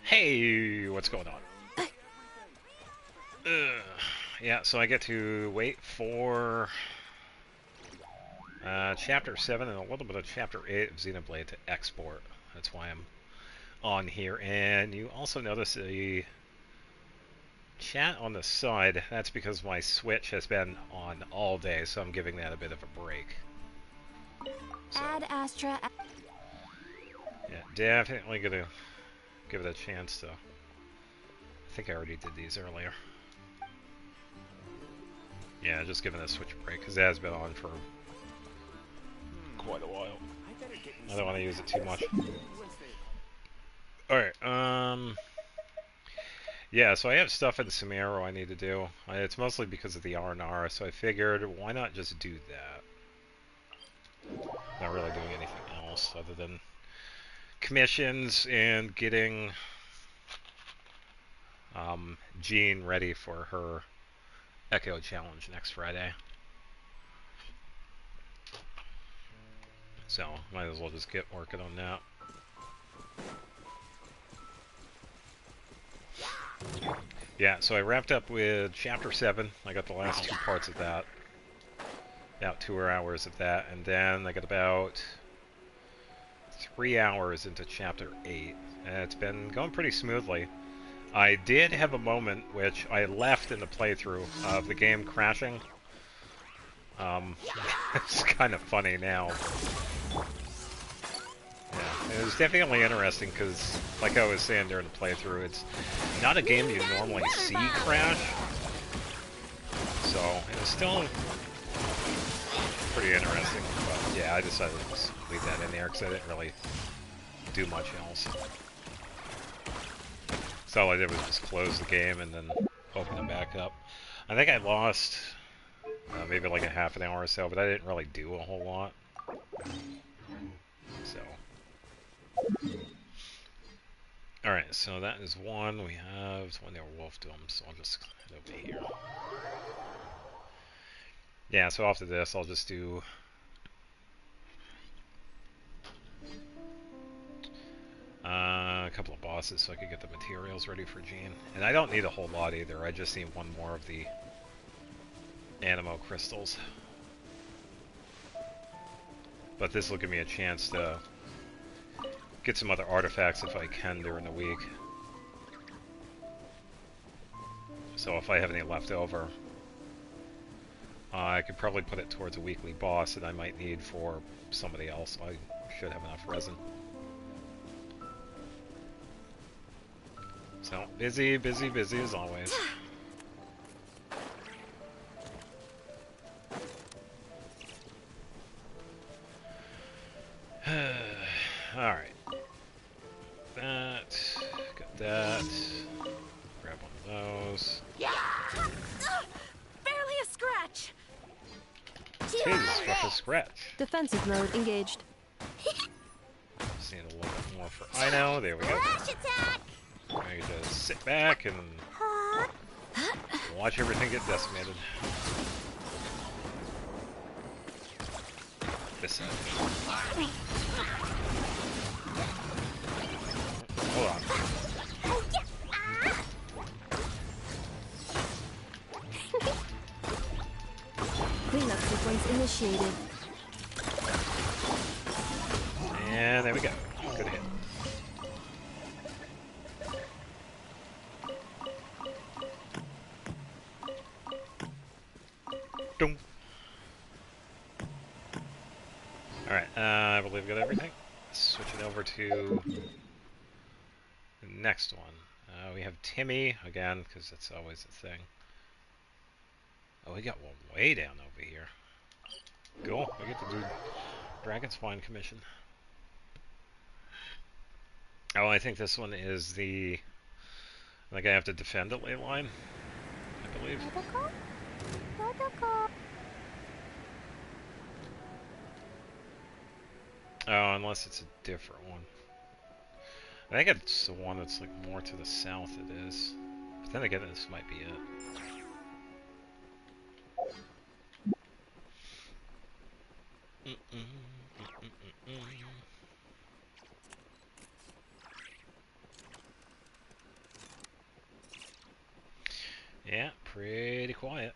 Hey, what's going on? Yeah, so I get to wait for Chapter 7 and a little bit of Chapter 8 of Xenoblade to export. That's why I'm on here. And you also notice the chat on the side. That's because my Switch has been on all day, so I'm giving that a bit of a break. So, Ad Astra. yeah, definitely gonna give it a chance to. I think I already did these earlier. Yeah, just giving the Switch a break because it has been on for quite a while. I don't want to use it too much. Alright, yeah, so I have stuff in Sumeru I need to do. It's mostly because of the R&R, so I figured, why not just do that? Not really doing anything else other than commissions and getting Jean ready for her Echo Challenge next Friday. So, might as well just get working on that. Yeah, so I wrapped up with Chapter 7. I got the last 2 parts of that. About 2 hours of that, and then I got about 3 hours into Chapter 8. And it's been going pretty smoothly. I did have a moment which I left in the playthrough of the game crashing. It's kind of funny now. Yeah, it was definitely interesting because, like I was saying during the playthrough, it's not a game you normally see crash. So, it was still pretty interesting. But yeah, I decided to just leave that in there because I didn't really do much else. So all I did was just close the game and then open it back up. I think I lost maybe like a half an hour or so, but I didn't really do a whole lot. So. Alright, so that is one. We have 20 wolfdoms, so I'll just head over here. Yeah, so after this, I'll just do a couple of bosses so I can get the materials ready for Jean. And I don't need a whole lot either, I just need one more of the Animo crystals. But this will give me a chance to get some other artifacts if I can during the week. So if I have any left over, I could probably put it towards a weekly boss that I might need for somebody else. I should have enough resin. So, busy, busy, busy as always. Alright. That. Got that. Grab one of those. Yeah. Barely a scratch. Tis rough as scratch. Defensive mode engaged. Just need a little bit more for Ino. There we go. I just sit back and watch everything get decimated. This side. Hold on. Cleanup sequence initiated. And there we go. Good hit. Dum. Alright, I believe I got everything. Switch it over to the next one. We have Timmy, again, because that's always a thing. Oh, we got one way down over here. Cool, we get to do Dragon's Spine Commission. Oh, I think this one is the... I think I have to defend a ley line, I believe. Oh, unless it's a different one. I think it's the one that's like more to the south it is. But then again, this might be it. quiet.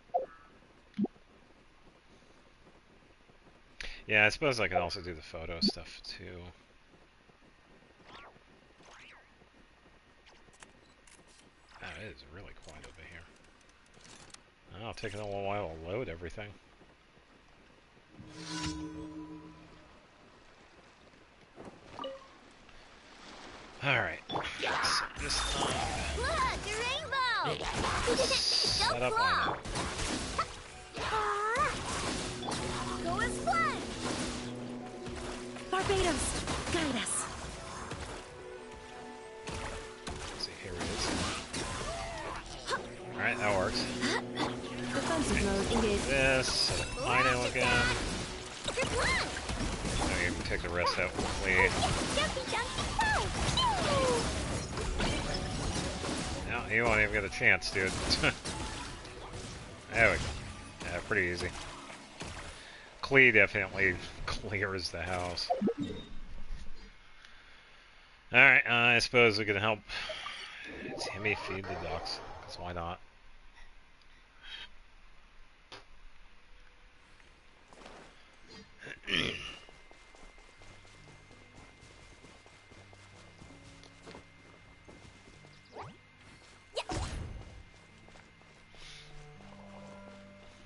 Yeah, I suppose I can also do the photo stuff too. Ah, it is really quiet over here. Oh, taking a little while to load everything. Alright. Set this up. Look, a rainbow! Set Go up claw! lineup. Go as one! Barbados, guide us. Let's see, here it is. Alright, that works. Defensive mode engaged. This, set up Lino again. Good luck! Now you can take the rest out quickly. Jumpy, jumpy, No, you won't even get a chance, dude. There we go. Yeah, pretty easy. Klee definitely clears the house. Alright, I suppose we can help Timmy feed the ducks, because why not?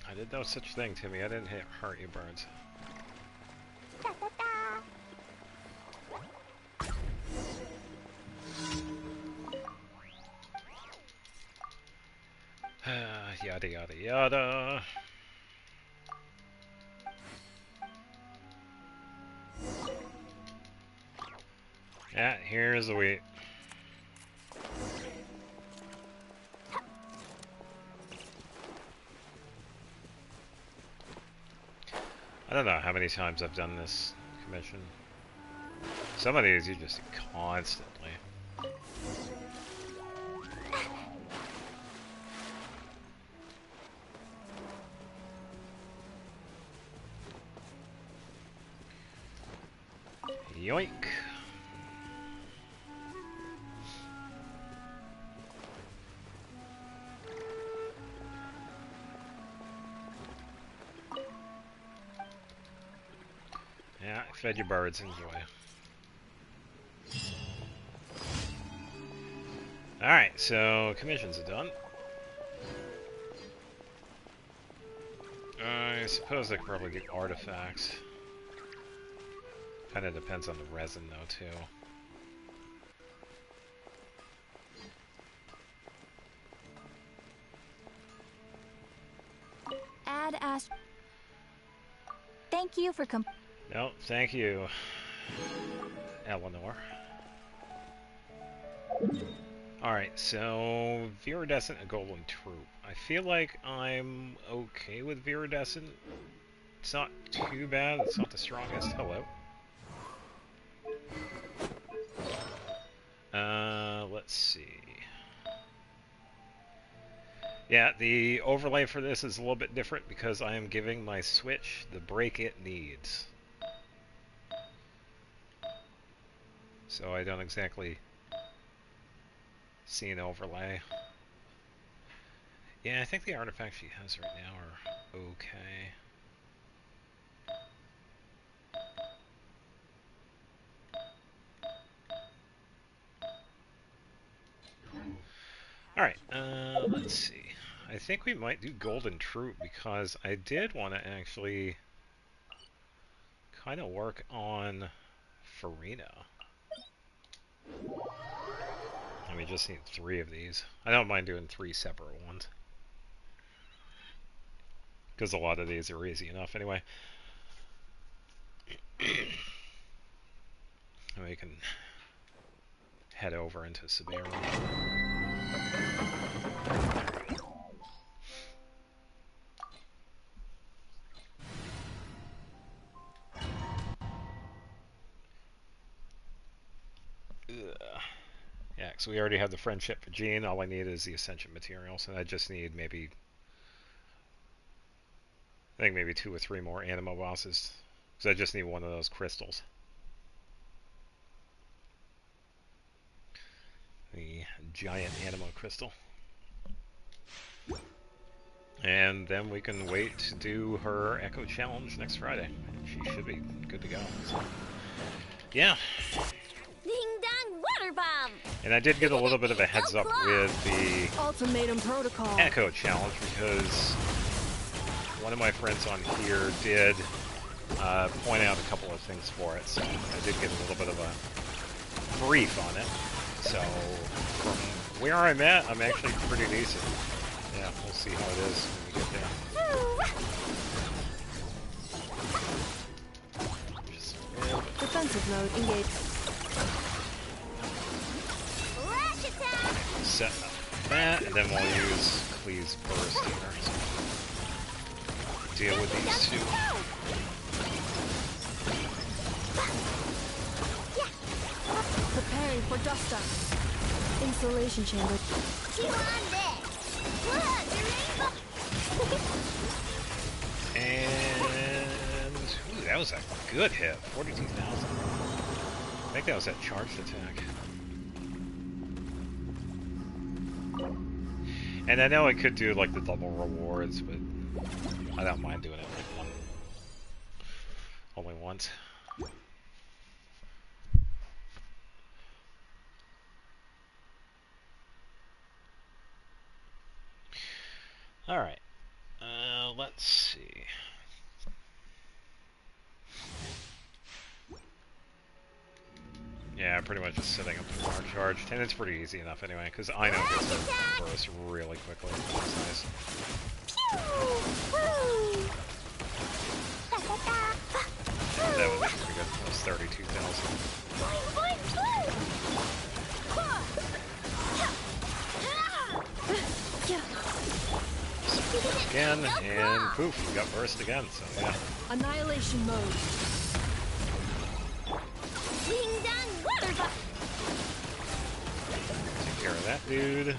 I did no such thing, Timmy. I didn't hurt you, birds. Yada yada yada. Yeah, here's the wheat. I don't know how many times I've done this commission. Some of these you just see constantly. Yoink. Yeah, fed your birds, enjoy. Alright, so commissions are done. I suppose I could probably get artifacts. Kinda depends on the resin though, too. Add Ash. Thank you for No, thank you, Eleanor. Alright, so Viridescent and Golden Troop. I feel like I'm okay with Viridescent. It's not too bad, it's not the strongest. Hello. Let's see. Yeah, the overlay for this is a little bit different because I am giving my Switch the break it needs. So I don't exactly see an overlay. Yeah, I think the artifacts she has right now are okay. Alright, let's see. I think we might do Golden Troop because I did want to actually kind of work on Farina. And we just need 3 of these. I don't mind doing 3 separate ones. Because a lot of these are easy enough anyway. And we can head over into Sumeru. Yeah, because we already have the friendship for Jean. All I need is the Ascension materials, and I just need maybe, I think maybe 2 or 3 more Animo bosses. Because I just need one of those crystals. The giant Animo crystal. And then we can wait to do her Echo Challenge next Friday. She should be good to go. So, yeah. Ding dong water bomb. And I did get a little bit of a heads up with the Ultimatum protocol. Echo Challenge because one of my friends on here did point out a couple of things for it, so I did get a little bit of a brief on it. So from where I'm at, I'm actually pretty decent. Yeah, we'll see how it is when we get there. Just a little bit. Defensive mode engaged. Flash attack. Set up that, and then we'll use Klee's burst here. So deal with these two. Preparing for dust up. Insulation chamber. And ooh, that was a good hit. 42,000. I think that was that charged attack. And I know I could do like the double rewards, but I don't mind doing it like only once. Alright, let's see. Yeah, pretty much just setting up the power charge, and it's pretty easy enough anyway, because I know gets the burst really quickly. That's nice. And that was pretty good. That was 32,000. Again, and poof, we got burst again, so yeah. Annihilation mode. Take care of that dude.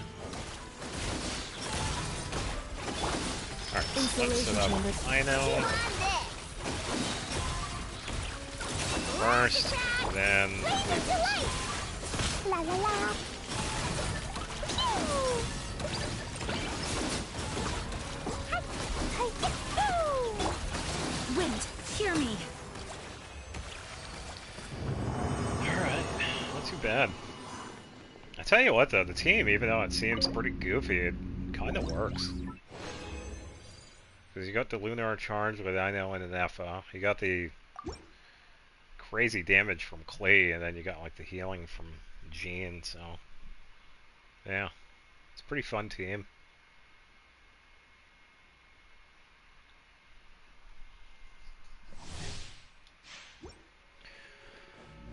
Alright, so let's set up I know. First, then La la la. Wind, hear me. alright, not too bad. I tell you what though, the team, even though it seems pretty goofy, it kind of works. Because you got the Lunar Charge with Ino and an Effa, you got the crazy damage from Klee, and then you got like the healing from Jean, so yeah, it's a pretty fun team.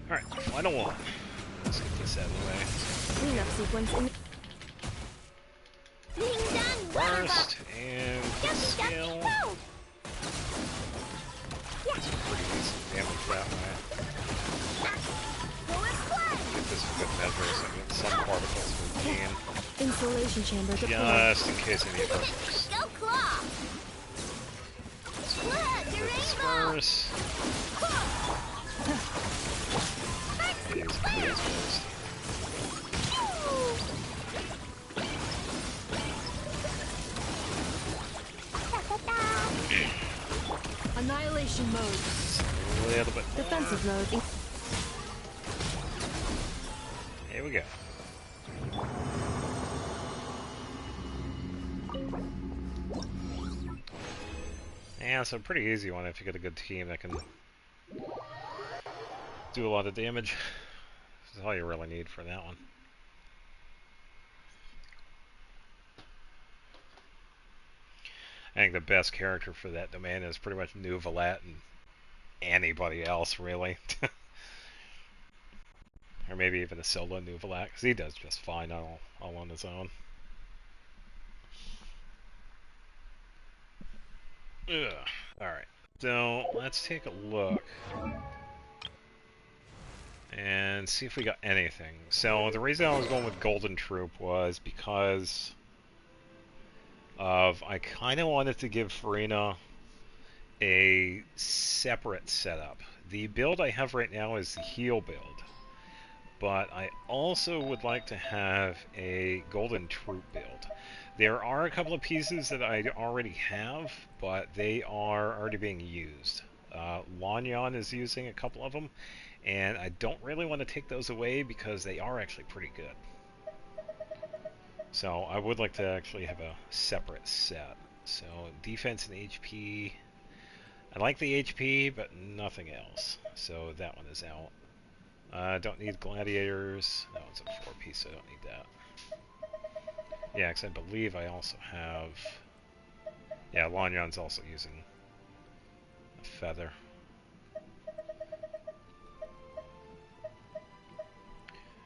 Alright, final one. Let's get this out of the way. Cleanup sequence in. First, and quick skill. It's pretty decent damage that way. Get this for good measure so I get some particles from Jean. Insulation chamber deployed. Just in case I need particles. With this first. Use Klee's burst. Annihilation mode. A little bit more. Defensive mode. Here we go. Yeah, so pretty easy one if you get a good team that can do a lot of damage. That's all you really need for that one. I think the best character for that domain is pretty much Nuvalet and anybody else, really. Or maybe even a solo Nuvalet, because he does just fine all on his own. Ugh. Alright, so let's take a look and see if we got anything. So the reason I was going with Golden Troop was because of I kind of wanted to give Farina a separate setup. The build I have right now is the heal build, but I also would like to have a golden troop build. There are a couple of pieces that I already have, but they are already being used. Lanyon is using a couple of them, and I don't really want to take those away because they are actually pretty good. So I would like to actually have a separate set. So defense and HP. I like the HP, but nothing else. So that one is out. Don't need gladiators. That one's a 4-piece, so I don't need that. Yeah, because I believe I also have... Yeah, Lanyon's also using a feather.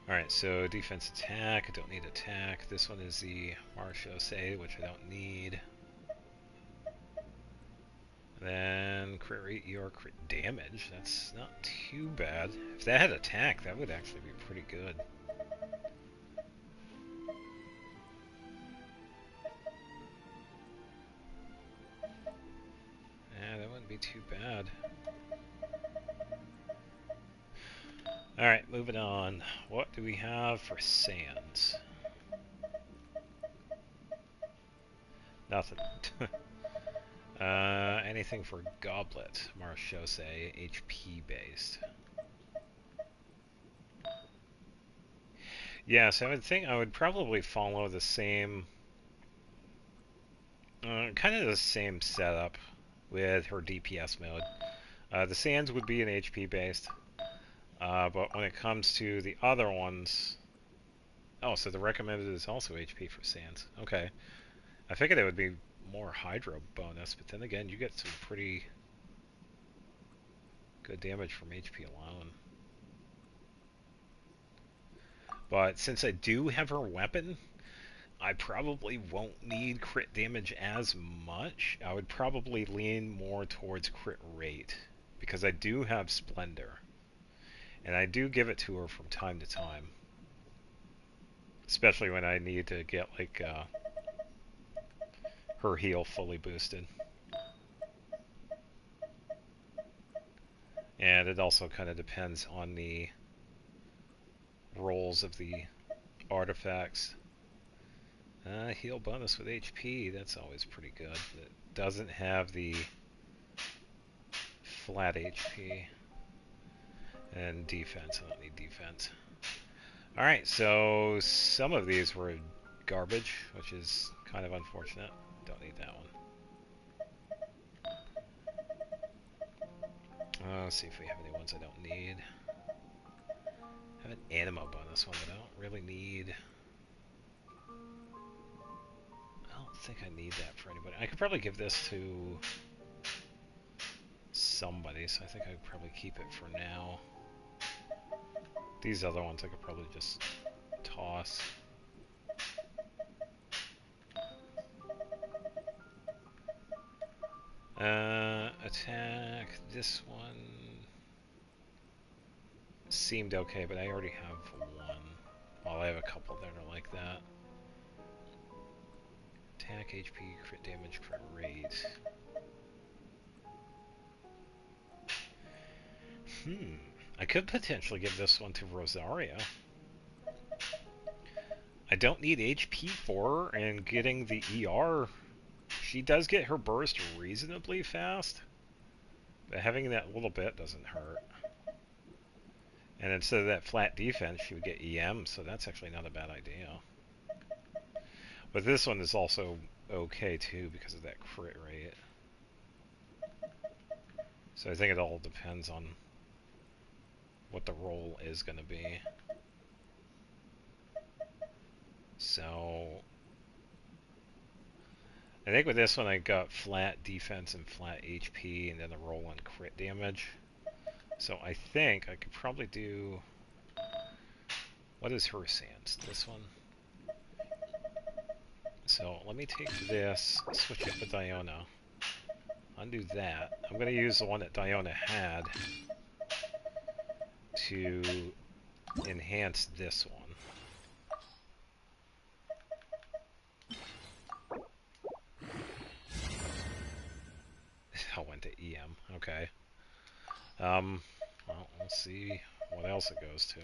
Alright, so defense attack. I don't need attack. This one is the Marchose, which I don't need. Then crit rate, ER crit damage. That's not too bad. If that had attack, that would actually be pretty good. Yeah, that wouldn't be too bad. Alright, moving on. What do we have for sands? Nothing. Anything for goblet, Marchose, HP based. Yes, I would think I would probably follow the same, kind of the same setup with her DPS mode. The sands would be an HP based, but when it comes to the other ones, oh, so the recommended is also HP for sands. Okay, I figured it would be more hydro bonus, but then again, you get some pretty good damage from HP alone. But since I do have her weapon, I probably won't need crit damage as much. I would probably lean more towards crit rate, because I do have Splendor. And I do give it to her from time to time. Especially when I need to get, like, her heal fully boosted. And it also kind of depends on the rolls of the artifacts. Heal bonus with HP, that's always pretty good. It doesn't have the flat HP. And defense, I don't need defense. Alright, so some of these were garbage, which is kind of unfortunate. Don't need that one. Let's see if we have any ones I don't need. I have an animo bonus one that I don't really need. I don't think I need that for anybody. I could probably give this to somebody, so I think I'd probably keep it for now. These other ones I could probably just toss. Attack. This one seemed okay, but I already have one. Well, I have a couple that are like that. Attack, HP, crit damage, crit rate. I could potentially give this one to Rosaria. I don't need HP for her, and getting the ER, she does get her burst reasonably fast, but having that little bit doesn't hurt. And instead of that flat defense, she would get EM, so that's actually not a bad idea. But this one is also okay too because of that crit rate. So I think it all depends on what the role is going to be. So I think with this one I got flat defense and flat HP and then a roll on crit damage. So I think I could probably do... What is her sands? This one? So let me take this, switch it with Diona. Undo that. I'm going to use the one that Diona had to enhance this one. I went to EM. Okay. Well, let's see what else it goes to.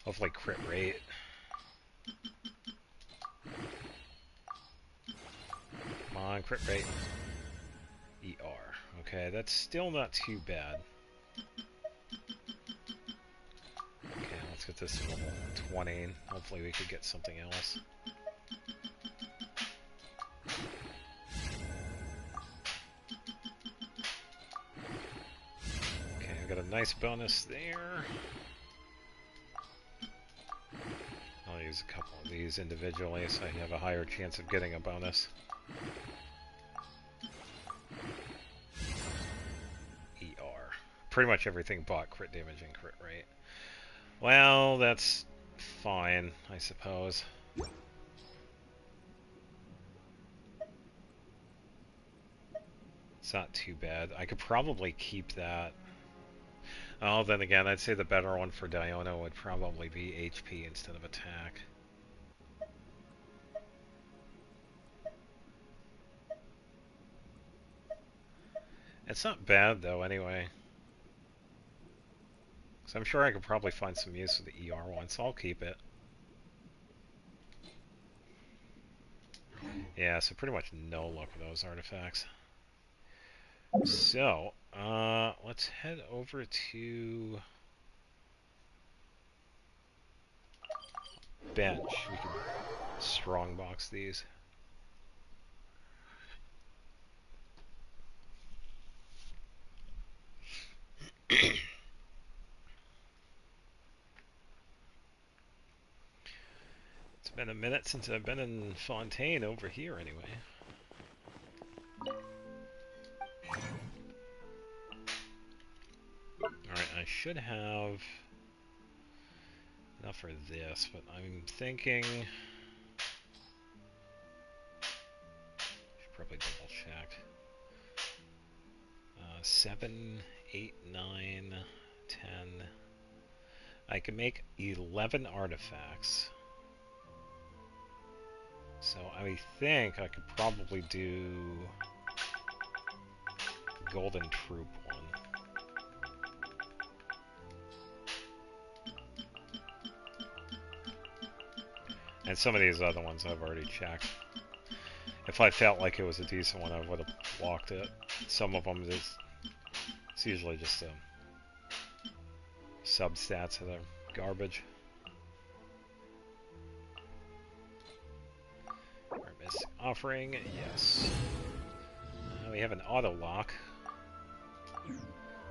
Hopefully crit rate. Come on, crit rate. ER. Okay, that's still not too bad. Okay, let's get this to level 20. Hopefully we could get something else. Okay, I got a nice bonus there. I'll use a couple of these individually so I have a higher chance of getting a bonus. ER. Pretty much everything bought crit damage and crit rate. Well, that's fine, I suppose. It's not too bad. I could probably keep that. Oh, then again, I'd say the better one for Diona would probably be HP instead of attack. It's not bad, though, anyway. So I'm sure I could probably find some use for the ER one, so I'll keep it. Yeah, so pretty much no luck with those artifacts. So, let's head over to bench. We can strongbox these. It's been a minute since I've been in Fontaine over here, anyway. Alright, I should have enough for this, but I'm thinking... Should probably double check. 7, 8, 9, 10... I can make 11 artifacts. So I think I could probably do Golden Troop one. And some of these other ones I've already checked. If I felt like it was a decent one, I would have blocked it. Some of them, it's usually just substats that are garbage. Missing offering, yes. We have an auto lock,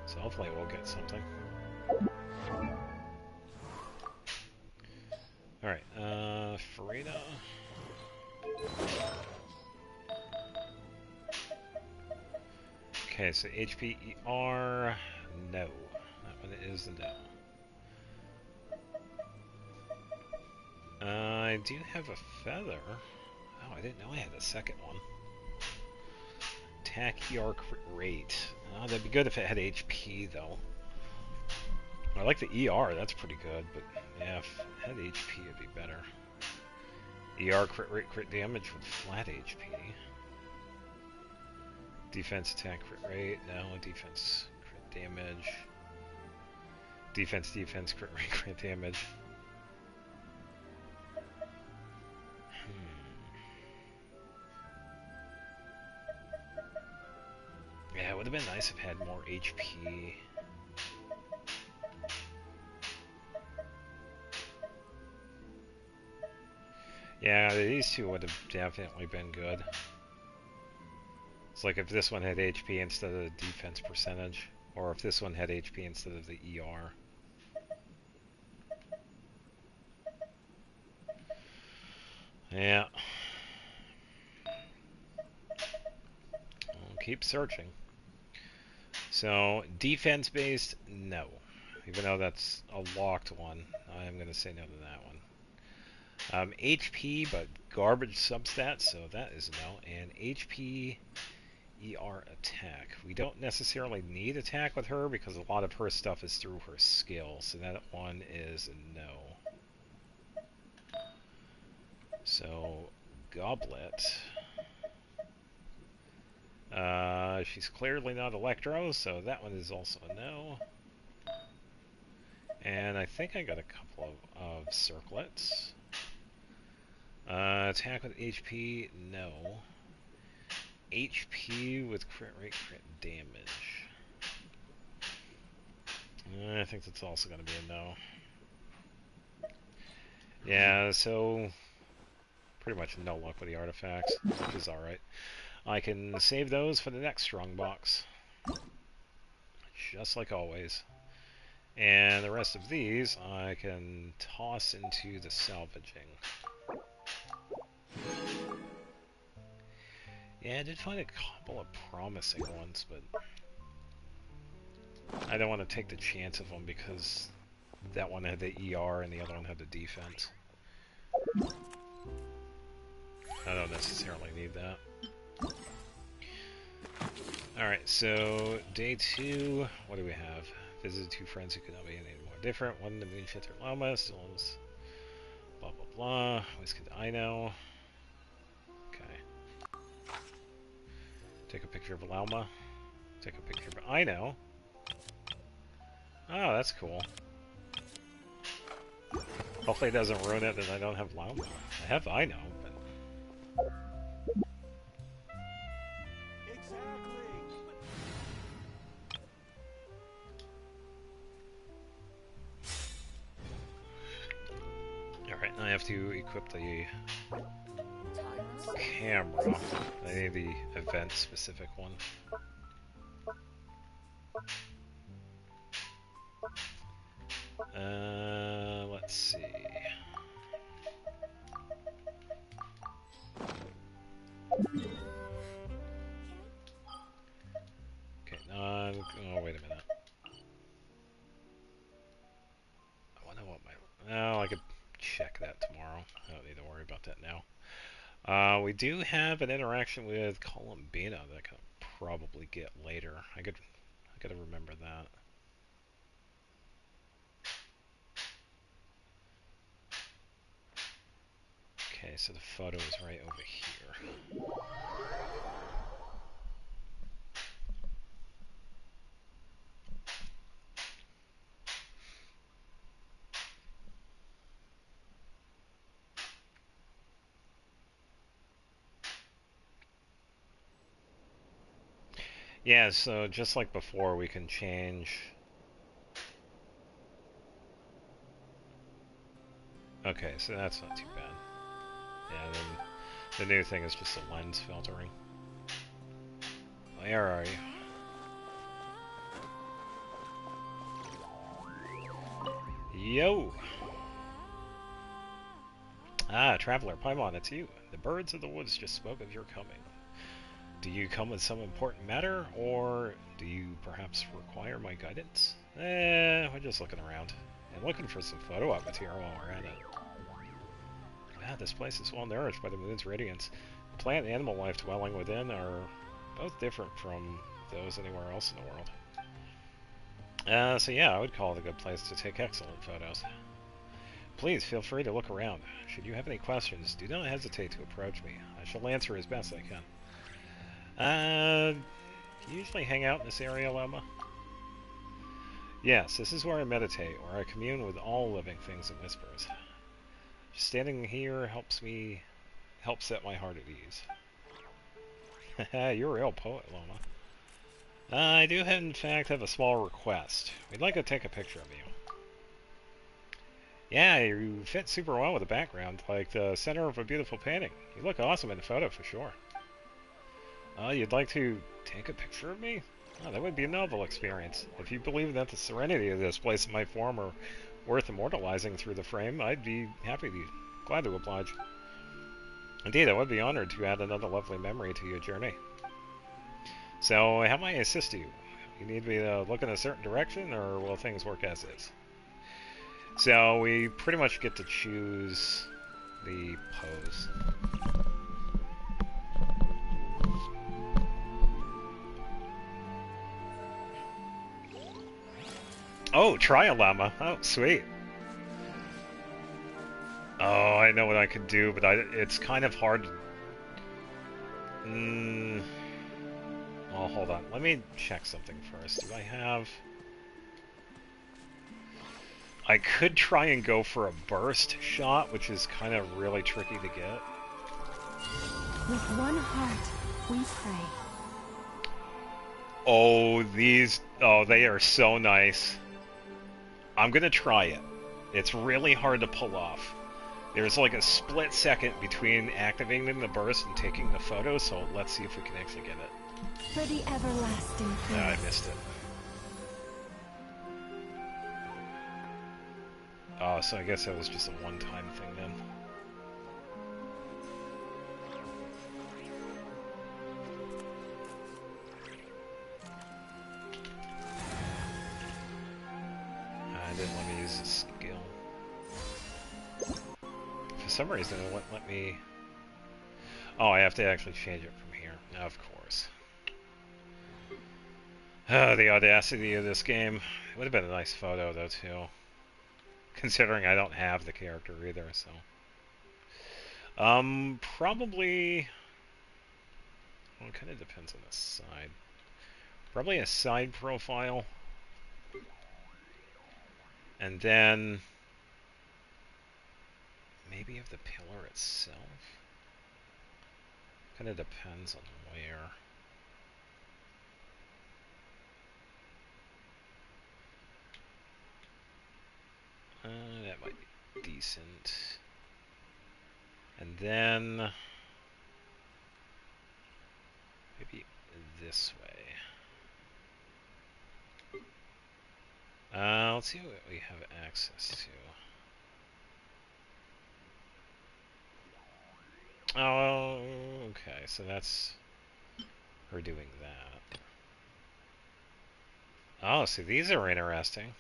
so hopefully we'll get something. Alright, Farina. Okay, so HPER, no. That one is a no. I do have a feather. Oh, I didn't know I had a second one. Attack ER crit rate. Oh, that'd be good if it had HP, though. I like the ER, that's pretty good, but yeah, if it had HP, it'd be better. ER crit rate, crit damage with flat HP. Defense attack crit rate, no. Defense crit damage. Defense crit rate, crit damage. Yeah, it would have been nice if it had more HP. Yeah, these two would have definitely been good. It's like if this one had HP instead of the defense percentage, or if this one had HP instead of the ER. Yeah. We'll keep searching. So, defense-based, no. Even though that's a locked one, I'm going to say no to that one. HP, but garbage substats, so that is no. And HP ER attack. We don't necessarily need attack with her because a lot of her stuff is through her skill, so that one is a no. So, Goblet. She's clearly not Electro, so that one is also a no. think I got a couple of circlets. Attack with HP, no. HP with crit rate, crit damage. I think that's also going to be a no. Yeah, so pretty much no luck with the artifacts, which is alright. I can save those for the next strong box. Just like always. And the rest of these I can toss into the salvaging. Yeah, I did find a couple of promising ones, but I don't want to take the chance of them because that one had the ER and the other one had the defense. I don't necessarily need that. Alright, so day 2, what do we have? Visited 2 friends who could not be any more different. One to mean fit their llama, still almost blah blah blah. Always could I know. Okay. Take a picture of a llama. Take a picture of I know. Oh, that's cool. Hopefully it doesn't ruin it that I don't have llama. I have I know, but alright, I have to equip the camera. I need the event-specific one. Let's see. Okay, oh, wait a minute. I wonder what my... Oh, I could check that tomorrow. I don't need to worry about that now. We do have an interaction with Columbina that I can probably get later. I gotta remember that. Okay, so the photo is right over here. Yeah, so just like before, we can change... Okay, so that's not too bad. Yeah, then the new thing is just the lens filtering. Where are you? Yo! Ah, Traveler, Paimon, it's you. The birds of the woods just spoke of your coming. Do you come with some important matter, or do you perhaps require my guidance? We're just looking around. And looking for some photo op material while we're at it. Wow, this place is well nourished by the moon's radiance. The plant and animal life dwelling within are both different from those anywhere else in the world. So yeah, I would call it a good place to take excellent photos. Please feel free to look around. Should you have any questions, do not hesitate to approach me. I shall answer as best I can. You usually hang out in this area, Loma? Yes, this is where I meditate, where I commune with all living things in whispers. Standing here helps set my heart at ease. You're a real poet, Loma. I do, in fact, have a small request. We'd like to take a picture of you. Yeah, you fit super well with the background, like the center of a beautiful painting. You look awesome in the photo, for sure. You'd like to take a picture of me? Oh, that would be a novel experience. If you believe that the serenity of this place and my form are worth immortalizing through the frame, I'd be glad to oblige. Indeed, I would be honored to add another lovely memory to your journey. So, how may I assist you? You need me to look in a certain direction, or will things work as is? So, we pretty much get to choose the pose. Oh, try a llama. Oh, sweet. Oh, I know what I could do, but it's kind of hard. Oh, hold on. Let me check something first. Do I have... I could try and go for a burst shot, which is kind of really tricky to get. With one heart, we pray. Oh, they are so nice. I'm gonna try it. It's really hard to pull off. There's like a split second between activating the burst and taking the photo, so let's see if we can actually get it. For the everlasting Oh, I peace. missed it. Oh, so I guess that was just a one-time thing then. I didn't let me use the skill. For some reason it wouldn't let me... Oh, I have to actually change it from here. Of course. Oh, the audacity of this game. It would have been a nice photo, though, too. Considering I don't have the character either, so... Probably... Well, it kind of depends on the side. Probably a side profile. And then... maybe of the pillar itself? Kind of depends on where. That might be decent. And then... maybe this way. Let's see what we have access to. Oh, okay, so that's her doing that. Oh, see, these are interesting.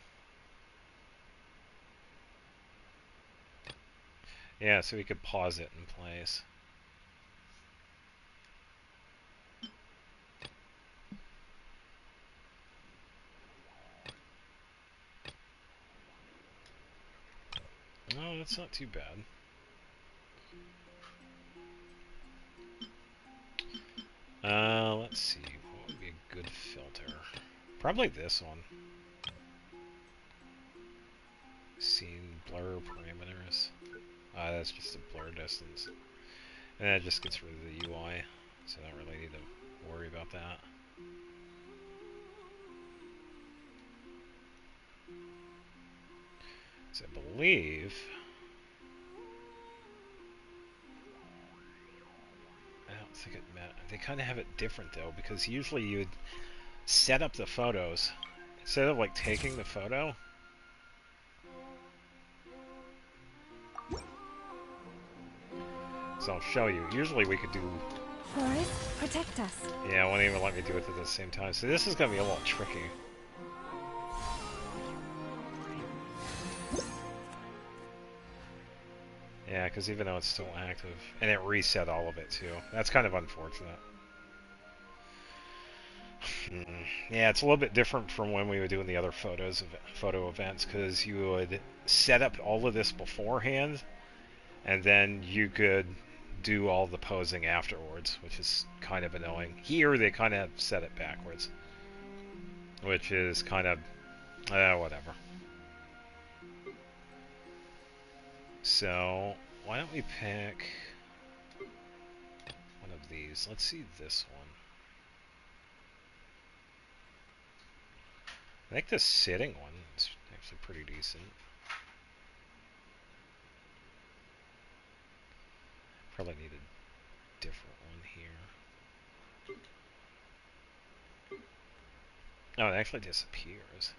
Yeah, so we could pause it in place. Oh, that's not too bad. Let's see, what would be a good filter? Probably this one. Scene blur parameters. That's just a blur distance. And that just gets rid of the UI, so I don't really need to worry about that. So I believe... I don't think it matters. They kind of have it different, though, because usually you would set up the photos. Instead of, like, taking the photo... So I'll show you. Usually we could do... Forest, protect us. Yeah, it won't even let me do it at the same time. So this is going to be a little tricky. Yeah, because even though it's still active... And it reset all of it, too. That's kind of unfortunate. Yeah, it's a little bit different from when we were doing the other photo events, because you would set up all of this beforehand, and then you could do all the posing afterwards, which is kind of annoying. Here, they kind of set it backwards, which is kind of, whatever. So, why don't we pick one of these? Let's see this one. I think the sitting one is actually pretty decent. Probably need a different one here. Oh, it actually disappears.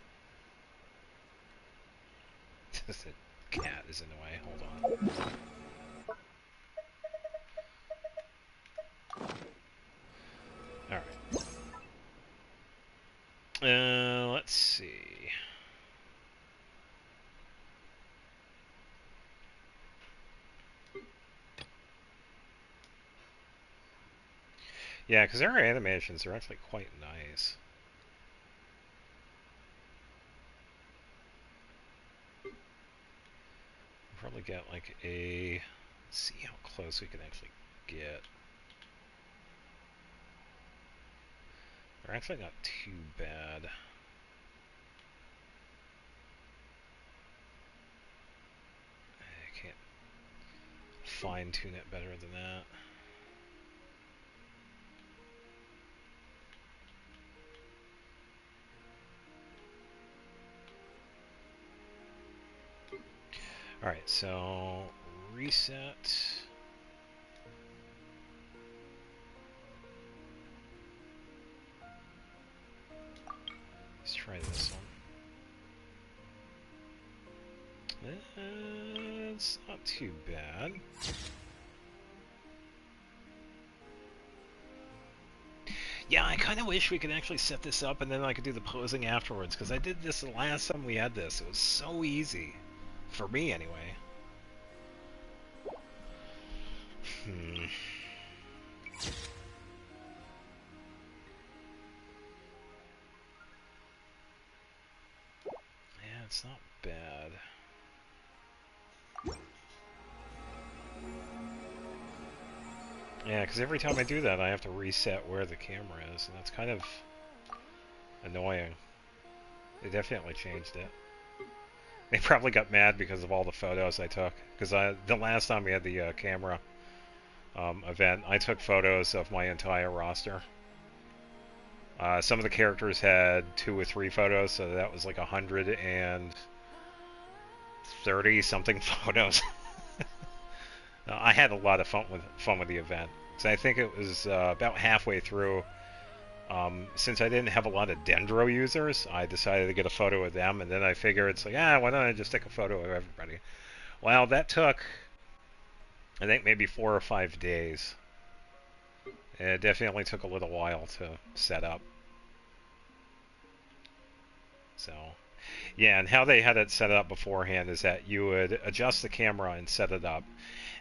The cat is in the way. Hold on. Alright. Let's see. Yeah, because their animations are actually quite nice. We'll probably get like a... Let's see how close we can actually get. They're actually not too bad. fine-tune it better than that. Alright, so reset. Let's try this one. It's not too bad. Yeah, I kind of wish we could actually set this up and then I could do the posing afterwards, because I did this the last time we had this. It was so easy. For me, anyway. Yeah, it's not bad. Yeah, because every time I do that, I have to reset where the camera is, and that's kind of annoying. They definitely changed it. They probably got mad because of all the photos I took. Because the last time we had the camera event, I took photos of my entire roster. Some of the characters had 2 or 3 photos, so that was like 130 something photos. I had a lot of fun with the event. So I think it was about halfway through. Since I didn't have a lot of Dendro users, I decided to get a photo of them, and then I figured it's like, why don't I just take a photo of everybody? Well, that took, I think, maybe 4 or 5 days. It definitely took a little while to set up. So, yeah, and how they had it set up beforehand is that you would adjust the camera and set it up,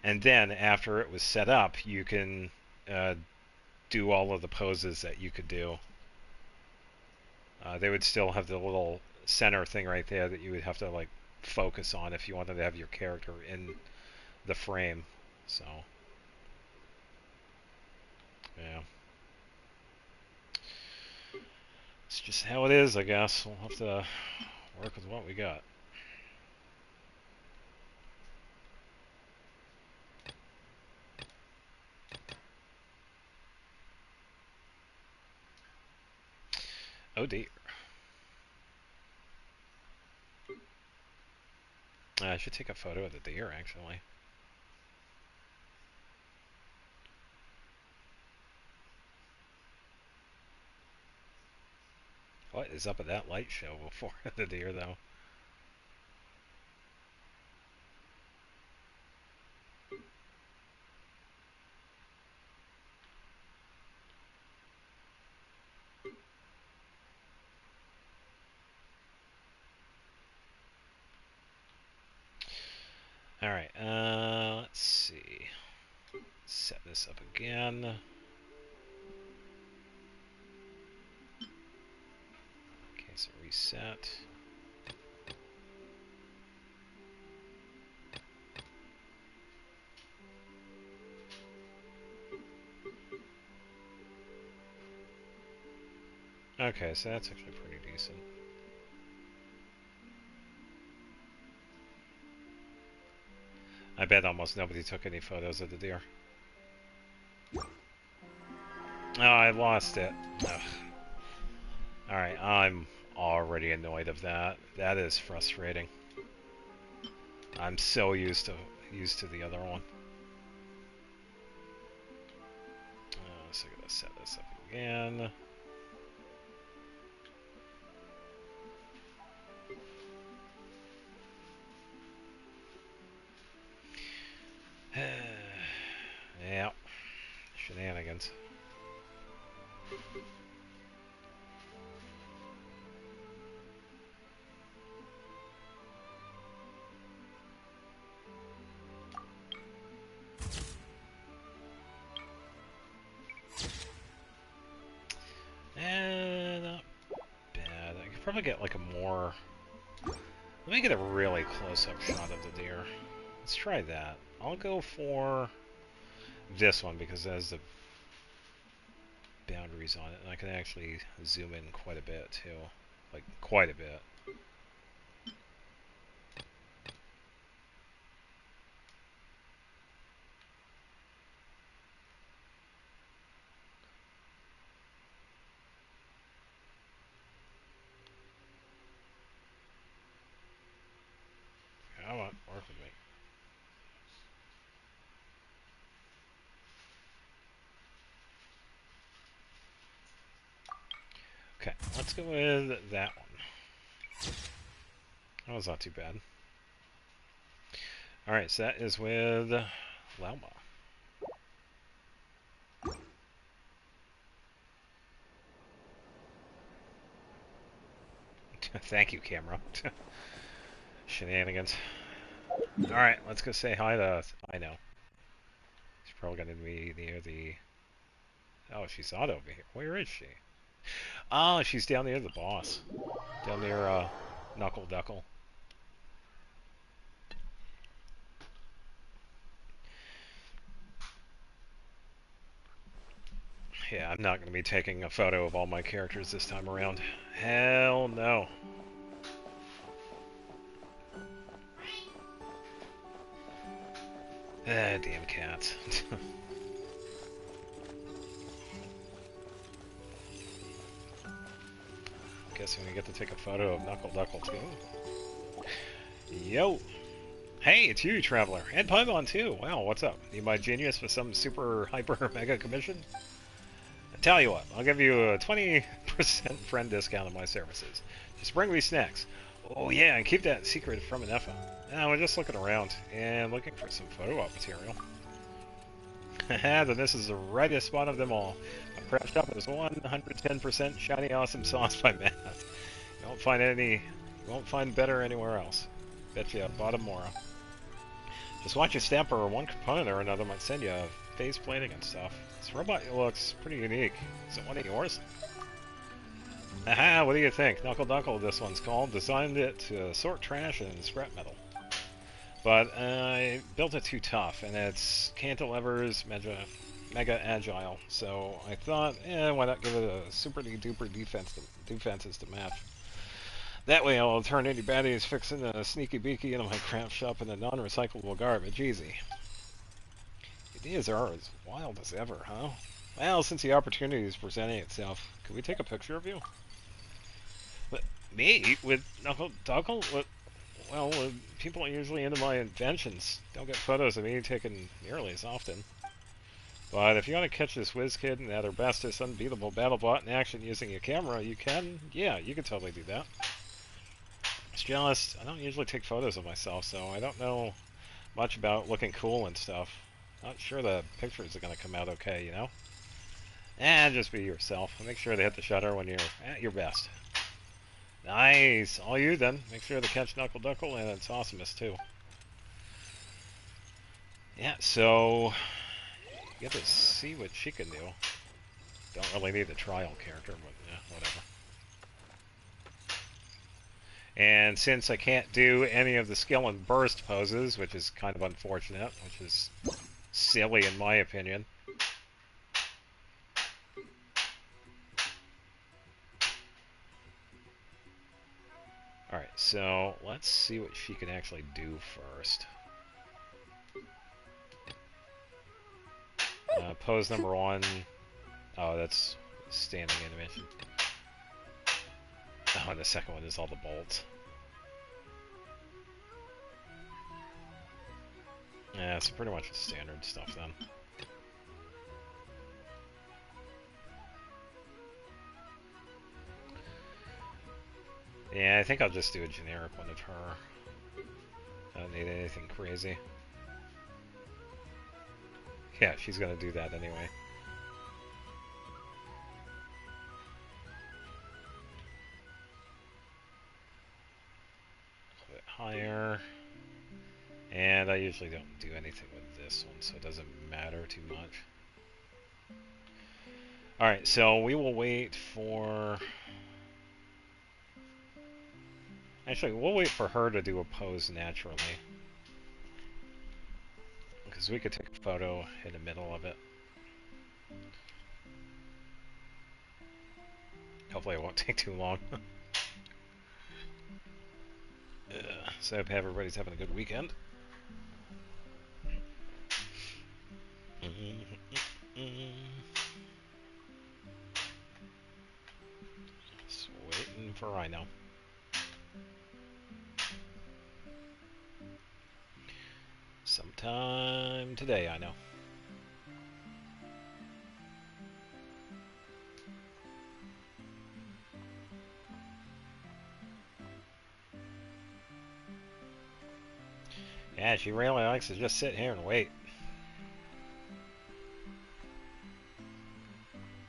and then after it was set up, you can do all of the poses that you could do. They would still have the little center thing right there that you would have to like focus on if you wanted to have your character in the frame. So, yeah. It's just how it is, I guess. We'll have to work with what we got. Oh dear. I should take a photo of the deer, actually. What is up at that light show before the deer, though? Alright, let's see. Set this up again. Okay, so reset. Okay, so that's actually pretty decent. I bet almost nobody took any photos of the deer. Oh, I lost it. Alright, I'm already annoyed of that. That is frustrating. I'm so used to the other one. So I'm gonna set this up again. Yeah, shenanigans. Not bad. I could probably get like a more... Let me get a really close-up shot of the deer. Let's try that. I'll go for this one because it has the boundaries on it, and I can actually zoom in quite a bit too. Like, quite a bit. Okay, let's go with that one. That was not too bad. Alright, so that is with Lauma. Thank you, camera. Shenanigans. Alright, let's go say hi to... I know. She's probably going to be near the... Oh, she's not over here. Where is she? Oh, she's down near the boss. Down near, Knuckle Duckle. Yeah, I'm not going to be taking a photo of all my characters this time around. Hell no. Ah, damn cats. Guessing we get to take a photo of Knuckle Duckle too. Yo! Hey, it's you, Traveler. And Paimon too. Wow, what's up? Need my genius for some super hyper mega commission? I tell you what, I'll give you a 20% friend discount on my services. Just bring me snacks. Oh yeah, and keep that secret from an Effa. Now we're just looking around and looking for some photo op material. Haha, then this is the rightest spot of them all. My prep shop is 110% shiny awesome sauce by math. You won't find better anywhere else. Bet you bottom Mora. Just watch your step or one component or another might send you face plating and stuff. This robot looks pretty unique. Is it one of yours? Aha, what do you think? Knuckle Duckle, this one's called. Designed it to sort trash and scrap metal. But I built it too tough, and it's cantilevers mega agile. So I thought, why not give it a super duper defenses to match. That way I'll turn any baddies fixing a sneaky beaky into my craft shop into non-recyclable garbage easy. Ideas are as wild as ever, huh? Well, since the opportunity is presenting itself, could we take a picture of you? But me? With Knuckle Duckle? Well, people are usually into my inventions. Don't get photos of me taken nearly as often. But if you want to catch this whiz kid and at her bestest unbeatable battlebot in action using your camera, you can. Yeah, you can totally do that. It's just, I don't usually take photos of myself, so I don't know much about looking cool and stuff. Not sure the pictures are going to come out okay, you know? Just be yourself. Make sure to hit the shutter when you're at your best. Nice! All you then. Make sure to catch Knuckle Duckle, and it's awesomest too. Yeah, so... you get to see what she can do. Don't really need the trial character, but yeah, whatever. And since I can't do any of the skill and burst poses, which is kind of unfortunate, which is silly in my opinion. Alright, so let's see what she can actually do first. Pose number 1. Oh, that's standing animation. Oh, and the second one is all the bolts. Yeah, it's pretty much standard stuff then. Yeah, I think I'll just do a generic one of her. I don't need anything crazy. Yeah, she's gonna do that anyway. A bit higher. And I usually don't do anything with this one, so it doesn't matter too much. Alright, so we will wait for... Actually, we'll wait for her to do a pose naturally. Because we could take a photo in the middle of it. Hopefully it won't take too long. So I hope everybody's having a good weekend. Just waiting for Rhino. Sometime today, I know. Yeah, she really likes to just sit here and wait.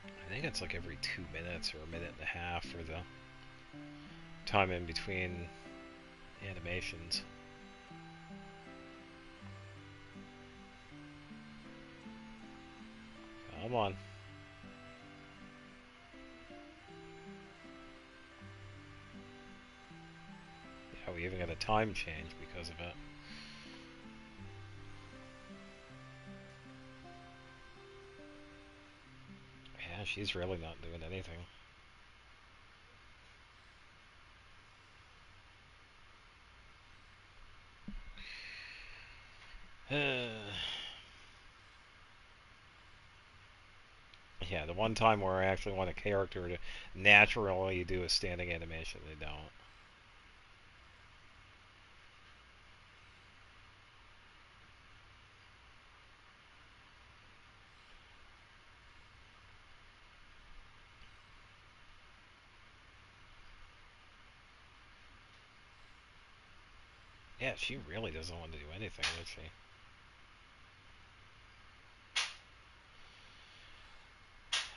I think it's like every 2 minutes or a minute and a half for the time in between animations. Come on. Yeah, we even got a time change because of it. Yeah, she's really not doing anything. Yeah, the one time where I actually want a character to naturally do a standing animation, they don't. Yeah, she really doesn't want to do anything, does she?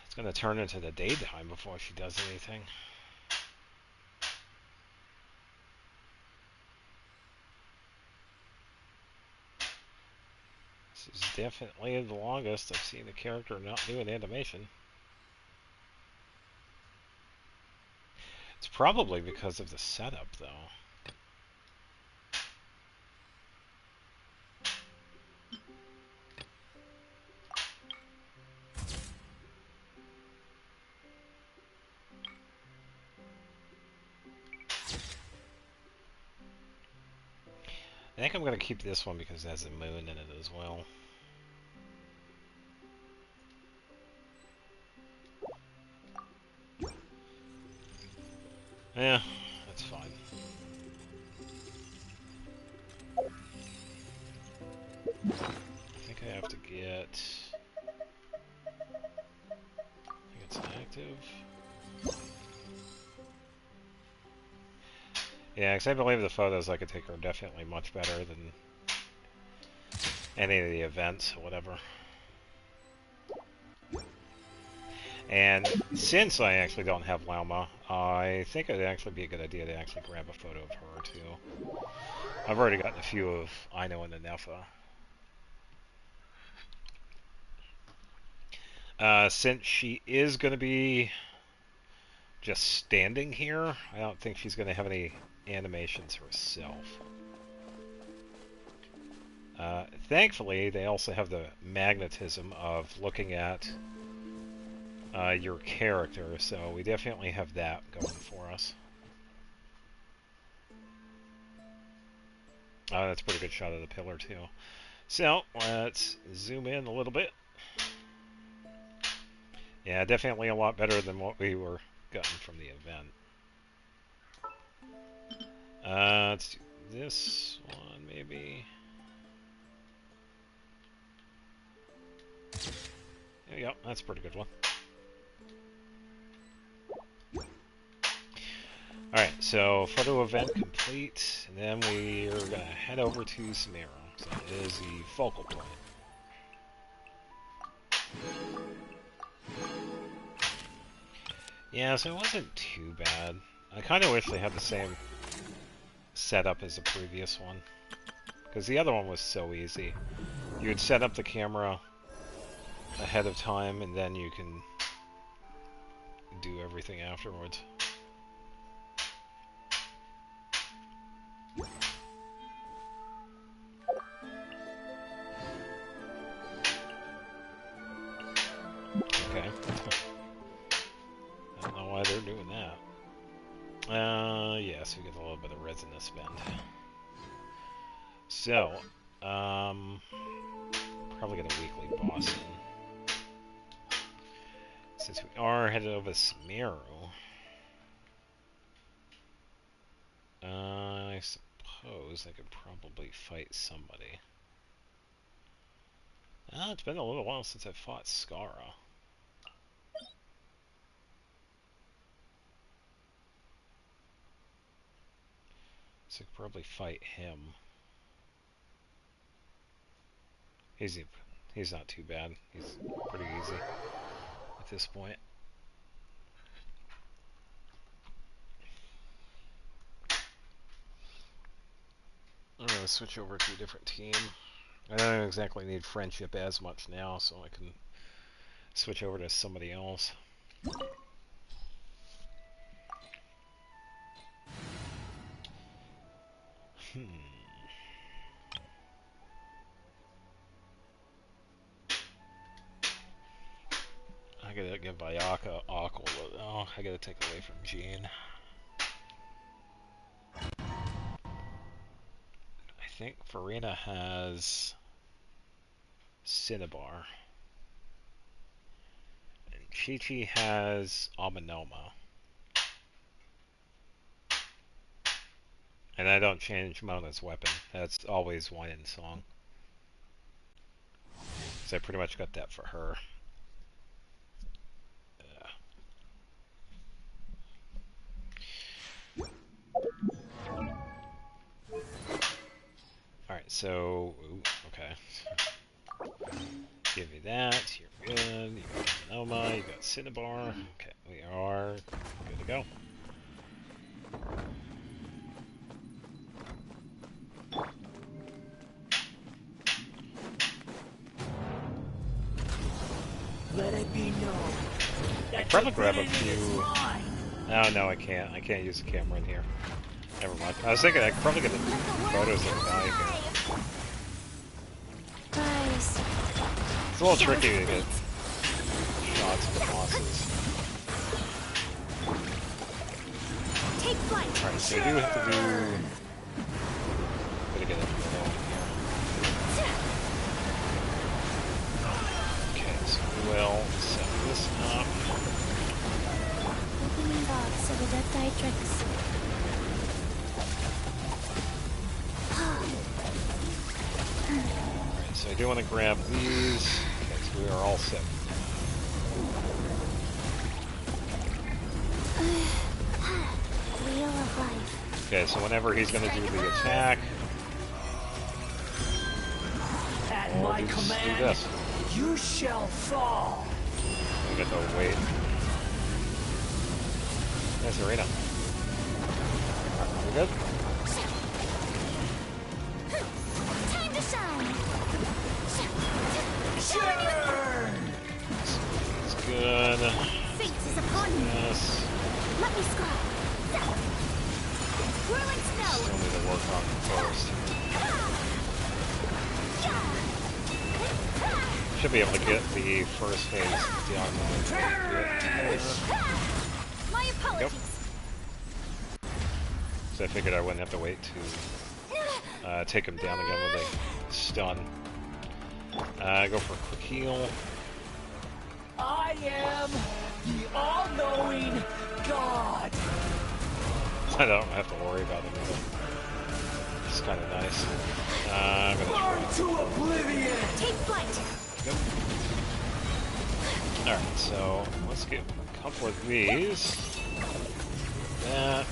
It's going to turn into the daytime before she does anything. This is definitely the longest I've seen a character not do an animation. It's probably because of the setup, though. I think I'm going to keep this one because it has a moon in it as well. Yeah, that's fine. I think I have to get... I think it's active. Yeah, because I believe the photos I could take are definitely much better than any of the events or whatever. And since I actually don't have Lauma, I think it'd actually be a good idea to actually grab a photo of her too. I've already gotten a few of Aino and Anefa. Since she is going to be just standing here, I don't think she's going to have any animations herself. Thankfully, they also have the magnetism of looking at your character, so we definitely have that going for us. That's a pretty good shot of the pillar, too. So, let's zoom in a little bit. Yeah, definitely a lot better than what we were getting from the event. Let's do this one, maybe. There we go. That's a pretty good one. Alright, so photo event complete, and then we're going to head over to Sumeru. So that is the focal point. Yeah, so it wasn't too bad. I kind of wish they had the same setup as the previous one, because the other one was so easy. You would set up the camera ahead of time, and then you can do everything afterwards. Okay. I don't know why they're doing that. Yeah, so we get a little bit of resin to spend. So, probably get a weekly boss in. Since we are headed over to Sumeru, I suppose I could probably fight somebody. It's been a little while since I fought Skara. So I could probably fight him. He's he's not too bad. He's pretty easy at this point. I'm gonna switch over to a different team. I don't exactly need friendship as much now, so I can switch over to somebody else. I gotta give Vyaka Aqua, but oh, I gotta take away from Jean. I think Farina has Cinnabar. And Chi-Chi has Amanoma. And I don't change Mona's weapon. That's always wine and song. So I pretty much got that for her. Alright, so... Ooh, okay. Give me that. You're good. You got Sonoma. You got Cinnabar. Okay, we are good to go. Let it be known. I could probably grab a few... Oh, no, I can't. I can't use the camera in here. Never mind. I was thinking I could probably get the photos of the guy here. Guys. It's a little tricky to get shots of the bosses. Take flight. Alright, so I do have to do... Gotta get a photo in here. Okay, so we will set this up. Opening box of the Death Die tricks. Alright, so I do want to grab these. Okay, so we are all set. Wheel of life. Okay, so whenever he's going to do the attack, At we'll my just do command, this. you shall fall. We get to wait. There's Arena. We good? Time to shine. Sure. It's good. Fate is upon me. Yes. Let me scry. Whirling snow. Still need to work on it first. Should be able to get the first phase done. My apologies. So I figured I wouldn't have to wait to take him down again with a stun. Go for a quick heal. I am the all-knowing God. I don't have to worry about him either. It's kind of nice. I'm gonna Burn to oblivion. Take flight. Alright, so let's get a couple of these. That.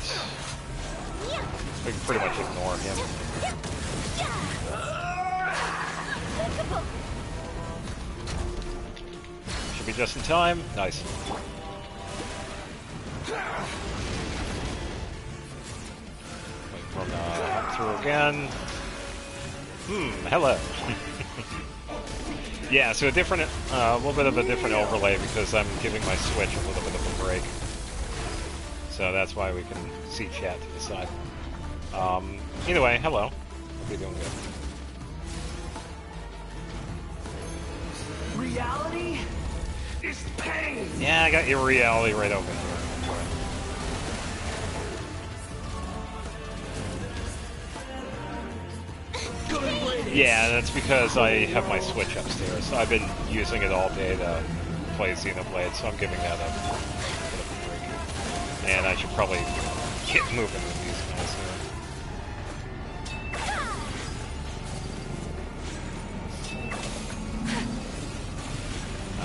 We can pretty much ignore him. Should be just in time. Nice. Wait for him to hunt through again. Hello. Yeah, so a different, little bit of a different overlay because I'm giving my Switch a little bit of a break. So that's why we can see chat to the side. Either way, hello. Hope you're doing good. Reality is pain. Yeah, I got your reality right over here. Yeah, that's because I have my Switch upstairs. I've been using it all day to play Xenoblade, so I'm giving that a bit of a break. And I should probably get moving with these guys here.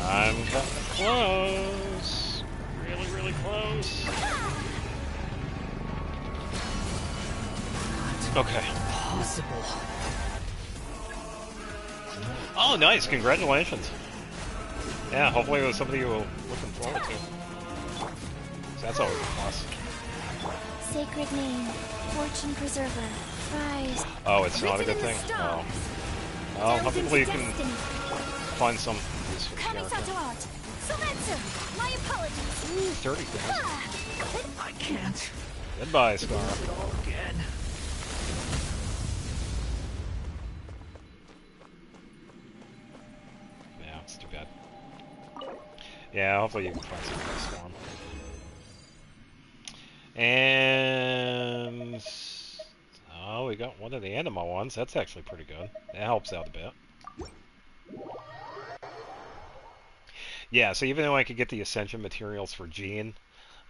I'm coming close. Really, really close. Okay. Possible. Oh, nice! Congratulations. Yeah, hopefully it was somebody you were looking forward to. So that's always a plus. Sacred name, fortune preserver, prize. Oh, it's not a Written good in the thing? Oh. stars. Oh, Delve hopefully you into can destiny. find some use for the Coming character. out. Sumeru, my apologies. Ooh, 30,000. Ah, I can't Goodbye, do Scar. it all again. Yeah, it's too bad. Yeah, hopefully you can find some use for him. And... oh, we got one of the anima ones. That's actually pretty good. That helps out a bit. Yeah, so even though I could get the Ascension materials for Jean,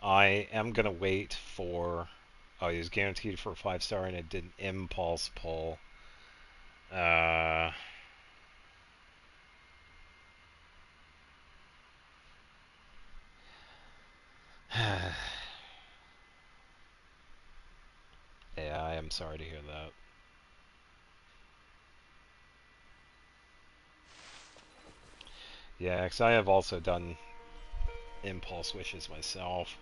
I am going to wait for... oh, he was guaranteed for a 5-star and it did an impulse pull. Yeah, I am sorry to hear that. Yeah, because I have also done impulse wishes myself.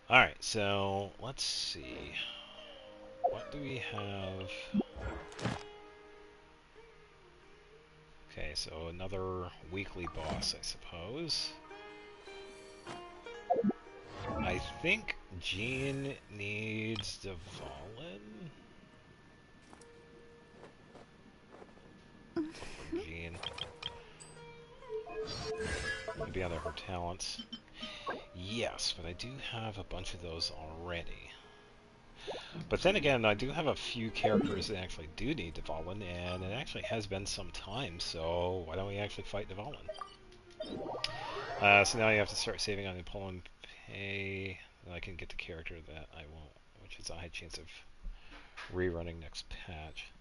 Alright, so let's see. What do we have? Okay, so another weekly boss, I suppose. I think Jean needs Dvalin. Jean. Maybe out of her talents. Yes, but I do have a bunch of those already. But then again, I do have a few characters that actually do need Dvalin, and it actually has been some time, so why don't we actually fight Dvalin? So now you have to start saving on the pull and pay, and I can get the character that I want, which is a high chance of rerunning next patch.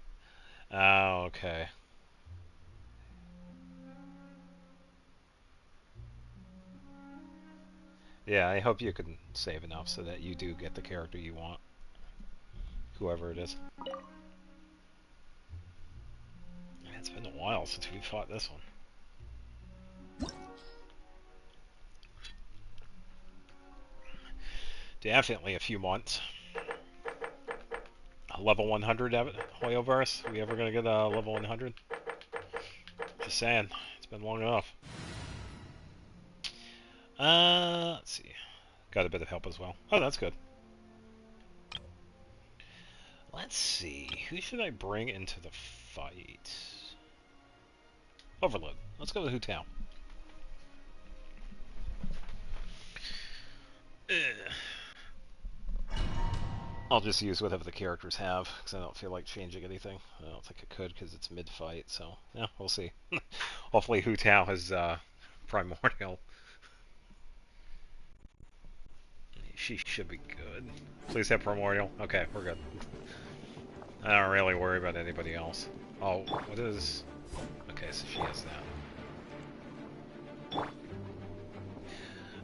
Okay. Yeah, I hope you can save enough so that you do get the character you want, whoever it is. It's been a while since we fought this one. Definitely a few months. Level 100 Hoyoverse? We ever gonna get a level 100? Just saying. It's been long enough. Let's see. Got a bit of help as well. Oh, that's good. Let's see. Who should I bring into the fight? Overload. Let's go with Hu Tao. I'll just use whatever the characters have, because I don't feel like changing anything. I don't think I could, because it's mid-fight, so yeah, we'll see. Hopefully Hu Tao has Primordial. She should be good. Please have Primordial. Okay, we're good. I don't really worry about anybody else. Oh, what is... okay, so she has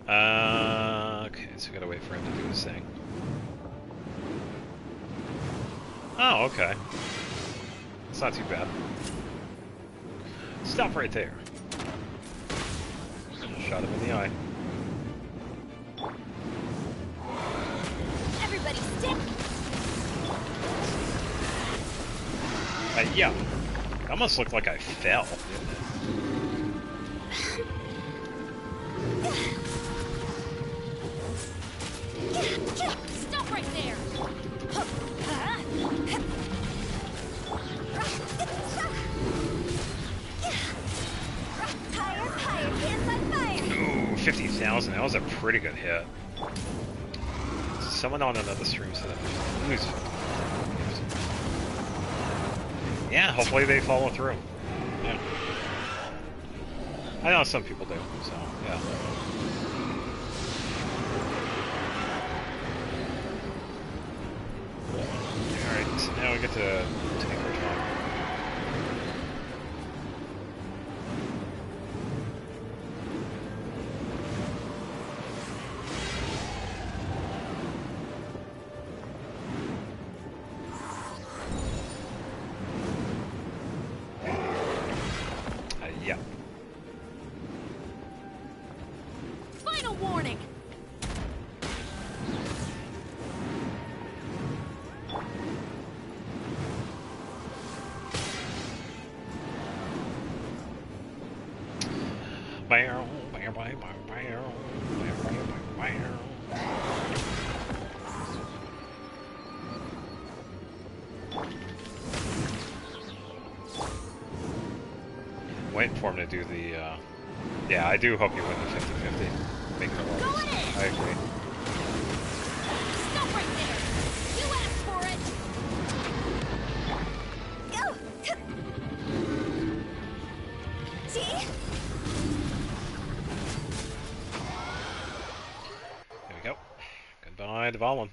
that. Okay, so we gotta wait for him to do his thing. Oh, okay. It's not too bad. Stop right there. Shot him in the eye. everybody stick. Yeah. It almost looked like I fell, didn't it? Stop right there. Higher, hands on fire. Ooh, 50,000. That was a pretty good hit. Someone on another stream said that. Yeah, hopefully they follow through. Yeah. I know some people do, so yeah. Alright, so now we get to take our time. Bow, bow, bow, bow, bow, bow, bow, bow. Waiting for him to do the, yeah, I do hope you win the 50-50. Make it a lot. Go in! I agree. Stop right there! You asked for it! Go! See? There we go. Goodbye, Dvalin.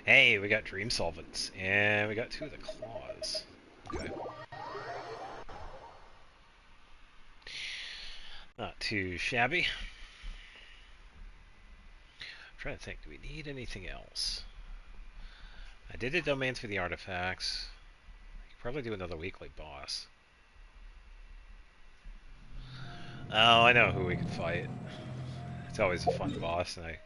Hey, we got Dream Solvents, and we got 2 of the Claws. Okay. Not too shabby. I'm trying to think, do we need anything else? I did the domains for the artifacts. I could probably do another weekly boss. Oh, I know who we could fight. It's always a fun boss, and I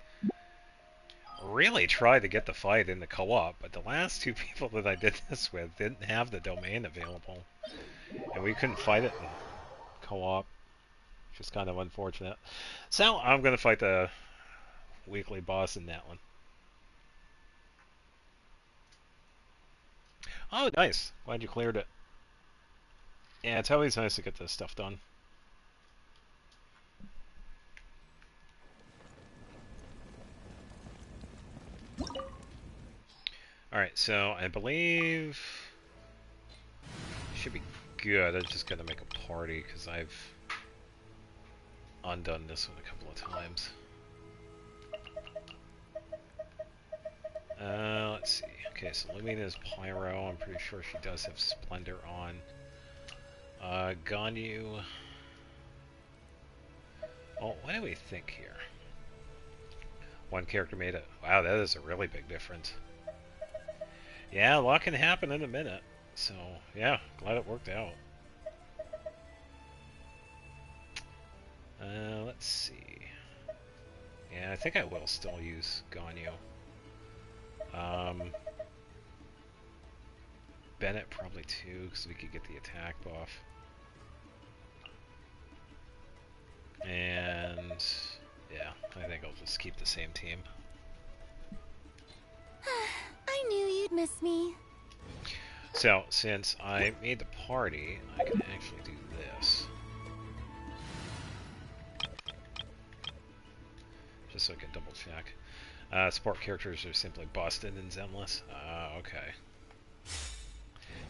really tried to get the fight in the co-op, but the last 2 people that I did this with didn't have the domain available, and we couldn't fight it in co-op, which is kind of unfortunate. So I'm going to fight the weekly boss in that one. Oh, nice. Glad you cleared it. Yeah, it's always nice to get this stuff done. Alright, so I believe should be good. I'm just gonna make a party because I've undone this one a couple of times. Let's see. Okay, so Lumina's Pyro. I'm pretty sure she does have Splendor on. Ganyu. Well, what do we think here? One character made it. Wow, that is a really big difference. Yeah, a lot can happen in a minute. So, yeah, glad it worked out. Let's see. Yeah, I think I will still use Ganyu. Bennett probably too, because we could get the attack buff. And yeah, I think I'll just keep the same team. I knew you'd miss me. So, since I made the party, I can actually do this. Just so I can double check. Support characters are simply busted in Zenless. Okay.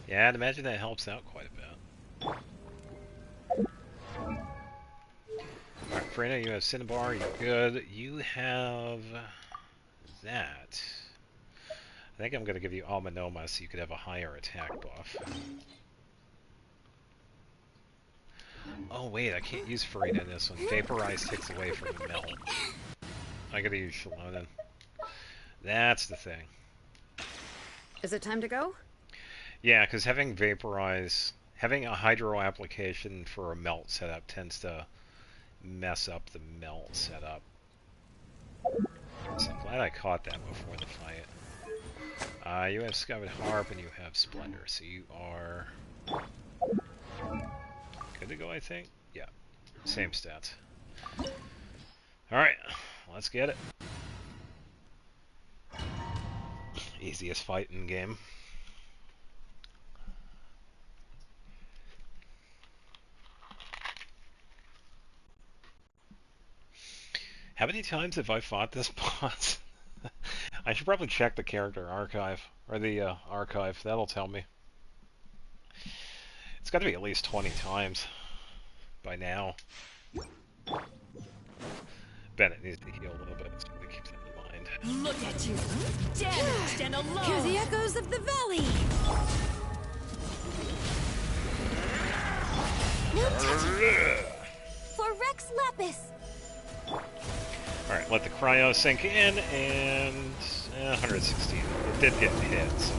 Yeah, I'd imagine that helps out quite a bit. Alright, Freda, you have Cinnabar, you're good. You have that. I think I'm going to give you Almanoma so you could have a higher attack buff. Oh wait, I can't use Farina in this one. Vaporize takes away from the melt. I gotta use Shalonen. That's the thing. Is it time to go? Yeah, because having Vaporize, having a Hydro application for a melt setup tends to mess up the melt setup. So I'm glad I caught that before the fight. You have Scout Harp and you have Splendor, so you are good to go, I think? Yeah, same stats. Alright, let's get it. Easiest fight in game. How many times have I fought this boss? I should probably check the character archive, or the archive, that'll tell me. It's got to be at least 20 times by now. Bennett needs to heal a little bit, so we keep that in mind. Look at you, damaged and alone. Hear the echoes of the valley! No touching. For Rex Lapis. Alright, let the cryo sink in, and 116. It did get hit, so.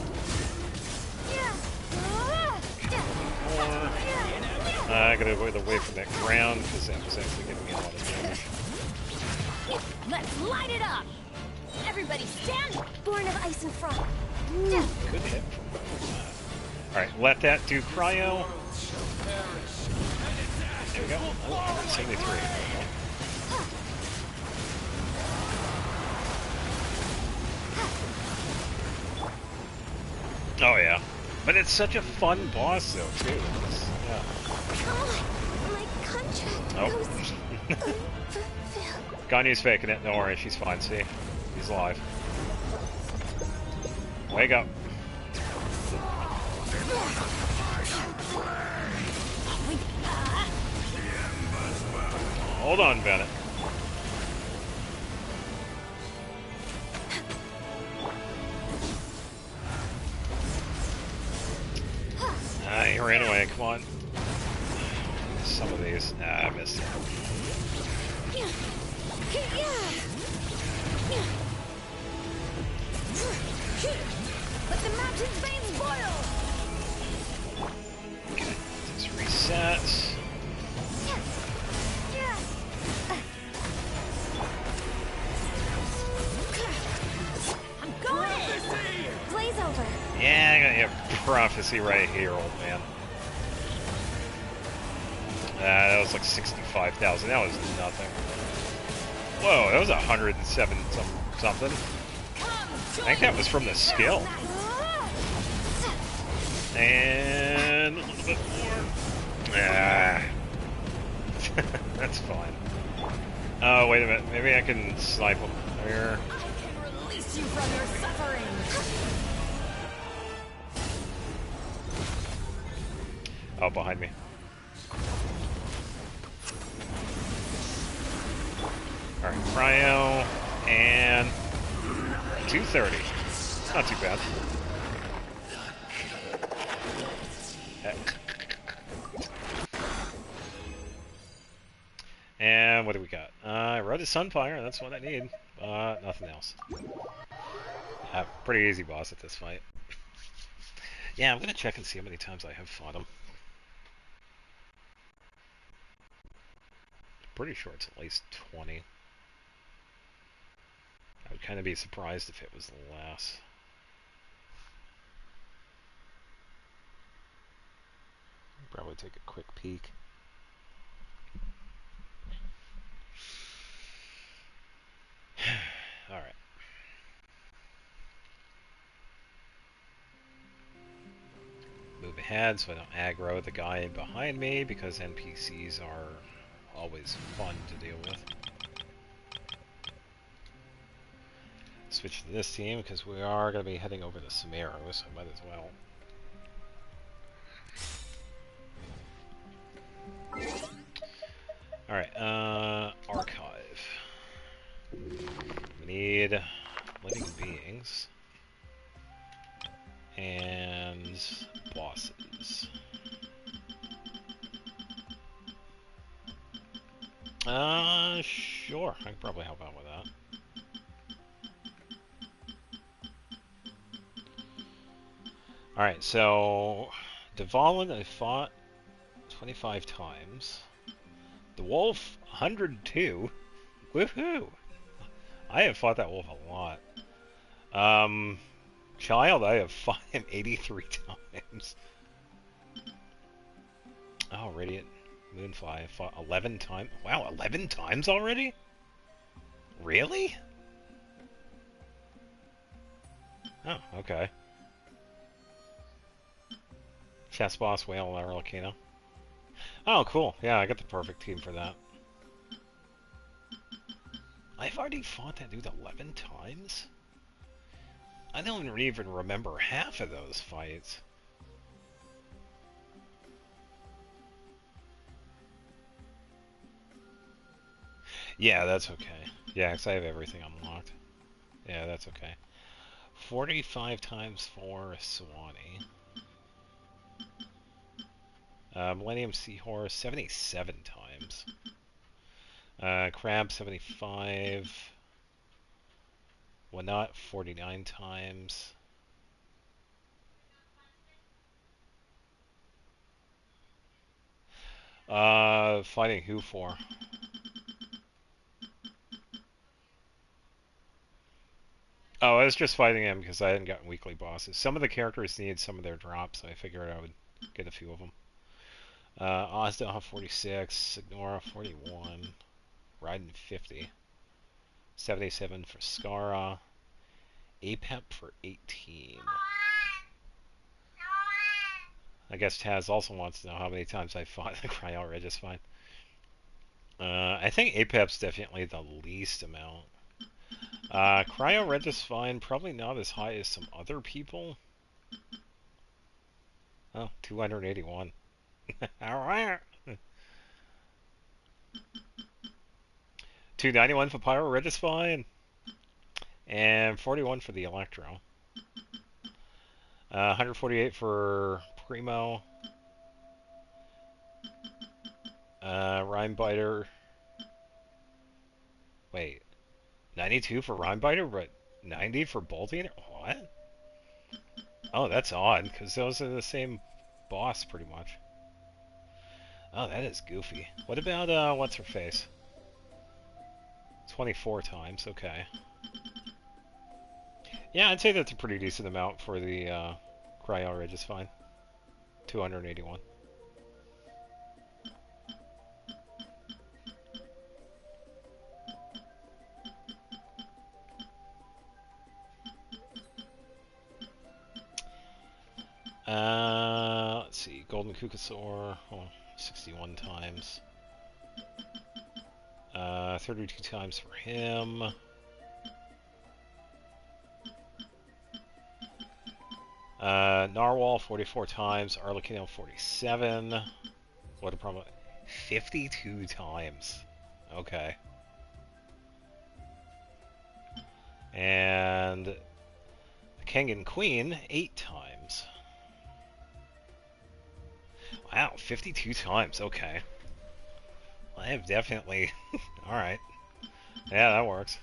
I gotta avoid away from that ground, because that was actually giving me a lot of damage. Let's light it up. Everybody stand! Born of ice and frost. Good hit. Alright, let that do cryo. There we go. Oh, 73. Oh yeah. But it's such a fun boss though, too. Yeah. Come on! My contract Oh. goes unfulfilled. Ganya's faking it. Don't worry, she's fine. See? He's alive. Wake up. Hold on, Bennett. He ran away. Come on. Some of these. I missed it. Let the mountain's veins boil! Okay, just reset. I'm going! Blaze over! Yeah, I got your prophecy right here, old man. That was like 65,000. That was nothing. Whoa, that was 107 something. I think that was from the skill. And a little bit more. Ah. That's fine. Oh, wait a minute. Maybe I can snipe him here. I can release you from your suffering! Oh, behind me. Alright, cryo, and 230. Not too bad. And what do we got? I rode a Sunfire, that's what I need. Nothing else. Pretty easy boss at this fight. Yeah, I'm gonna check and see how many times I have fought him. Pretty sure it's at least 20. I would kind of be surprised if it was less. Probably take a quick peek. Alright. Move ahead so I don't aggro the guy behind me, because NPCs are always fun to deal with. Switch to this team because we are going to be heading over to Sumeru, so I might as well. Alright, archive. We need living beings and bosses. Sure, I can probably help out with that. Alright, so Dvalin I fought 25 times. The wolf, 102. Woohoo! I have fought that wolf a lot. Child, I have fought him 83 times. Oh, Radiant Moonfly, I fought 11 times. Wow, 11 times already? Really? Oh, okay. Chess Boss, Whale, and Arlecchino. Oh, cool. Yeah, I got the perfect team for that. I've already fought that dude 11 times? I don't even remember half of those fights. Yeah, that's okay. Yeah, because I have everything unlocked. Yeah, that's okay. 45 times for Swanee. Millennium Seahorse, 77 times. Crab, 75. Not 49 times. Fighting who for? I was just fighting him because I hadn't gotten weekly bosses. Some of the characters need some of their drops, so I figured I would get a few of them. Ozda 46, Ignora 41, Raiden 50, 77 for Skara, Apep for 18. I guess Taz also wants to know how many times I fought the Cryo Regis-Fine. I think Apep's definitely the least amount. Cryo Regis-Fine, probably not as high as some other people. Oh, 281. Alright. 291 for Pyro Regis-Fine. And 41 for the Electro. 148 for Primo. Rhymebiter. Wait. 92 for Rhymebiter, but 90 for Bolting? What? Oh, that's odd, because those are the same boss, pretty much. Oh, that is goofy. What about, what's-her-face? 24 times, okay. Yeah, I'd say that's a pretty decent amount for the, Cryo Regis-Fine. 281. Let's see. Golden Kukasaur, 61 times. 32 times for him. Narwhal, 44 times. Arlecchino, 47. What a problem. 52 times. Okay. And the King and Queen, 8 times. Wow, 52 times. Okay. I have definitely... Alright. Yeah, that works.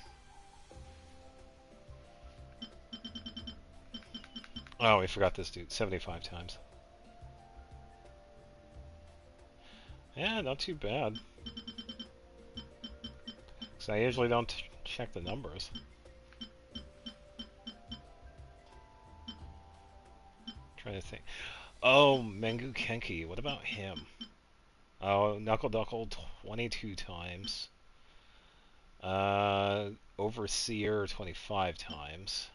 Oh, we forgot this dude. 75 times. Yeah, not too bad. Because I usually don't check the numbers. Trying to think. Oh, Mengu Kenki. What about him? Oh, Knuckle Duckle 22 times. Overseer 25 times.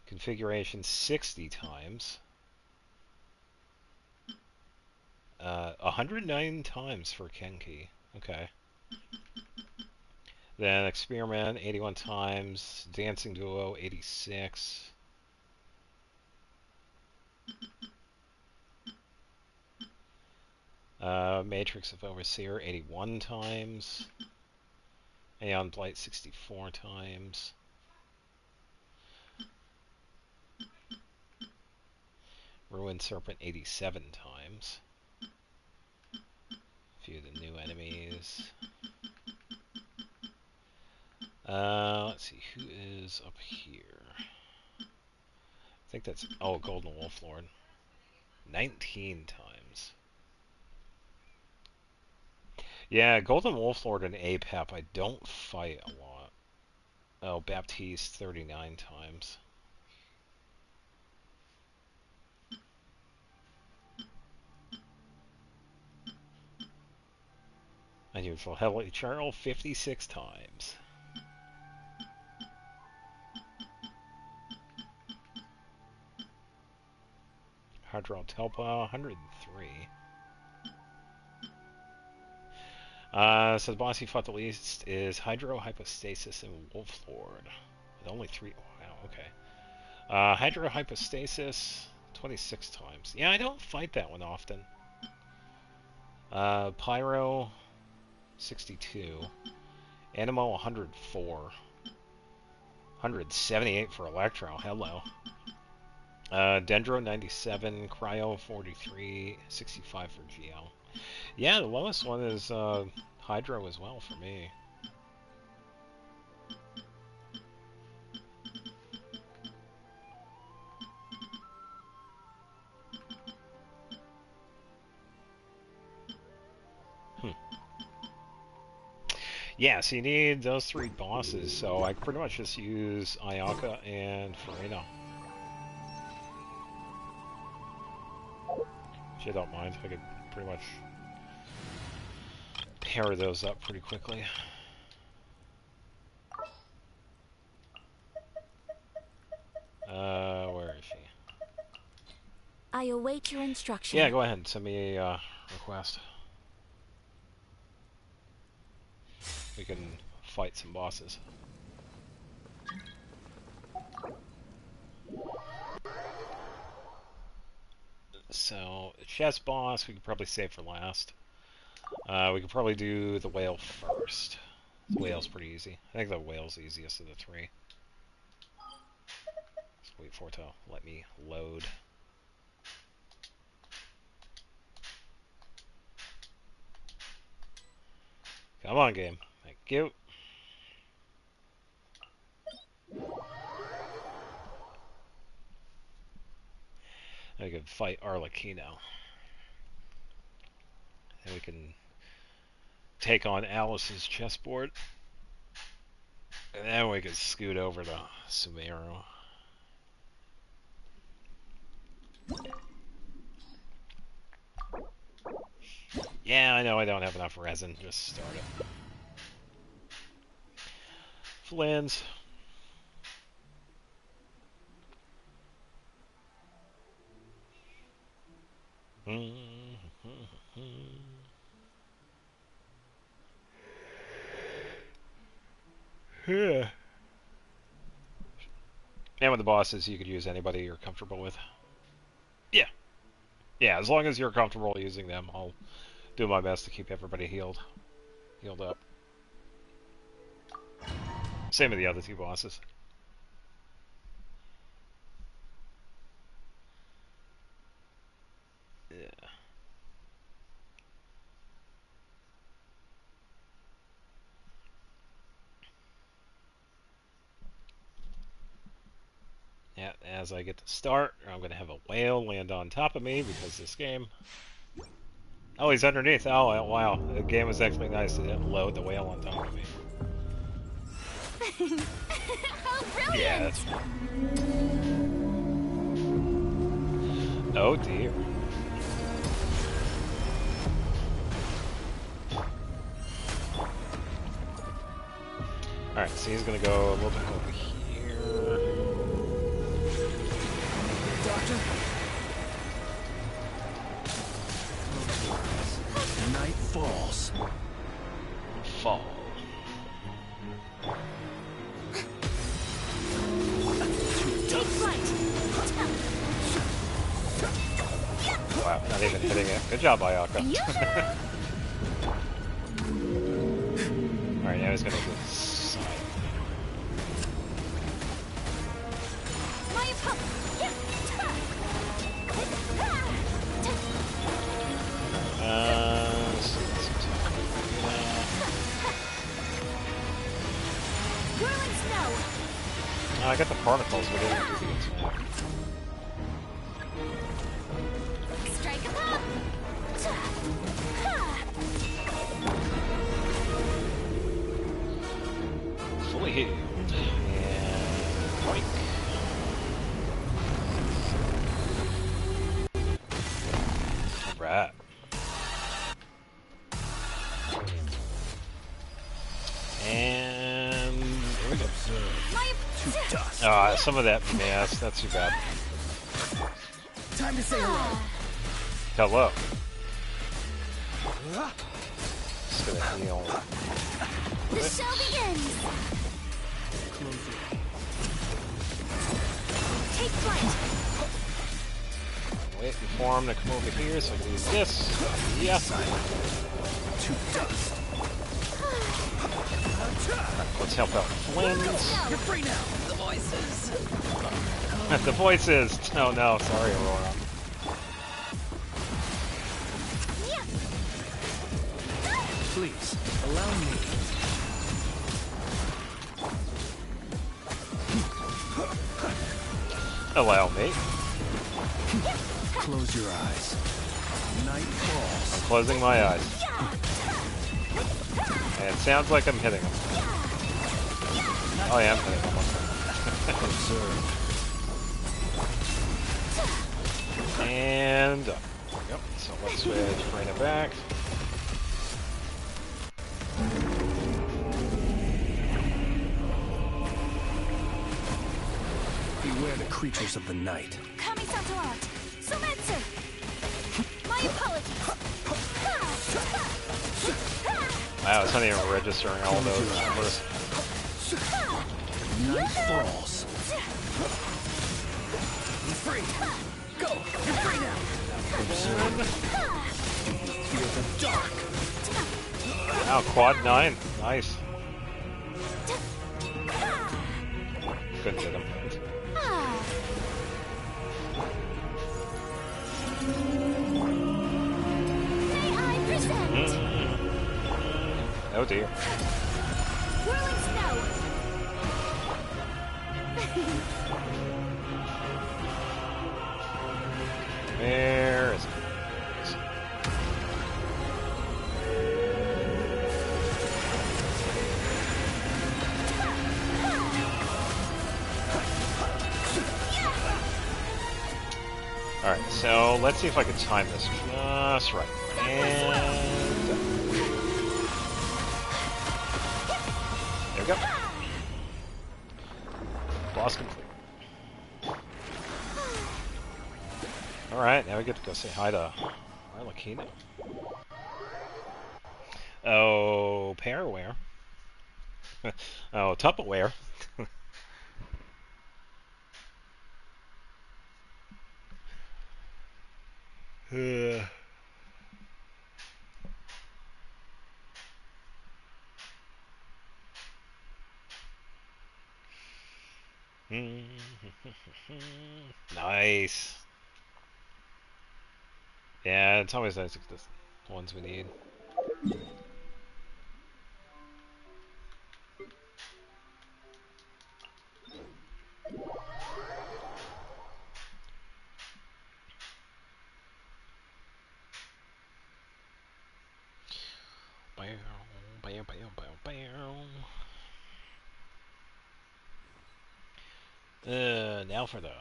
Configuration 60 times. 109 times for Kenki. Okay. Then Experiment 81 times. Dancing Duo 86. Matrix of Overseer 81 times. Aeon Blight 64 times. Ruined Serpent 87 times. A few of the new enemies. Let's see, who is up here? I think that's... Oh, Golden Wolf Lord. 19 times. Yeah, Golden Wolf Lord and Apep I don't fight a lot. Oh, Baptiste 39 times. Unusual Heavily Charl 56 times. Hydro Telpa 103. So the boss he fought the least is Hydro, Hypostasis, and Wolf Lord. With only 3. Wow, okay. Hydro, Hypostasis 26 times. Yeah, I don't fight that one often. Pyro 62. Animo 104. 178 for Electro. Hello. Dendro 97. Cryo 43. 65 for GL. Yeah, the lowest one is Hydro as well for me. Yeah, so you need those 3 bosses, so I can pretty much just use Ayaka and Farina. Which I don't mind. I could pretty much pair those up pretty quickly. Where is she? I await your instruction. Yeah, go ahead. Send me a request. We can fight some bosses. So, chess boss, we could probably save for last. We could probably do the whale first. The whale's pretty easy. I think the whale's the easiest of the 3. Let's wait for it to let me load. Come on, game. Thank you. I could fight Arlecchino. And we can take on Alice's chessboard. And then we could scoot over to Sumeru. Yeah, I know I don't have enough resin. Just start it. Flynn's. Yeah. And with the bosses, you could use anybody you're comfortable with. Yeah. Yeah, as long as you're comfortable using them, I'll do my best to keep everybody healed up. Same with the other 2 bosses. Yeah. Yeah, as I get to start, I'm going to have a whale land on top of me because this game... Oh, he's underneath. Oh, wow. The game was actually nice. It didn't load the whale on top of me. How brilliant! Yeah, that's... Oh, dear. Alright, so he's going to go a little bit over here. Doctor? Night falls. Fall. Take flight! Wow, not even hitting it. Good job, Ayaka. Alright, now he's going to do this side. My pump! Whirling snow! I got the particles, but I didn't do the attack. Strike a pop! Fully healed. And break. Alright. And here we go. To dust. Some of that mass, that's too bad. Time to say hello. Hello. Just gonna heal. The show begins! Take flight! Waiting for him to come over here so I can use this. Yeah. To dust. Alright, let's help out Flynn's. You're free now. The voices. The voices! Oh no, sorry Aurora. Please, allow me. Allow me. Close your eyes. Night falls. I'm closing my eyes. And it sounds like I'm hitting him. Oh yeah, I'm hitting him. Observe. And yep. So let's switch, bring it back. Beware the creatures of the night. Kami-sato art. Sumeru. My apologies. Wow, it's not even registering all those numbers. Night falls. Be free. Go. You're free now. Observe. Feel the dark. Wow, quad 9. Nice. Couldn't hit him. May I present? Oh dear. Whirling snow. Where is it? Alright, so let's see if I can time this just right. And there we go. Boss complete. Alright, now we get to go say hi to Arlecchino. Oh, Pairware. Oh, Tupperware. Nice. Yeah, it's always nice to get the ones we need. Now for the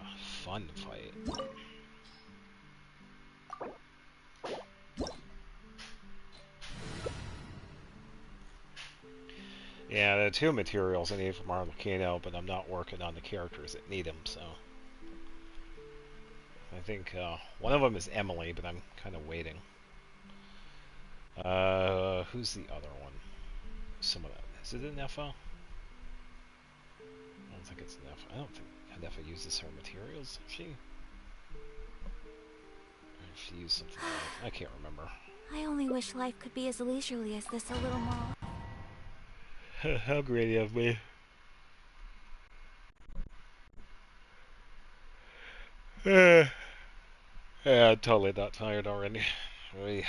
fun fight. Yeah, there are two materials I need from Arlecchino, but I'm not working on the characters that need them, so... I think one of them is Emily, but I'm kind of waiting. Who's the other one? Some of that. Is it an FO? I don't think it's an FO. I don't think Nefa uses her materials, does she? Or if she used something like... I can't remember. I only wish life could be as leisurely as this a little more. How greedy of me. Yeah, I'm totally not tired already. Oy.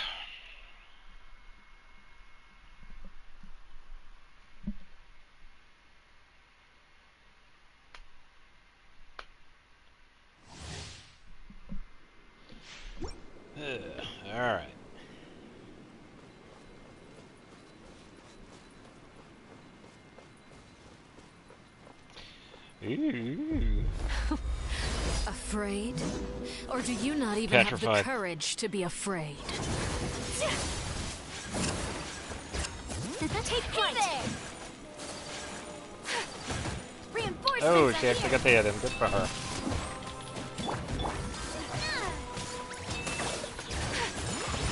Alright. Ooh. Afraid? Or do you not even have Petrified. the courage to be afraid? Take flight! Reinforcements Oh, are she actually here. got the hit in. Good for her.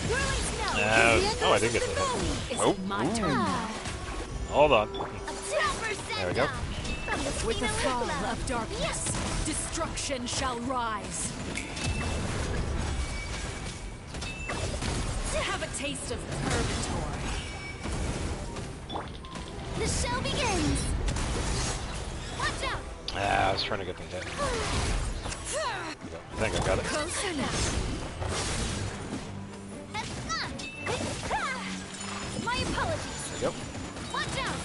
Whirling snow. Oh, I did get the hit. Is Oh, it my turn now? hold on. There we go. With the fall of darkness, destruction shall rise. Have a taste of purgatory. The show begins. Watch out. I was trying to get the hit. I think I got it. Closer now. My apologies. There we go. Watch out.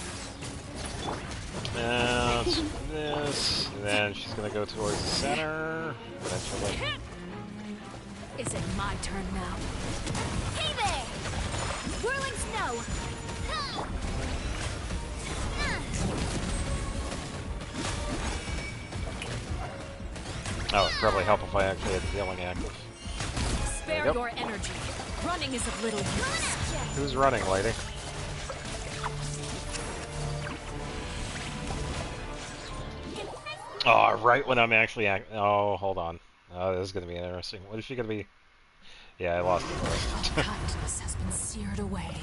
This, and then she's gonna go towards the center. Eventually. Is it my turn now? Hey there. Whirling snow. Oh, it'd probably help if I actually had healing active. Spare your energy. Running is of little use. Who's running, lady? Oh, right when I'm actually oh, hold on. Oh, this is gonna be interesting. What is she gonna be? Yeah, I lost it. Kindness has been seared away.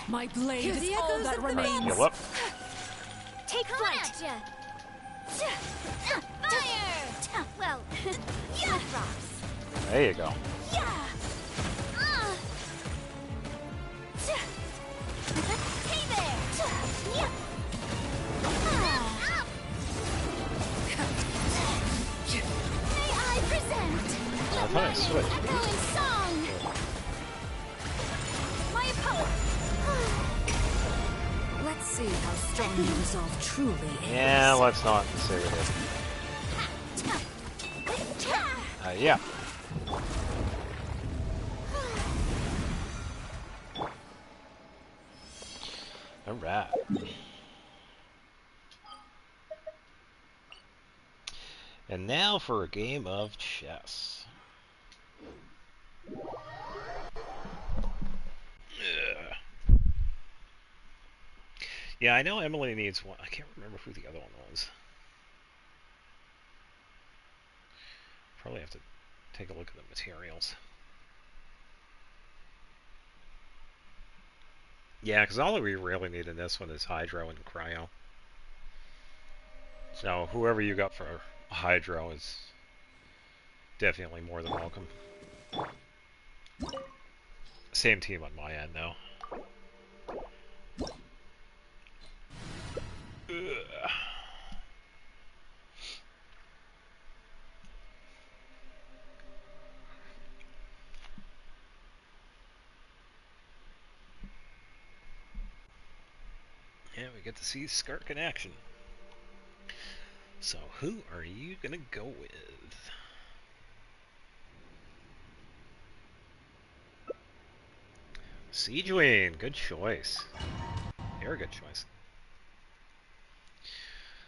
My blade is all that remains. Heal up. Take flight. Fire. Well, yeah, rocks. There you go. Yeah. Hey there. Yeah. May I present I thought I switched. echoing song. My apologies. Let's see how strong your resolve truly is. Yeah, let's not say it is. Yeah. Alright. And now for a game of chess. Ugh. Yeah, I know Emily needs one. I can't remember who the other one was. Probably have to take a look at the materials. Yeah, because all we really need in this one is Hydro and Cryo. So whoever you got for Hydro is definitely more than welcome. Same team on my end, though. Ugh. Yeah, we get to see Skirk in action. So who are you gonna go with? Siegeween, good choice. Very good choice.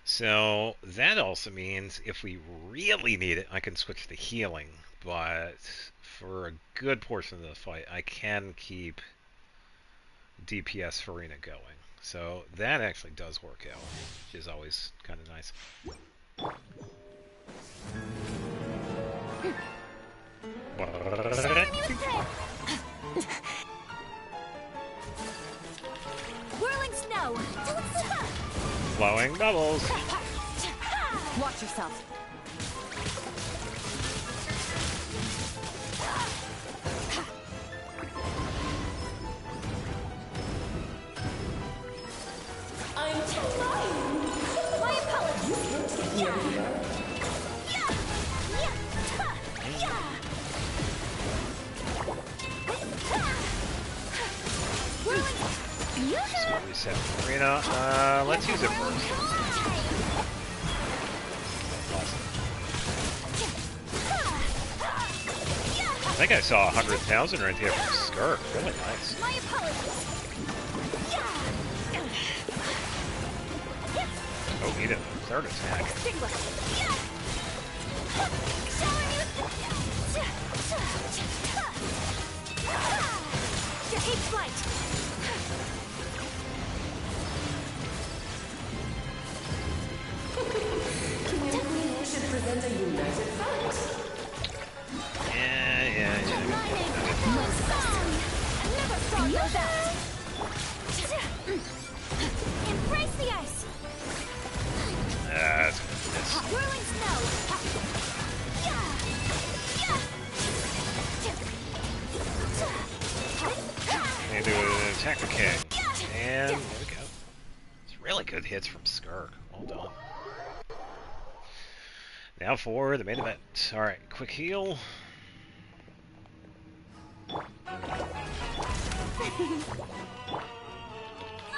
So that also means if we really need it, I can switch to healing. But for a good portion of the fight, I can keep DPS Farina going. So that actually does work out, which is always kind of nice. Whirling snow. Flowing bubbles. Watch yourself. I'm trying. My apologies. Yeah. Yeah. Yeah. So reset Farina. Let's use it first. Awesome. I think I saw 100,000 right there from Skirk. Really nice. My apologies. Oh, need a third attack. Take flight. We should present a united front. Yeah. My song. I never thought of that. Embrace the ice. That's gonna miss. Whirling snow. And do an attack the king. And there we go. It's really good hits from Skirk. Well done. Now for the main event. Alright, quick heal.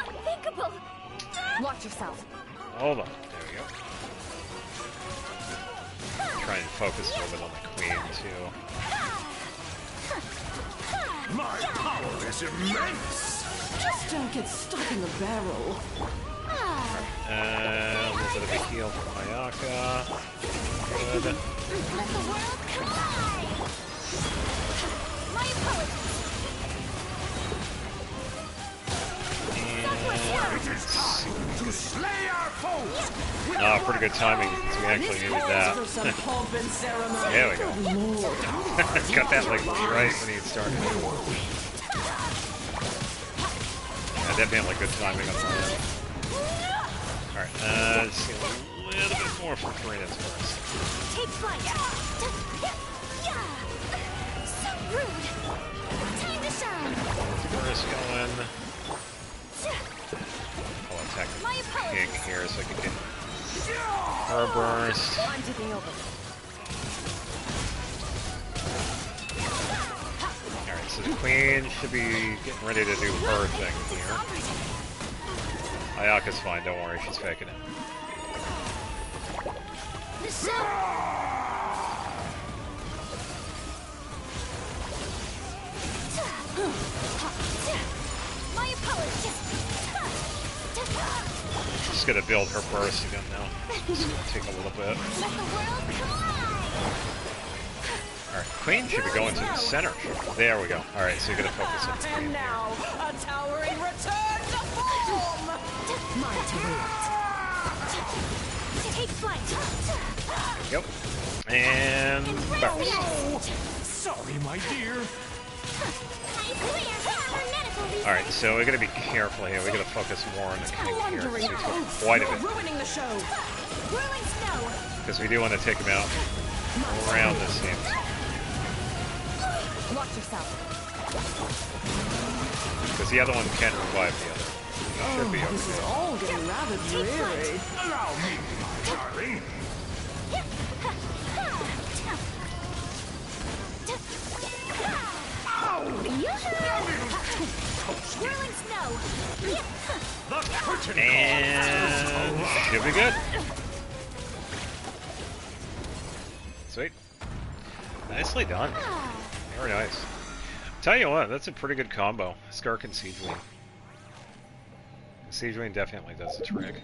Unthinkable. Watch yourself. Hold on. There we go. Trying to focus a little bit on the queen, too. My power is immense! Just don't get stuck in the barrel. A little bit of a heal from Ayaka. Good. Let the world collide! My apologies. To slay our foes! Oh, pretty good timing, because we actually needed that. For some pomp and ceremony. There we go. Lord. Got that like right when he started. Yeah, definitely good timing on my end. Alright, let's see a little bit more from Karina's first. Take flight. So rude. Time to shine. First going. I'll attack the My king apologies. here so I can get her burst. I'm taking over. Alright, so the queen should be getting ready to do her thing here. Ayaka's fine, don't worry, she's faking it. The show. My apologies. Just gonna build her burst again now. It's gonna take a little bit. Let the world collide. Alright, queen should be going to the center. There we go. Alright, so you're gonna focus on the queen And here. now, a towering return to form! My turret. Take flight. Yep. And burst. Sorry, my dear. Alright, so we're gonna be careful here. We're gonna focus more on the king here. So we took quite a bit. Ruining the show. Whirling snow. Because we do want to take him out around the same time. Watch yourself. Because the other one can revive the other. Should be This is okay. all getting rather dreary. Allow me, my darling. Whirling snow. The curtain And should be good. Sweet. Nicely done. Very nice. Tell you what, that's a pretty good combo. Skark and Siege Wing. Siege Wing definitely does the trick.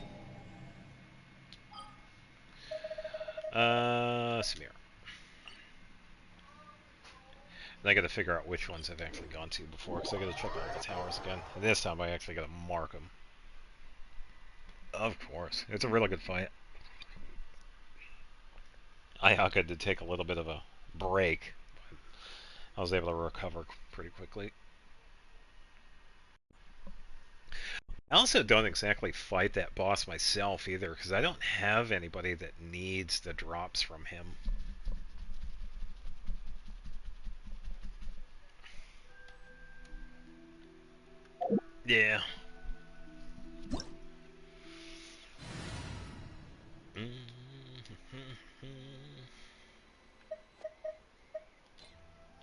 Sumeru. And I gotta figure out which ones I've actually gone to before, because I gotta check all the towers again. And this time I actually gotta mark them. Of course. It's a really good fight. Ayaka did take a little bit of a break, but I was able to recover pretty quickly. I also don't exactly fight that boss myself either, because I don't have anybody that needs the drops from him. Yeah.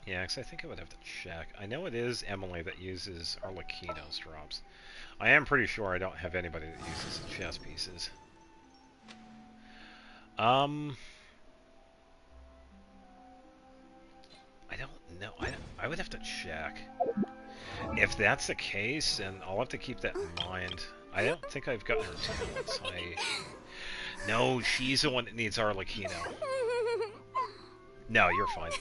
Yeah, because I think I would have to check. I know it is Emily that uses Arlecchino's drops. I am pretty sure I don't have anybody that uses the chess pieces. I don't know. I would have to check. If that's the case, then I'll have to keep that in mind. I don't think I've gotten her tools. No, she's the one that needs Arlecchino. No, you're fine.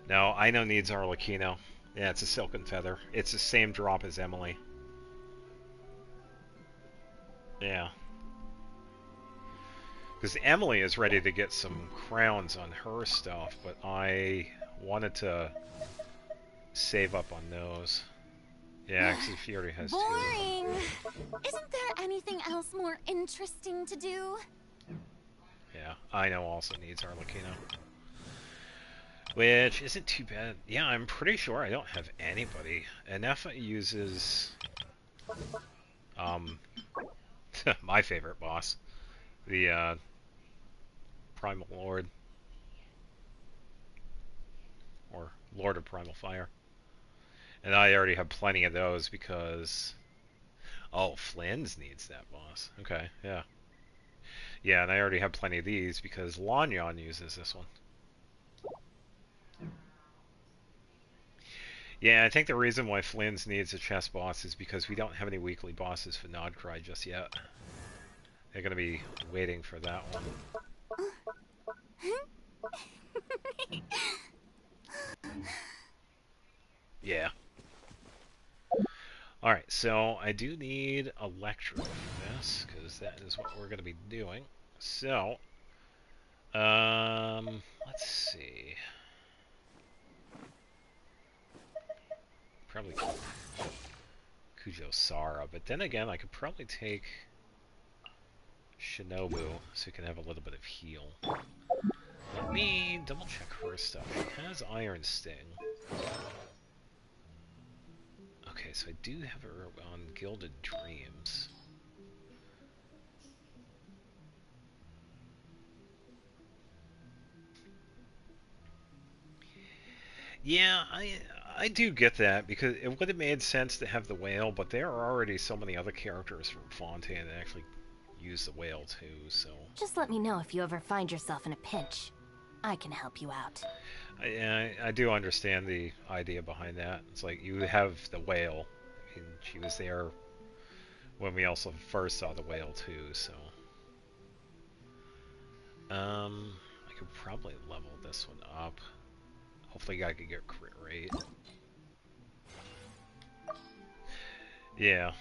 No, Ino needs Arlecchino. Yeah, it's a Silken Feather. It's the same drop as Emily. Yeah. Because Emily is ready to get some crowns on her stuff, but I wanted to save up on those. Yeah, because she already has two. Boring. Isn't there anything else more interesting to do? Yeah, Ino also needs Arlecchino. Which isn't too bad. Yeah, I'm pretty sure I don't have anybody. Enefa uses my favorite boss, the Primal Lord, or Lord of Primal Fire. And I already have plenty of those because Flynn's needs that boss. Okay, yeah. Yeah, and I already have plenty of these because Lanyon uses this one. Yeah, I think the reason why Flynn's needs a chess boss is because we don't have any weekly bosses for Nodcry just yet. They're gonna be waiting for that one. Yeah. Alright, so I do need Electro for this, because that is what we're gonna be doing. So, let's see. Probably Kujo Sara, but then again, I could probably take Shinobu so we can have a little bit of heal. Let me double check her stuff. She has Iron Sting. Okay, so I do have her on Gilded Dreams. Yeah, I do get that, because it would have made sense to have the whale, but there are already so many other characters from Fontaine that actually use the whale too, so... Just let me know if you ever find yourself in a pinch. I can help you out. I do understand the idea behind that. It's like, you have the whale. I mean, she was there when we also first saw the whale too, so... I could probably level this one up. Hopefully I could get crit rate. Yeah.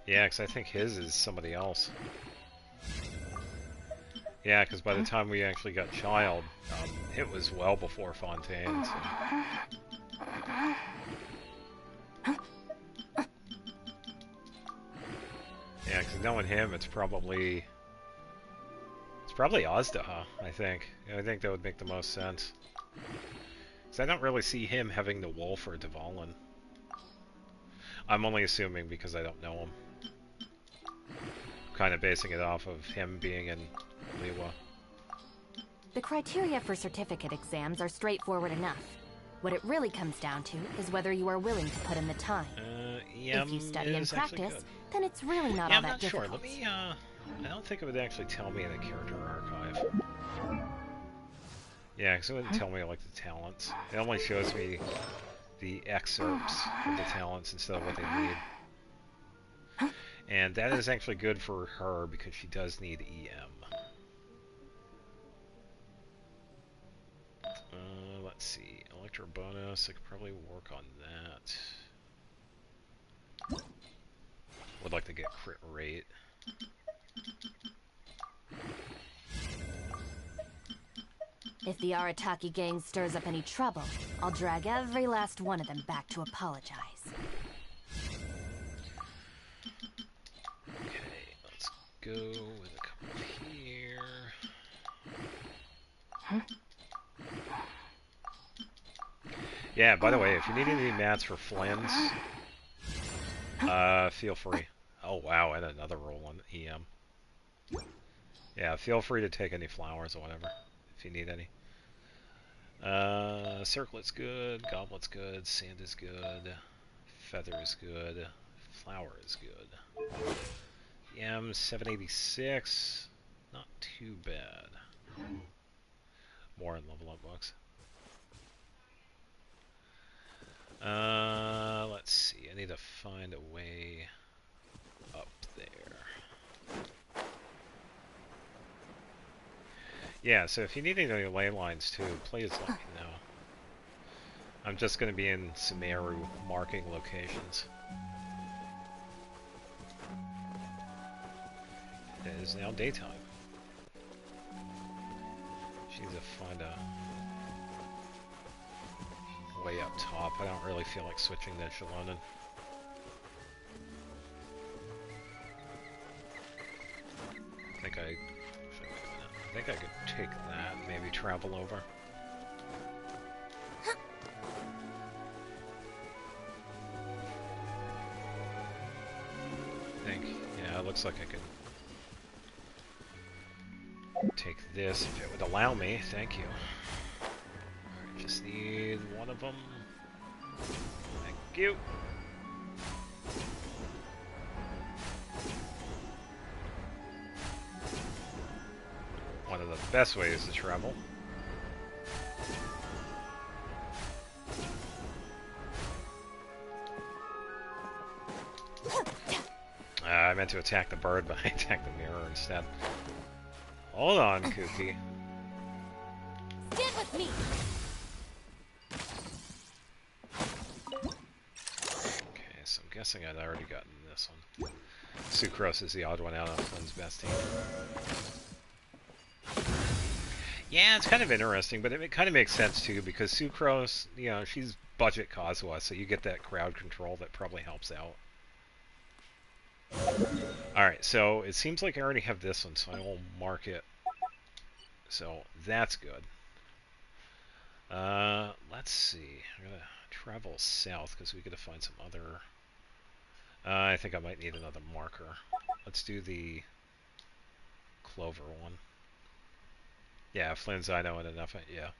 Yeah, because I think his is somebody else. Yeah, because by the time we actually got Child, it was well before Fontaine, so... Yeah, because knowing him, it's probably Azdaha, I think. I think that would make the most sense. Because I don't really see him having the wolf or Dvalin. I'm only assuming because I don't know him. I'm kind of basing it off of him being in Liwa. The criteria for certificate exams are straightforward enough. What it really comes down to is whether you are willing to put in the time. Yeah, if you study and practice, then it's really not yeah, all that difficult. I'm not sure. Let me, I don't think it would actually tell me in the character archive. Yeah, because it wouldn't tell me, like, the talents. It only shows me the excerpts of the talents instead of what they need. And that is actually good for her because she does need EM. Let's see. Electro bonus, I could probably work on that. Would like to get crit rate. If the Arataki gang stirs up any trouble, I'll drag every last one of them back to apologize. Okay, let's go with a couple here. Yeah, by the way, if you need any mats for Flynn's, feel free. Oh wow, and another roll on EM. Yeah, feel free to take any flowers or whatever, if you need any. Circlet's good, Goblet's good, Sand is good, Feather is good, Flower is good. EM 786, not too bad. More in level up books. Let's see, I need to find a way up there. Yeah, so if you need any ley lines too, please let me know. I'm just going to be in Sumeru marking locations. It is now daytime. She needs to find a way up top. I don't really feel like switching to Shalonen. I think I could take that and maybe travel over. I think, yeah, it looks like I could take this if it would allow me. Thank you. Alright, just need one of them. Thank you. one of the best ways to travel. I meant to attack the bird, but I attacked the mirror instead. Hold on, Kooky. Stand with me. Okay, so I'm guessing I'd already gotten this one. Sucrose is the odd one out on Flynn's best team. Yeah, it's kind of interesting, but it kind of makes sense too, because Sucrose, you know, she's budget Kazuha, so you get that crowd control that probably helps out. Alright, so it seems like I already have this one, so I will mark it. So that's good. Let's see. I'm gonna travel south because we gotta find some other. I think I might need another marker. Let's do the Clover one. Yeah, Flynn's I know and enough. Yeah.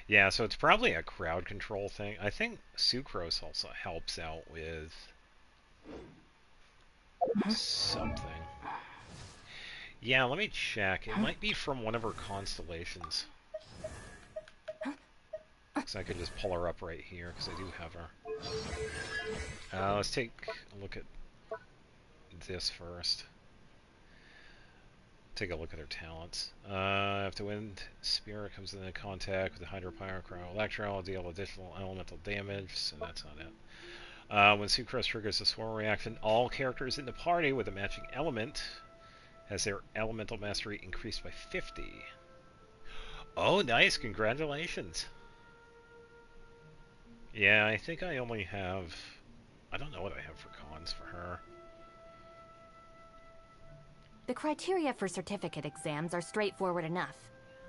Yeah, so it's probably a crowd control thing. I think Sucrose also helps out with something. Yeah, let me check. It might be from one of her constellations. So I could just pull her up right here, because I do have her. Let's take a look at this first. Take a look at her talents. If the wind spirit comes into contact with the hydropyro cryo electro, I'll deal additional elemental damage, so that's not it. When Sucrose triggers a swirl reaction, all characters in the party with a matching element has their elemental mastery increased by 50. Oh, nice! Congratulations! Yeah, I think I only have... I don't know what I have for cons for her. The criteria for certificate exams are straightforward enough.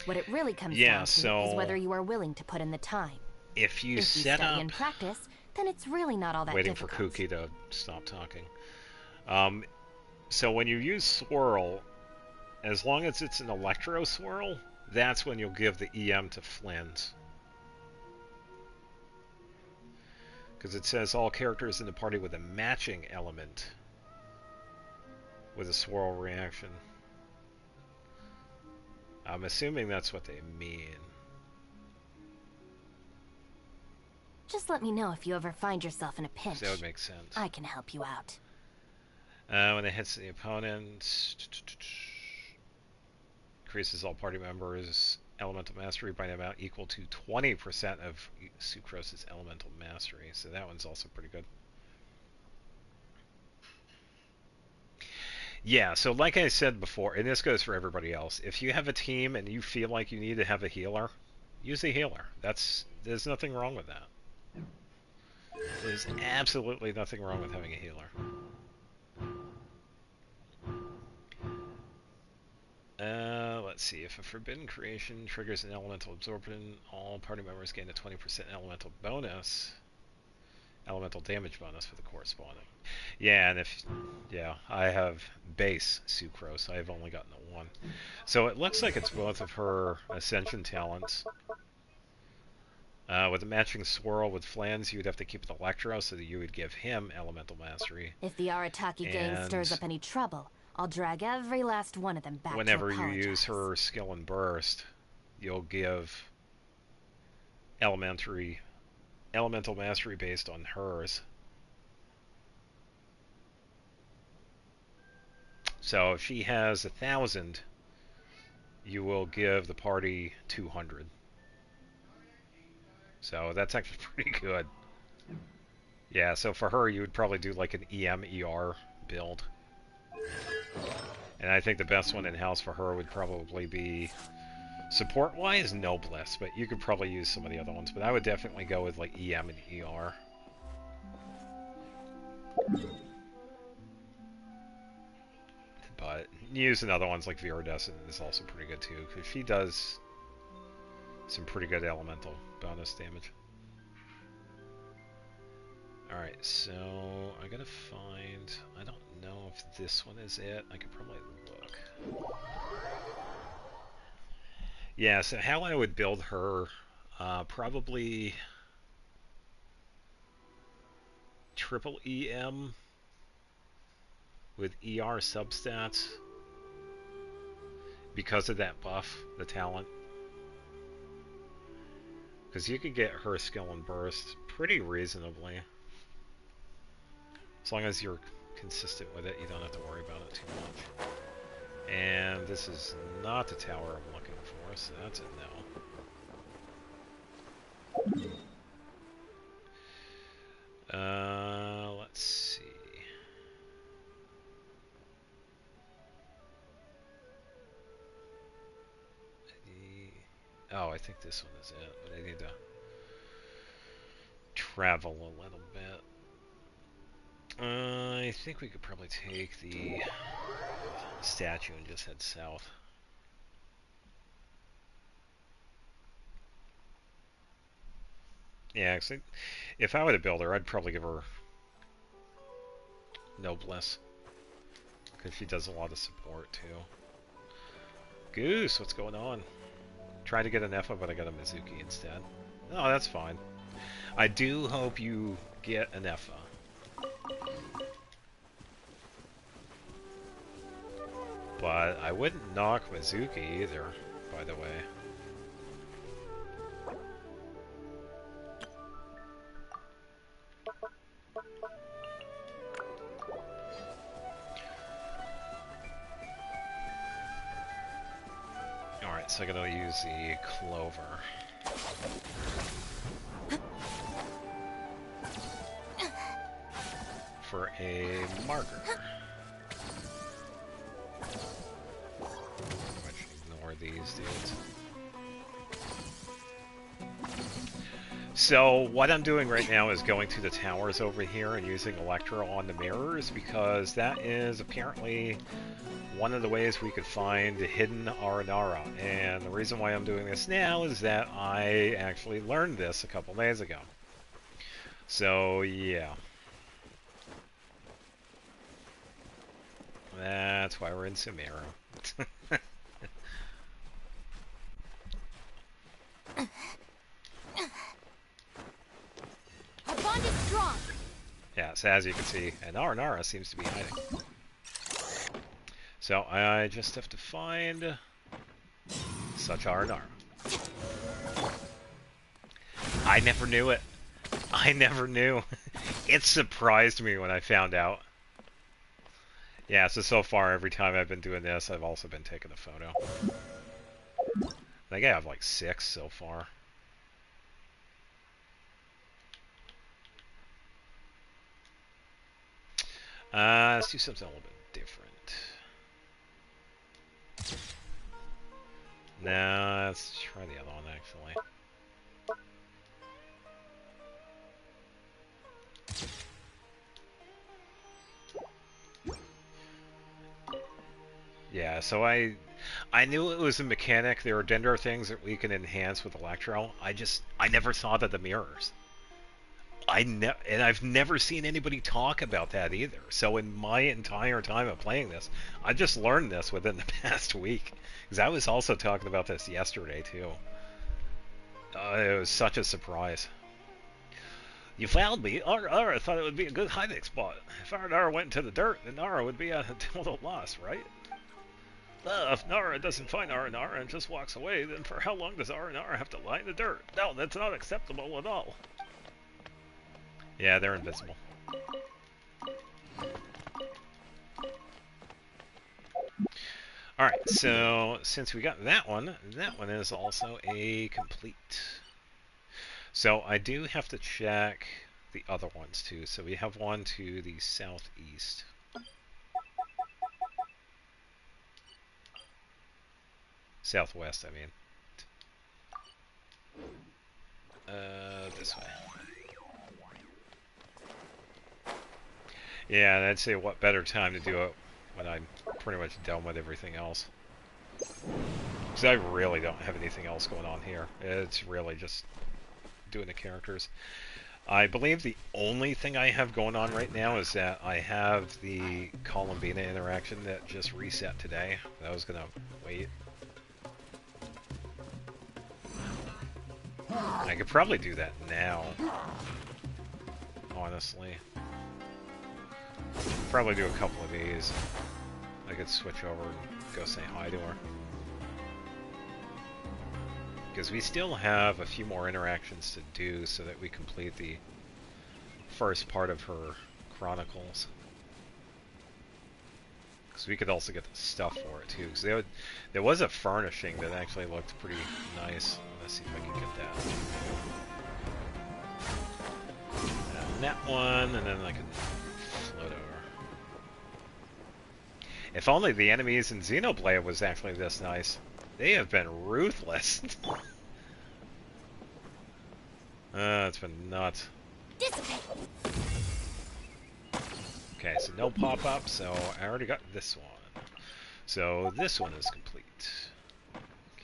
What it really comes down to is whether you are willing to put in the time. If you set study and practice, then it's really not all that waiting difficult. For Kooky to stop talking. So when you use Swirl, as long as it's an Electro Swirl, that's when you'll give the EM to Flynn's. Because it says all characters in the party with a matching element with a swirl reaction. I'm assuming that's what they mean. Just let me know if you ever find yourself in a pinch. That would make sense. I can help you out. When it hits the opponent, increases all party members' elemental mastery by an amount equal to 20% of Sucrose's elemental mastery. So that one's also pretty good. Yeah, so like I said before, and this goes for everybody else, if you have a team and you feel like you need to have a healer, use a healer. There's nothing wrong with that. There's absolutely nothing wrong with having a healer. Let's see. If a forbidden creation triggers an elemental absorption, all party members gain a 20% elemental bonus. Elemental damage bonus for the corresponding. Yeah, and I have base Sucrose. I've only gotten the one. So it looks like it's both of her Ascension talents. With a matching swirl with Flynn's, you would have to keep it Electro so that you would give him Elemental Mastery. If the Arataki gang stirs up any trouble, I'll drag every last one of them back to apologize. Whenever you use her skill and burst, you'll give Elemental Mastery based on hers. So if she has 1,000, you will give the party 200. So that's actually pretty good. Yeah, so for her, you would probably do like an EM-ER build. And I think the best one in-house for her would probably be, support-wise, Noblesse, but you could probably use some of the other ones. But I would definitely go with like EM and ER. But use another ones like Viridescent is also pretty good too, because she does some pretty good elemental bonus damage. Alright, so I gotta find... I don't know if this one is it. I could probably look. Yeah, so how I would build her, probably triple EM with ER substats. because of that buff, the talent. Because you could get her skill and burst pretty reasonably. As long as you're consistent with it, you don't have to worry about it too much. And this is not the tower I'm looking for, so that's a no. Let's see. Oh, I think this one is it, but I need to travel a little bit. I think we could probably take the statue and just head south. Yeah, actually, if I were to build her, I'd probably give her Noblesse, because she does a lot of support too. Goose, what's going on? Tried to get an Effa, but I got a Mizuki instead. Oh, that's fine. I do hope you get an Effa. But I wouldn't knock Mizuki either, by the way. Alright, so I'm going to use the Clover. For a marker. Ignore these dudes. So what I'm doing right now is going to the towers over here and using Electro on the mirrors, because that is apparently one of the ways we could find hidden Aranara. And the reason why I'm doing this now is that I actually learned this a couple days ago. So yeah. That's why we're in Sumeru. Our bond is strong. Yeah, so as you can see, an Aranara seems to be hiding. So I just have to find such Aranara. I never knew it. I never knew. It surprised me when I found out. Yeah, so far every time I've been doing this, I've also been taking a photo. I think I have like 6 so far. Let's do something a little bit different. No, let's try the other one actually. Yeah, so I knew it was a mechanic. There are Dendro things that we can enhance with Electro. I never thought of the mirrors. And I've never seen anybody talk about that either. So in my entire time of playing this, I just learned this within the past week. Because I was also talking about this yesterday too. It was such a surprise. You found me. Ara thought it would be a good hiding spot. If Nara went into the dirt, then Nara would be at a total loss, right? If Nara doesn't find Nara and just walks away, then for how long does Nara have to lie in the dirt? No, that's not acceptable at all. Yeah, they're invisible. Alright, so since we got that one is also a complete. So I do have to check the other ones too. So we have one to the southeast. Southwest, I mean. This way. Yeah, and I'd say what better time to do it when I'm pretty much done with everything else. Because I really don't have anything else going on here. It's really just doing the characters. I believe the only thing I have going on right now is that I have the Columbina interaction that just reset today. I was gonna wait. I could probably do that now, honestly. Probably do a couple of these. I could switch over and go say hi to her. Because we still have a few more interactions to do so that we complete the first part of her chronicles. Because we could also get the stuff for it too. Because there was a furnishing that actually looked pretty nice. Let's see if I can get that. That one, and then I can float over. If only the enemies in Xenoblade was actually this nice. They have been ruthless. It's been nuts. Dissipate. Okay, so no pop-up, so I already got this one. So this one is complete.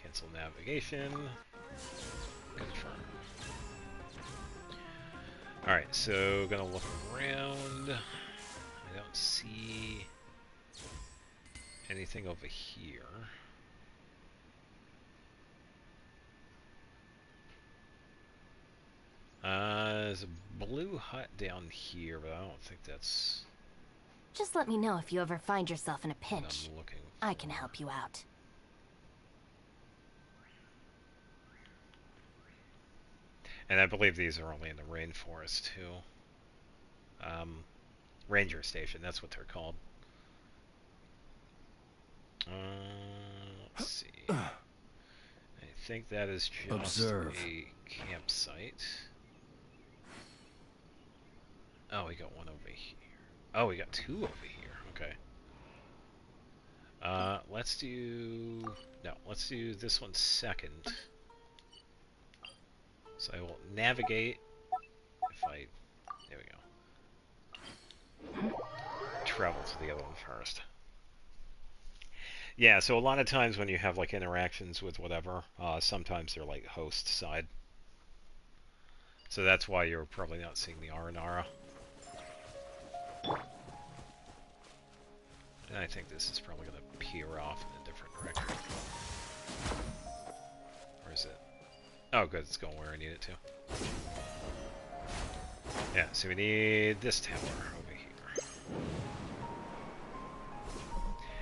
Cancel navigation. Confirm. Alright, so gonna look around. I don't see anything over here. There's a blue hut down here, but I don't think that's Just let me know if you ever find yourself in a what pinch. I'm looking for. I can help you out. And I believe these are only in the rainforest too. Ranger station, that's what they're called. Let's see. I think that is just Observe. a campsite. Oh, we got one over here. Oh, we got two over here. Okay. Let's do... No, let's do this one second. So I will navigate if I... There we go. Travel to the other one first. Yeah, so a lot of times when you have like interactions with whatever, sometimes they're like host side. So that's why you're probably not seeing the Aranara. And I think this is probably going to peer off in a different direction. Or is it? Oh, good, it's going where I need it to. Yeah, so we need this tower over here.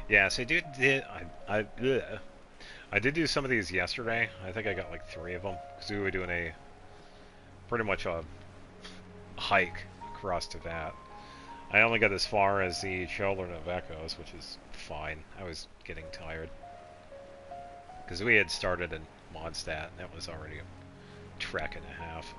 Yeah, so I did do some of these yesterday. I think I got like 3 of them because we were doing pretty much a hike across to that. I only got as far as the Children of Echoes, which is fine. I was getting tired because we had started in Mondstadt, and that was already a trek and a half.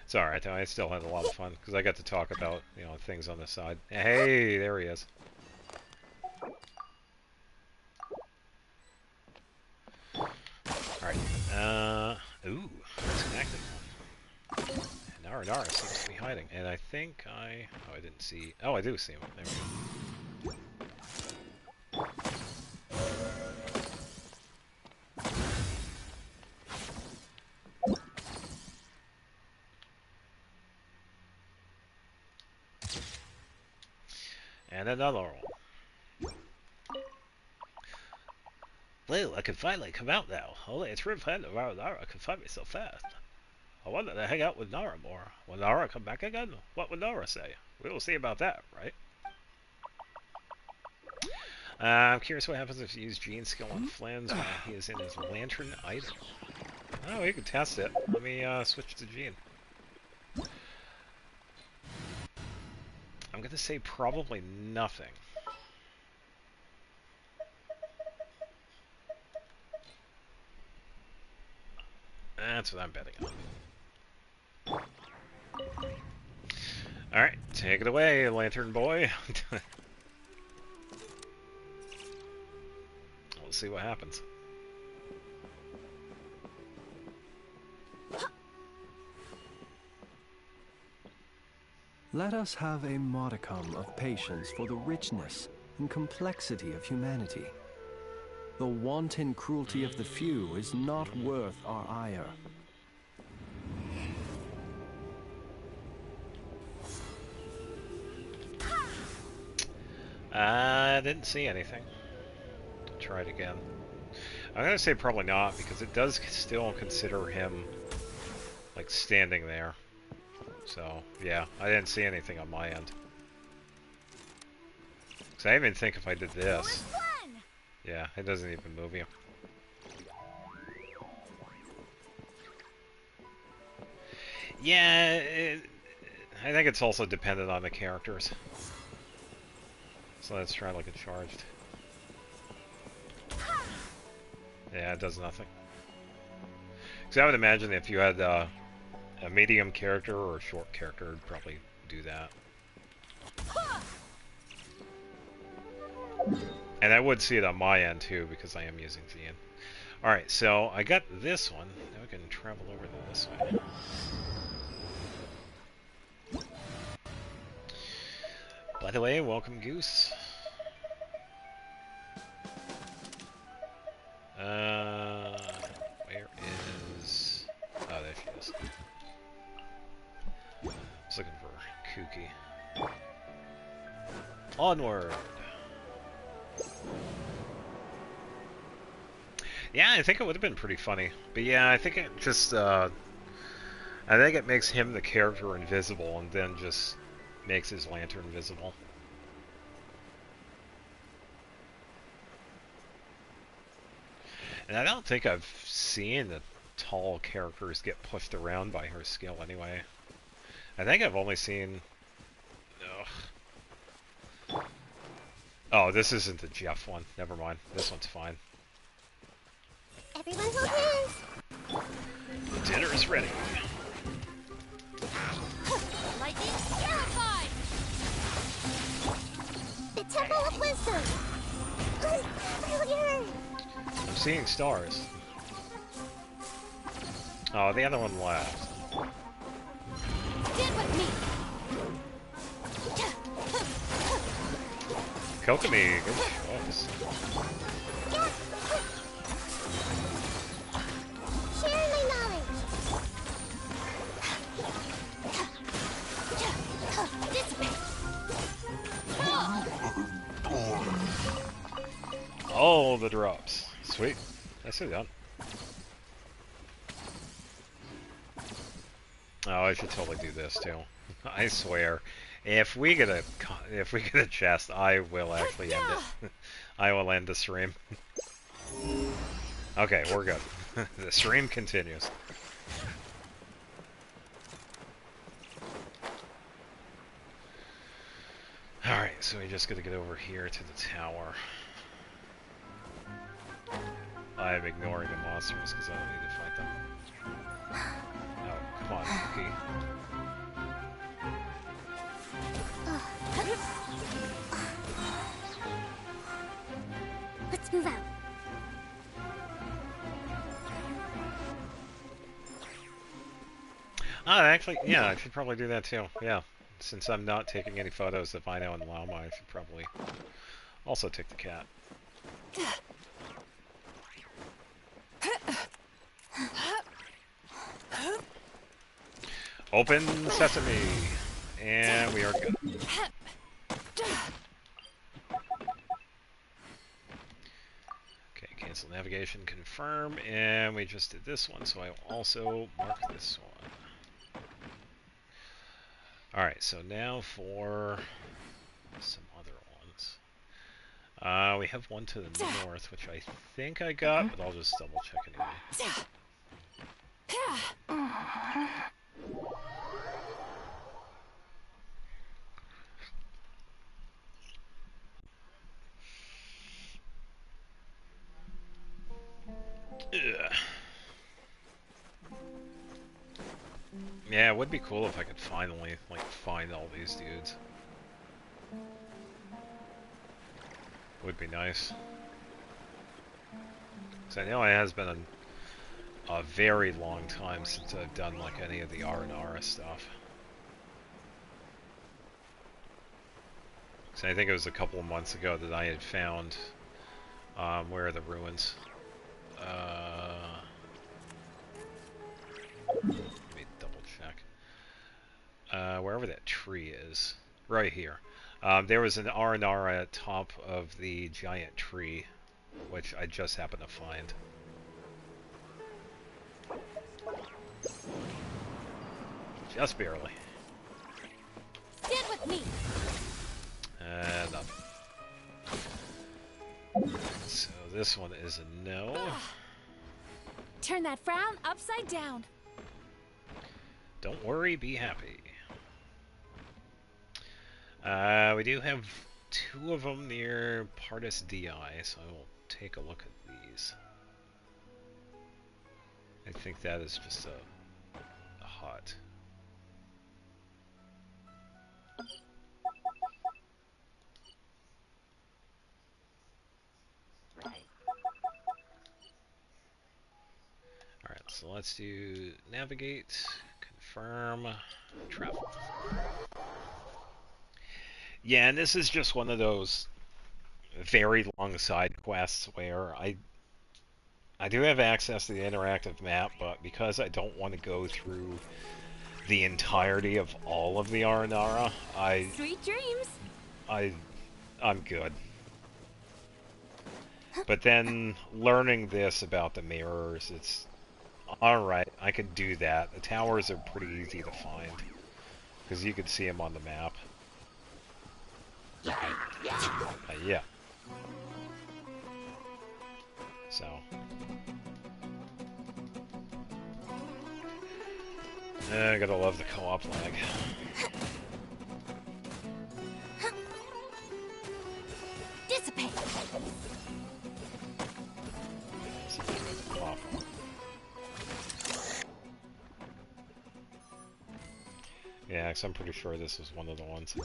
It's alright though, I still had a lot of fun, because I got to talk about, you know, things on the side. Hey, there he is. Alright, ooh, that's an active one. And Naradara seems to be hiding, and I think oh, I didn't see, oh, I do see him, there we go. And another one. Well, I can finally come out now. Only a true fan of Nara can find me so fast. I wanted to hang out with Nara more. Will Nara come back again? What would Nara say? We will see about that, right? I'm curious what happens if you use Gene's skill on Flynn's when he is in his lantern item. Oh, we can test it. Let me switch to Gene. I'm gonna say probably nothing. That's what I'm betting on. Alright, take it away, Lantern Boy. We'll see what happens. Let us have a modicum of patience for the richness and complexity of humanity. The wanton cruelty of the few is not worth our ire. I didn't see anything. Try it again. I'm gonna say probably not, because it does still consider him like standing there. So, yeah, I didn't see anything on my end. Because I even think if I did this... First one! Yeah, it doesn't even move you. Yeah, I think it's also dependent on the characters. So let's try like a charged. Yeah, it does nothing. Because I would imagine if you had a medium character or a short character, it'd probably do that. And I would see it on my end too, because I am using Xian. Alright, so I got this one. Now we can travel over to this way. By the way, welcome Goose. Where is... Oh, there she is. I was looking for Kooky. Onward! Yeah, I think it would have been pretty funny. But yeah, I think it just, I think it makes him the character invisible and then just makes his lantern visible. And I don't think I've seen the tall characters get pushed around by her skill anyway. I think I've only seen... Ugh. Oh, this isn't the Jeff one. Never mind. This one's fine. Everyone hold hands! Dinner is ready. Lightning terrified! The Temple of Wisdom! Failure! I'm seeing stars. Oh, the other one left. Stand with me! Kokomi, good choice. Share my knowledge! Dissipate! Oh, the drops. Sweet. Nicely done. Oh, I should totally do this too. I swear, if we get a chest, I will actually end it. I will end the stream. Okay, we're good. The stream continues. Alright, so we just gotta get over here to the tower. I'm ignoring the monsters because I don't need to fight them. Oh, come on, Cookie. Let's move out. Ah, actually, yeah, I should probably do that too. Yeah, since I'm not taking any photos of Ino and Llama, I should probably also take the cat. Open sesame! And we are good. Okay, cancel navigation, confirm, and we just did this one, so I will also mark this one. Alright, so now for some other ones. We have one to the north, which I think I got, but I'll just double check anyway. Ugh. Yeah, it would be cool if I could finally, like, find all these dudes. Would be nice. Because I know it has been a very long time since I've done, like, any of the R&R stuff. Because I think it was a couple of months ago that I had found, where are the ruins? Let me double check. Wherever that tree is. Right here. There was an R&R at the top of the giant tree, which I just happened to find. Just barely. Stand with me! Nothing. this one is a no. Turn that frown upside down. Don't worry, be happy. We do have 2 of them near Partis DI, so I will take a look at these. I think that is just a hut. Alright, so let's do navigate, confirm, travel. Yeah, and this is just one of those very long side quests where I do have access to the interactive map, but because I don't want to go through the entirety of all of the Aranara, Sweet dreams. I'm good. But then learning this about the mirrors, it's alright, I can do that. The towers are pretty easy to find, because you can see them on the map. Yeah. So. I gotta love the co-op lag. Dissipate. Yeah, 'cause I'm pretty sure this was one of the ones.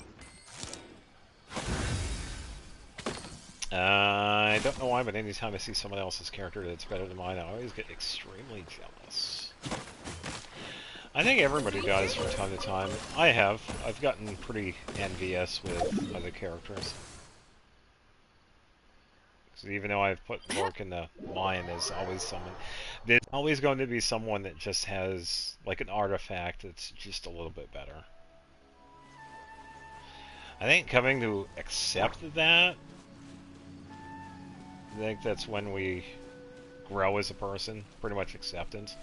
I don't know why, but anytime I see someone else's character that's better than mine, I always get extremely jealous. I think everybody does from time to time. I have. I've gotten pretty envious with other characters. So even though I've put work into mine, there's always going to be someone that just has like an artifact that's just a little bit better. I think coming to accept that, I think that's when we grow as a person, pretty much acceptance.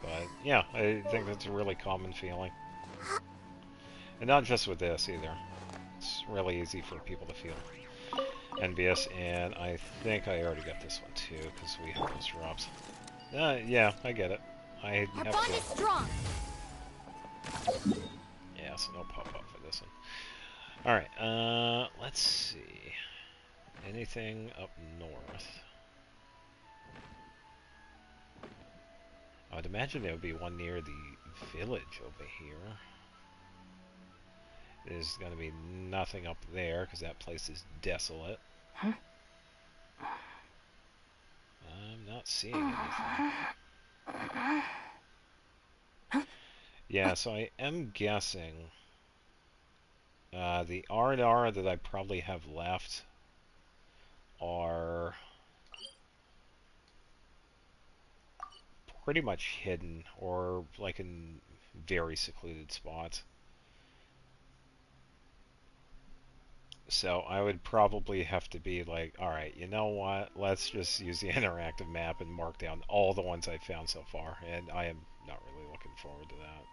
But yeah, I think that's a really common feeling. And not just with this either. It's really easy for people to feel envious, and I think I already got this one too, because we have those drops. Yeah, I get it. I Our have bond to... is strong. Yeah, so no pop-up for this one. Alright, let's see. Anything up north? I would imagine there would be one near the village over here. There's going to be nothing up there, because that place is desolate. Huh? I'm not seeing anything. Yeah, so I am guessing the R&R that I probably have left are pretty much hidden, or like in very secluded spots. So I would probably have to be like, alright, you know what, let's just use the interactive map and mark down all the ones I've found so far, and I am not really looking forward to that.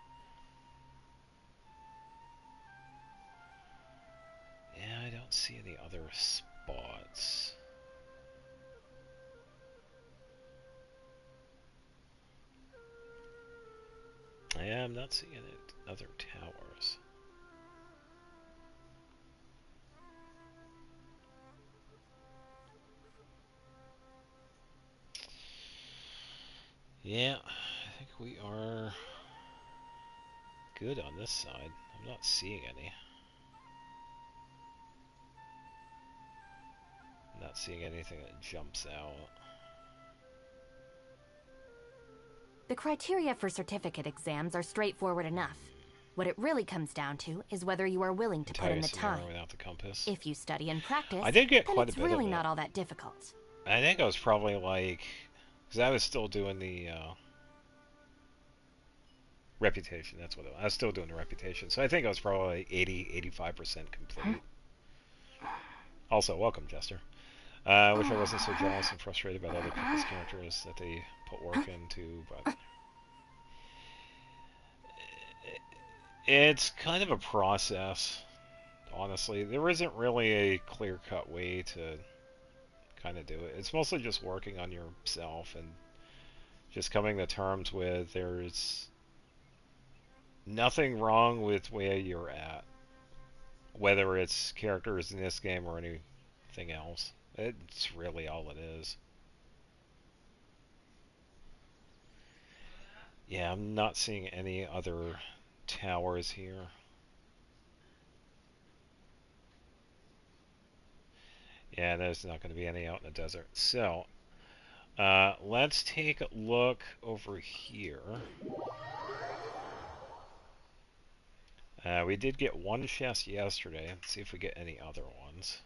Yeah, I don't see any other spots. Yeah, I'm not seeing any other towers. Yeah, I think we are good on this side. I'm not seeing any. I'm not seeing anything that jumps out. The criteria for certificate exams are straightforward enough. What it really comes down to is whether you are willing to put in the Entire time. Sumeru without the compass. If you study and practice, I did get then quite a it's bit of really it. not all that difficult. I think I was probably like, because I was still doing the reputation. That's what I was still doing the reputation. So I think I was probably 80-85% complete. Also, welcome, Jester. I wish I wasn't so jealous and frustrated about other people's characters that they put work into, but it's kind of a process honestly. There isn't really a clear-cut way to kind of do it. It's mostly just working on yourself and just coming to terms with there's nothing wrong with where you're at, whether it's characters in this game or anything else. It's really all it is. Yeah, I'm not seeing any other towers here. Yeah, there's not going to be any out in the desert. So, let's take a look over here. We did get one chest yesterday. Let's see if we get any other ones.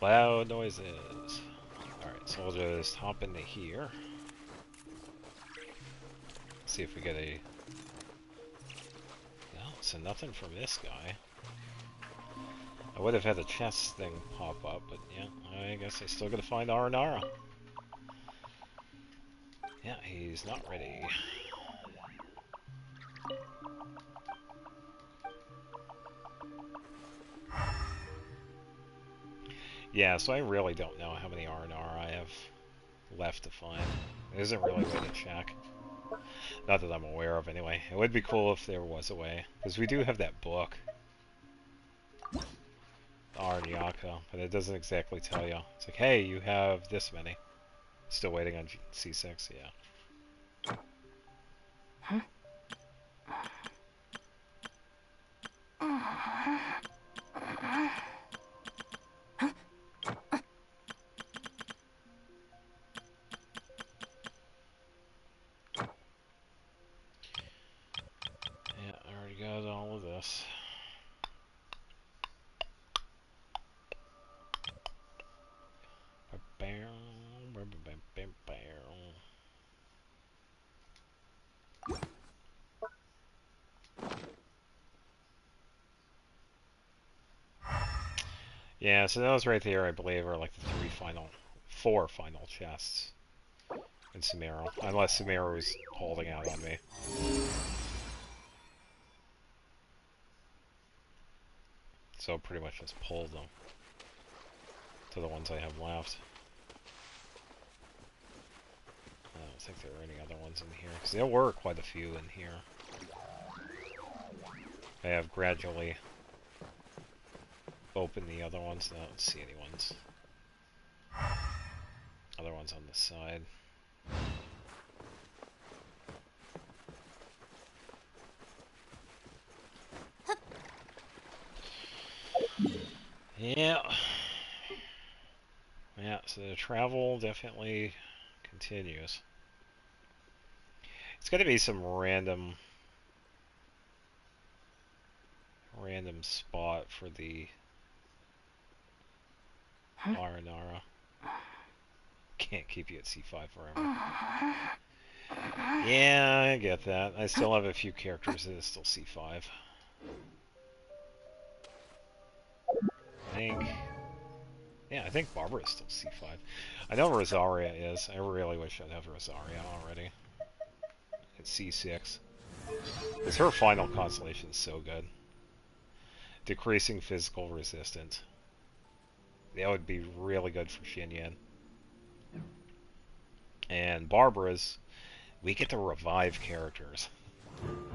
Loud noises. Alright, so we'll just hop into here. See if we get a... No, so nothing from this guy. I would have had the chest thing pop up, but yeah, I guess I still gotta find Aranara. Yeah, he's not ready. Yeah, so I really don't know how many R&R I have left to find. There isn't really a way to check. Not that I'm aware of, anyway. It would be cool if there was a way, because we do have that book. Arnyaka, but it doesn't exactly tell you. It's like, hey, you have this many. Still waiting on C6, yeah. Yeah, I already got all of this. Yeah, so those right there, I believe, are like the four final chests in Sumeru. Unless Sumeru's holding out on me. So pretty much just pull them to the ones I have left. I don't think there are any other ones in here, because there were quite a few in here. I have gradually opened the other ones. I don't see any ones. Other ones on the side. Yeah. Yeah, so the travel definitely continues. It's gotta be some random spot for the Aranara. Can't keep you at C5 forever. Yeah, I get that. I still have a few characters that is still C5. I think Barbara is still C5. I know Rosaria is. I really wish I'd have Rosaria already. At C6. Because her final constellation is so good. Decreasing physical resistance. That would be really good for Xinyan. And Barbara's, we get to revive characters.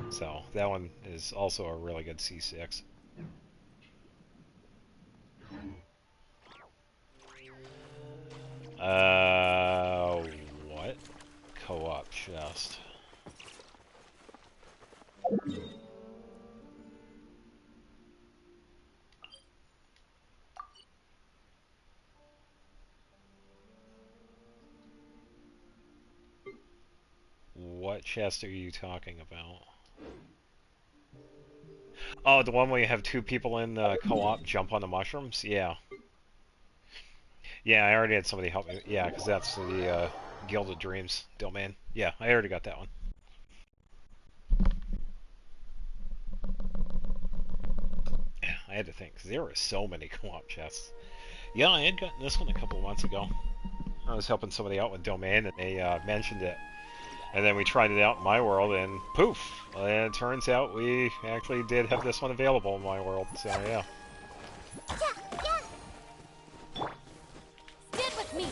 So, that one is also a really good C6. What? Co-op chest. What chest are you talking about? Oh, the one where you have two people in the co-op jump on the mushrooms? Yeah. Yeah, I already had somebody help me. Yeah, because that's the Guild of Dreams domain. Yeah, I already got that one. I had to think, because there were so many co-op chests. Yeah, I had gotten this one a couple of months ago. I was helping somebody out with Domain, and they mentioned it. And then we tried it out in my world, and poof! And it turns out we actually did have this one available in my world, so yeah. Stand with me.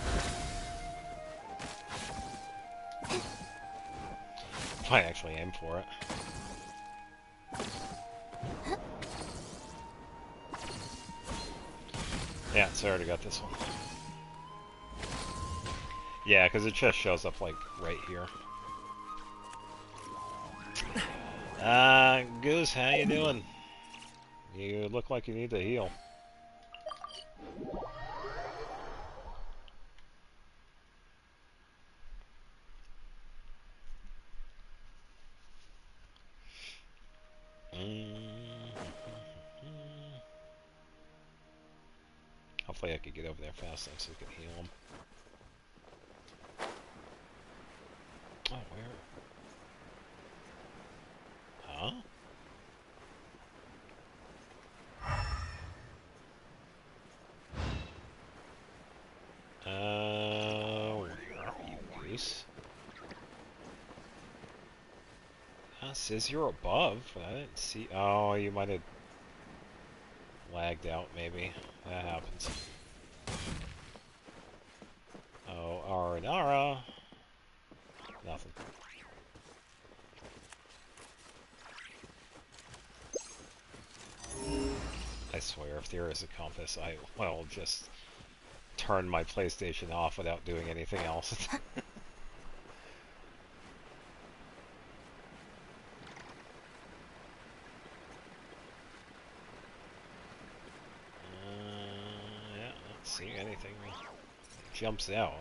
Might actually aim for it. Yeah, so I already got this one. Yeah, because it just shows up, like, right here. Goose, how you doing? You look like you need to heal. Hopefully I could get over there fast enough so we can heal him. Oh, where? Huh? Where are you, Goose? It says you're above, but I didn't see. Oh, you might have lagged out, maybe. That happens. Oh, Aranara. Nothing. I swear, if there is a compass, I will just turn my PlayStation off without doing anything else. Yeah, not seeing anything. Jumps out.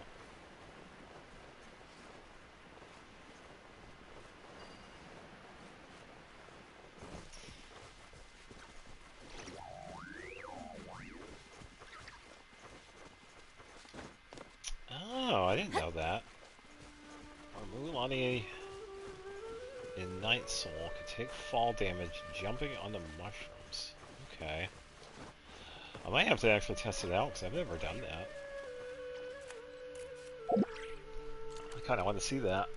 Oh, I didn't know that. Mulani in Night Soul can take fall damage jumping on the mushrooms. Okay. I might have to actually test it out because I've never done that. I kind of want to see that.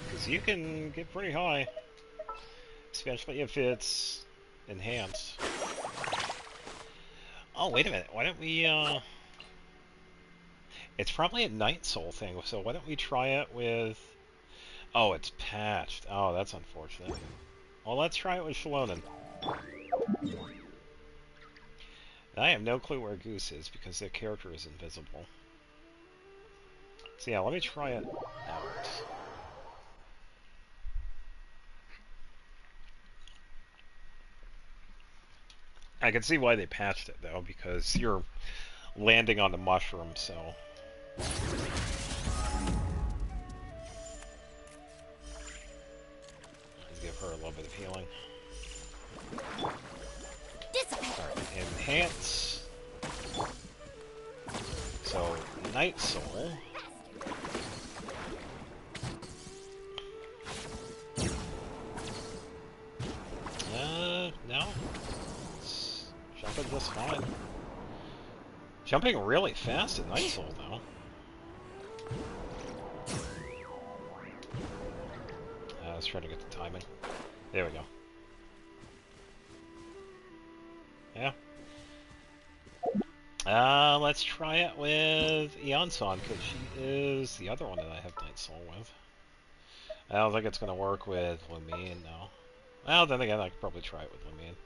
Because you can get pretty high. Especially if it's enhanced. Oh, wait a minute. Why don't we, It's probably a Night Soul thing, so why don't we try it with... Oh, it's patched. Oh, that's unfortunate. Well, let's try it with Shalonen. I have no clue where Goose is because their character is invisible. So yeah, let me try it out. I can see why they patched it though, because you're landing on the mushroom, so... Let's give her a little bit of healing. Alright, enhance. So, Night Soul. No. It's jumping just fine. Jumping really fast at Night Soul, though. Let's try to get the timing. There we go. Yeah. Let's try it with Eonson, because she is the other one that I have Night Soul with. I don't think it's going to work with Lumine, though. Well, then again, I could probably try it with Lumine.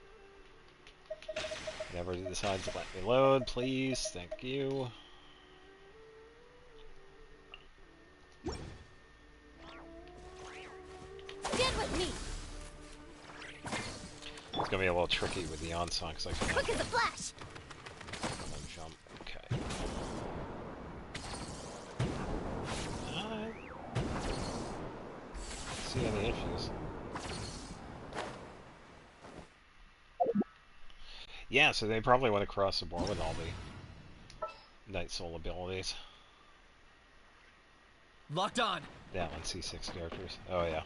Never decides to let me load, please. Thank you. Stand with me. It's gonna be a little tricky with the Eonson because I can't Quick as a flash. jump. Okay. Alright. See any issues? Yeah, so they probably went across the board with all the Night Soul abilities. Locked on. That one, C6 characters. Oh yeah.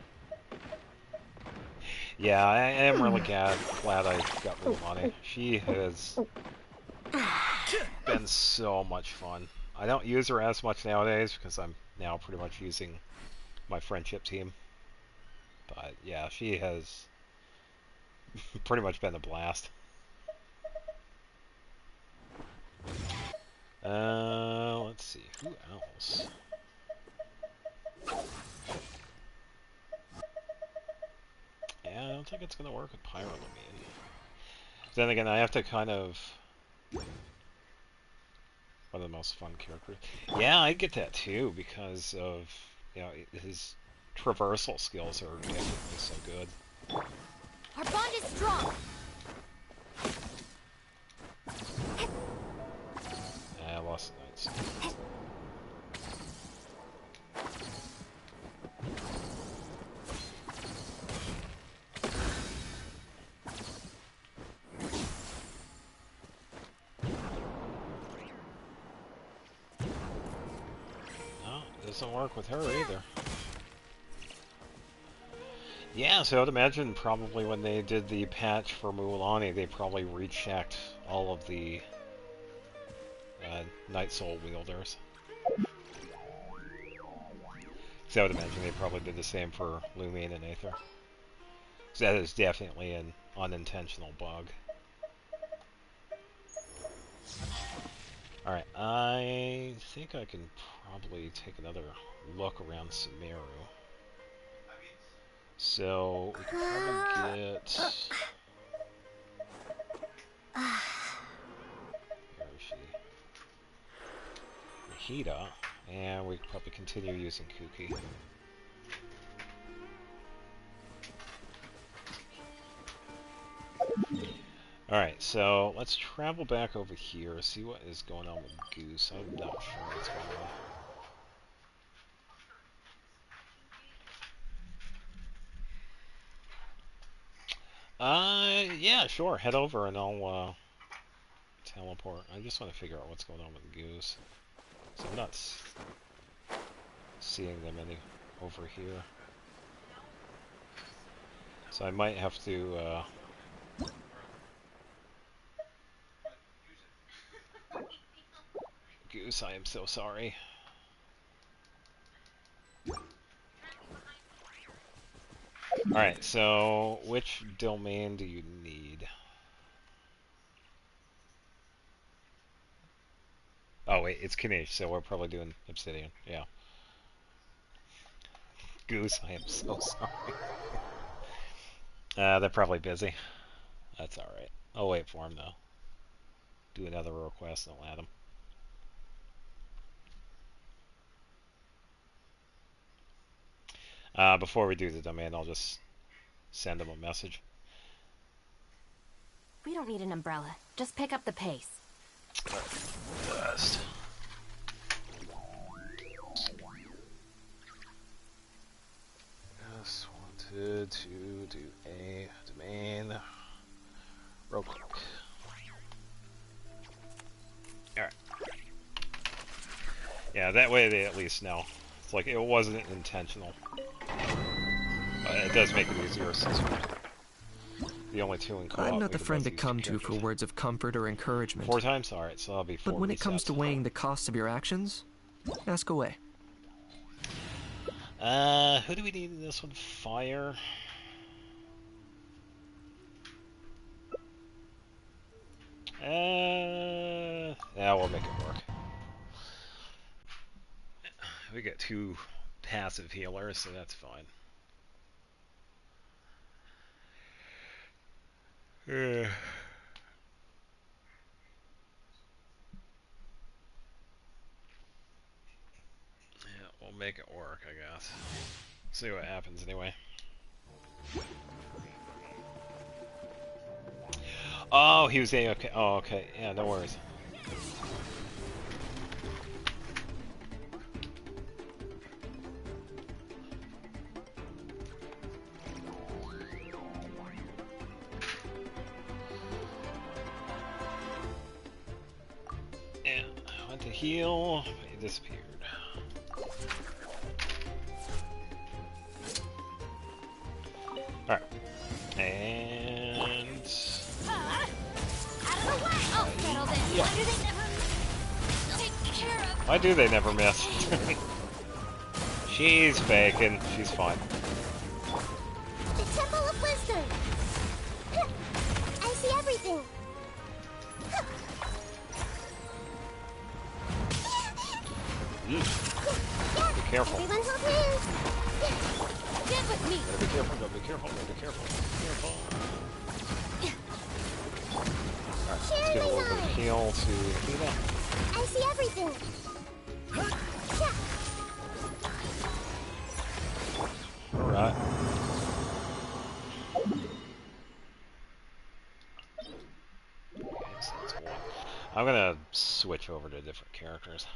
Yeah, I am really glad I got Mulani. She has been so much fun. I don't use her as much nowadays because I'm now pretty much using my friendship team. But yeah, she has pretty much been a blast. Let's see, who else? Yeah, I don't think it's gonna work with Pyrolamine. Then again, I have to kind of... One of the most fun characters. Yeah, I get that too, because of, you know, his traversal skills are definitely so good. Our bond is strong. I lost the knights. No, it doesn't work with her either. Yeah, so I'd imagine probably when they did the patch for Mualani, they probably rechecked all of the Night Soul wielders. So I would imagine they probably did the same for Lumine and Aether. So that is definitely an unintentional bug. Alright, I think I can probably take another look around Sumeru. So we can probably get... Where is she? Mahita, and we can probably continue using Kuki. Alright, so let's travel back over here, see what is going on with Goose. I'm not sure what's going on. Yeah, sure. Head over and I'll teleport. I just want to figure out what's going on with Goose. So I'm not seeing them any over here. So I might have to Goose, I am so sorry. Alright, so which domain do you need? Oh wait, it's Kanish, so we're probably doing Obsidian, yeah. Goose, I am so sorry. They're probably busy. That's alright. I'll wait for him though. Do another request and I'll add him. Before we do the domain, I'll just send him a message. We don't need an umbrella. Just pick up the pace. Dust. Just wanted to do a domain real quick. Alright. Yeah, that way they at least know. It's like it wasn't intentional. But it does make it easier since we're the only two in co-op. I'm not the friend to come to for words of comfort or encouragement. 4 times? Alright, so that'll be 4 But when resets. it comes to weighing the costs of your actions, ask away. Who do we need in this one? Fire. Yeah, we'll make it work. We got 2 passive healers, so that's fine. Yeah, we'll make it work, I guess. See what happens anyway. Oh, he was A-okay. Oh, okay. Yeah, no worries. Yeah, I went to heal. He disappeared. Alright. And... Out of the way! Oh, settled in. Yeah. Why do they never take care of Why do they never miss? She's faking. She's fine. The Temple of Wisdom. I see everything. Be careful. Everyone hold hands. Get with me. Gotta be careful, gotta be careful, gotta be careful. Careful. Alright, let's give a little bit of heal to Hina. I see everything. Alright. Okay, so that's one. I'm gonna switch over to different characters.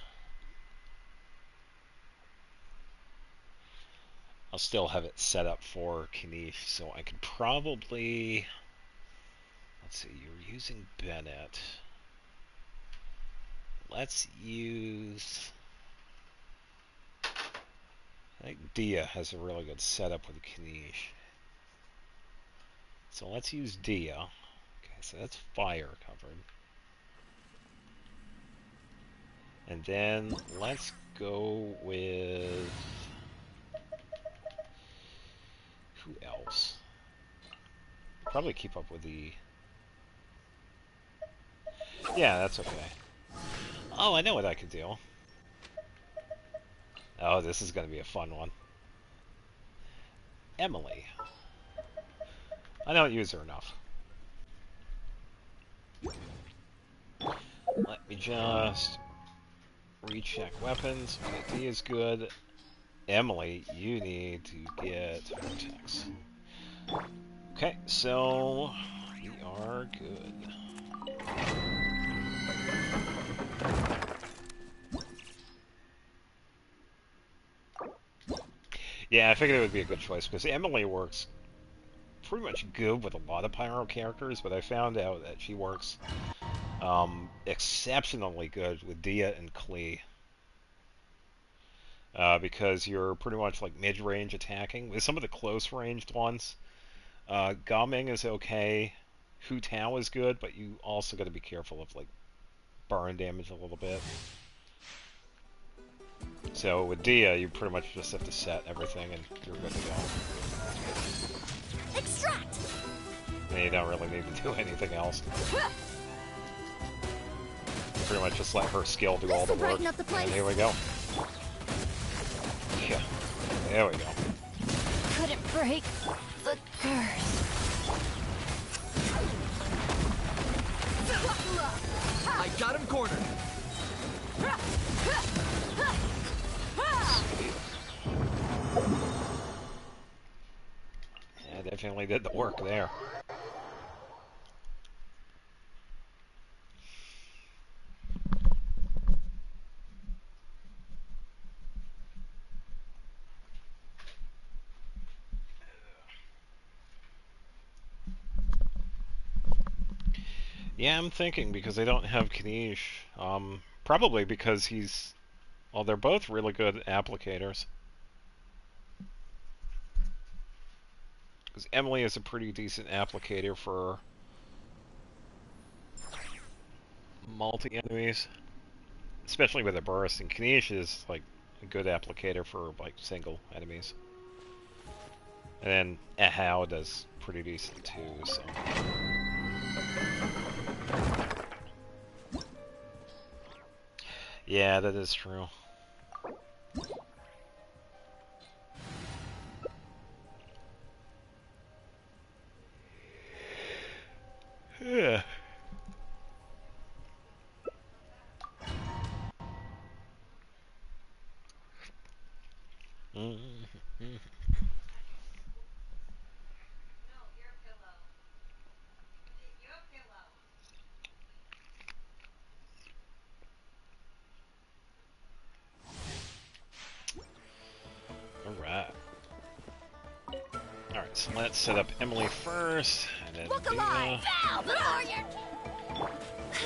I'll still have it set up for Kanish, so I could probably... Let's see, you're using Bennett. Let's use... I think Dia has a really good setup with Kanish. So let's use Dia. Okay, so that's fire covered. And then let's go with... Who else? Probably keep up with the... Yeah, that's okay. Oh, I know what I could do. Oh, this is going to be a fun one. Emily. I don't use her enough. Let me just recheck weapons. Okay, D is good. Emily, you need to get Vortex. Okay, so we are good. Yeah, I figured it would be a good choice because Emily works pretty much good with a lot of Pyro characters, but I found out that she works exceptionally good with Dia and Klee. Because you're pretty much like mid-range attacking. With some of the close-ranged ones, Gaming is okay, Hu Tao is good, but you also got to be careful of like burn damage a little bit. So with Dia, you pretty much just have to set everything and you're good to go. Extract. And you don't really need to do anything else. You pretty much just let her skill do all the work. And here we go. Yeah, there we go. Couldn't break the curse. I got him cornered. Yeah, definitely did the work there. Yeah, I'm thinking because they don't have Kanish. Probably because he's... Well, they're both really good applicators. Because Emily is a pretty decent applicator for multi-enemies. Especially with a burst. And Kanish is like a good applicator for like single enemies. And then Ahau does pretty decent too, so... Yeah, that is true. Yeah. Alright. Alright, so let's set up Emily first, and then Look alive.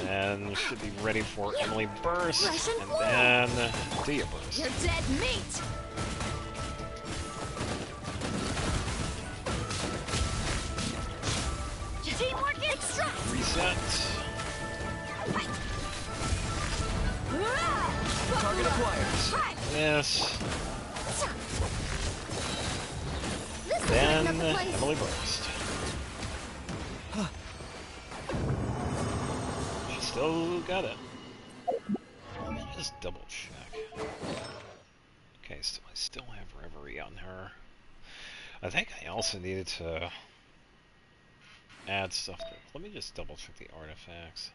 and should be ready for Emily burst, Russian and flow. then Dia burst. You're dead meat. Teamwork extract. Reset. Target acquired. Yes. This will Then brighten up the place. Emily Burst. She still got it. Let me just double check. Okay, so I still have Reverie on her. I think I also needed to add stuff to... Let me just double check the artifacts.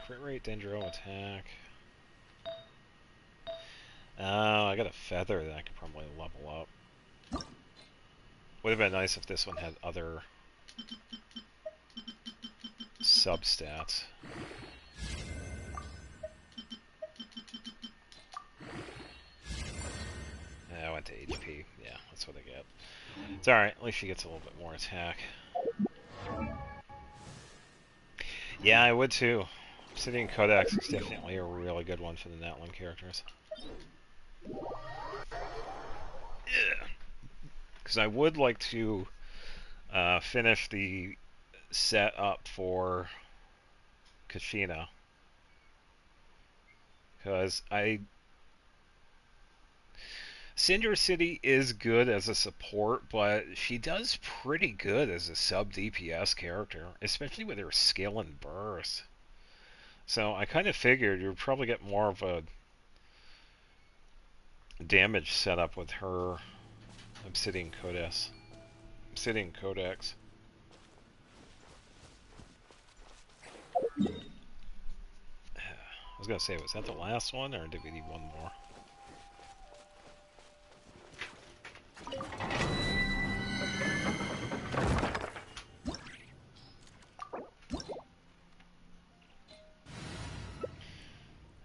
Crit rate, Dendro attack. Oh, I got a feather that I could probably level up. Would have been nice if this one had other substats. I went to HP. Yeah, that's what I get. It's alright, at least she gets a little bit more attack. Yeah, I would too. Obsidian Codex is definitely a really good one for the Natlan characters. Because I would like to finish the setup for Kashina. Because Cinder City is good as a support, but she does pretty good as a sub DPS character, especially with her skill and burst. So I kind of figured you'd probably get more of a damage setup with her Obsidian Codex. I was gonna say, was that the last one, or did we need one more?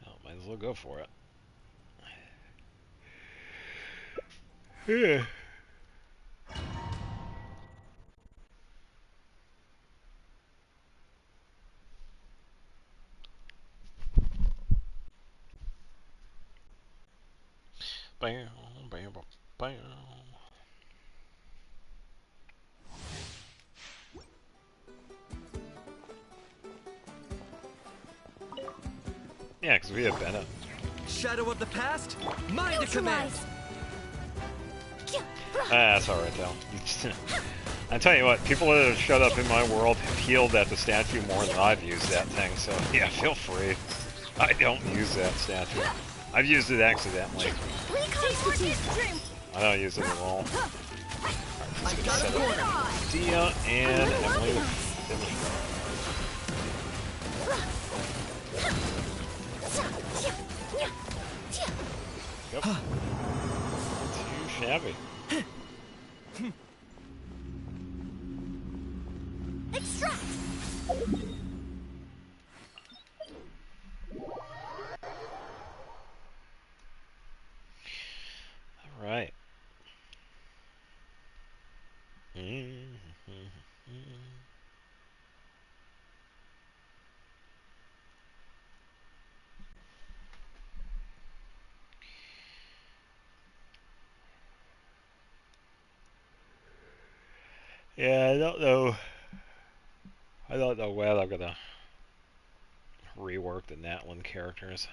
Oh, might as well go for it. Yeah. Bam, bam, bam. Yeah, because we have Bennett. Shadow of the past, mine to command. That's alright though. I tell you what, people that have showed up in my world have healed at the statue more than I've used that thing, so yeah, feel free. I don't use that statue. I've used it accidentally. I don't use it at all. Alright, let's get set up. Dia and Emily to finish her. Yep. Too shabby. Extract. All right. Yeah, I don't know. I don't know when I'm gonna rework the Natlan characters.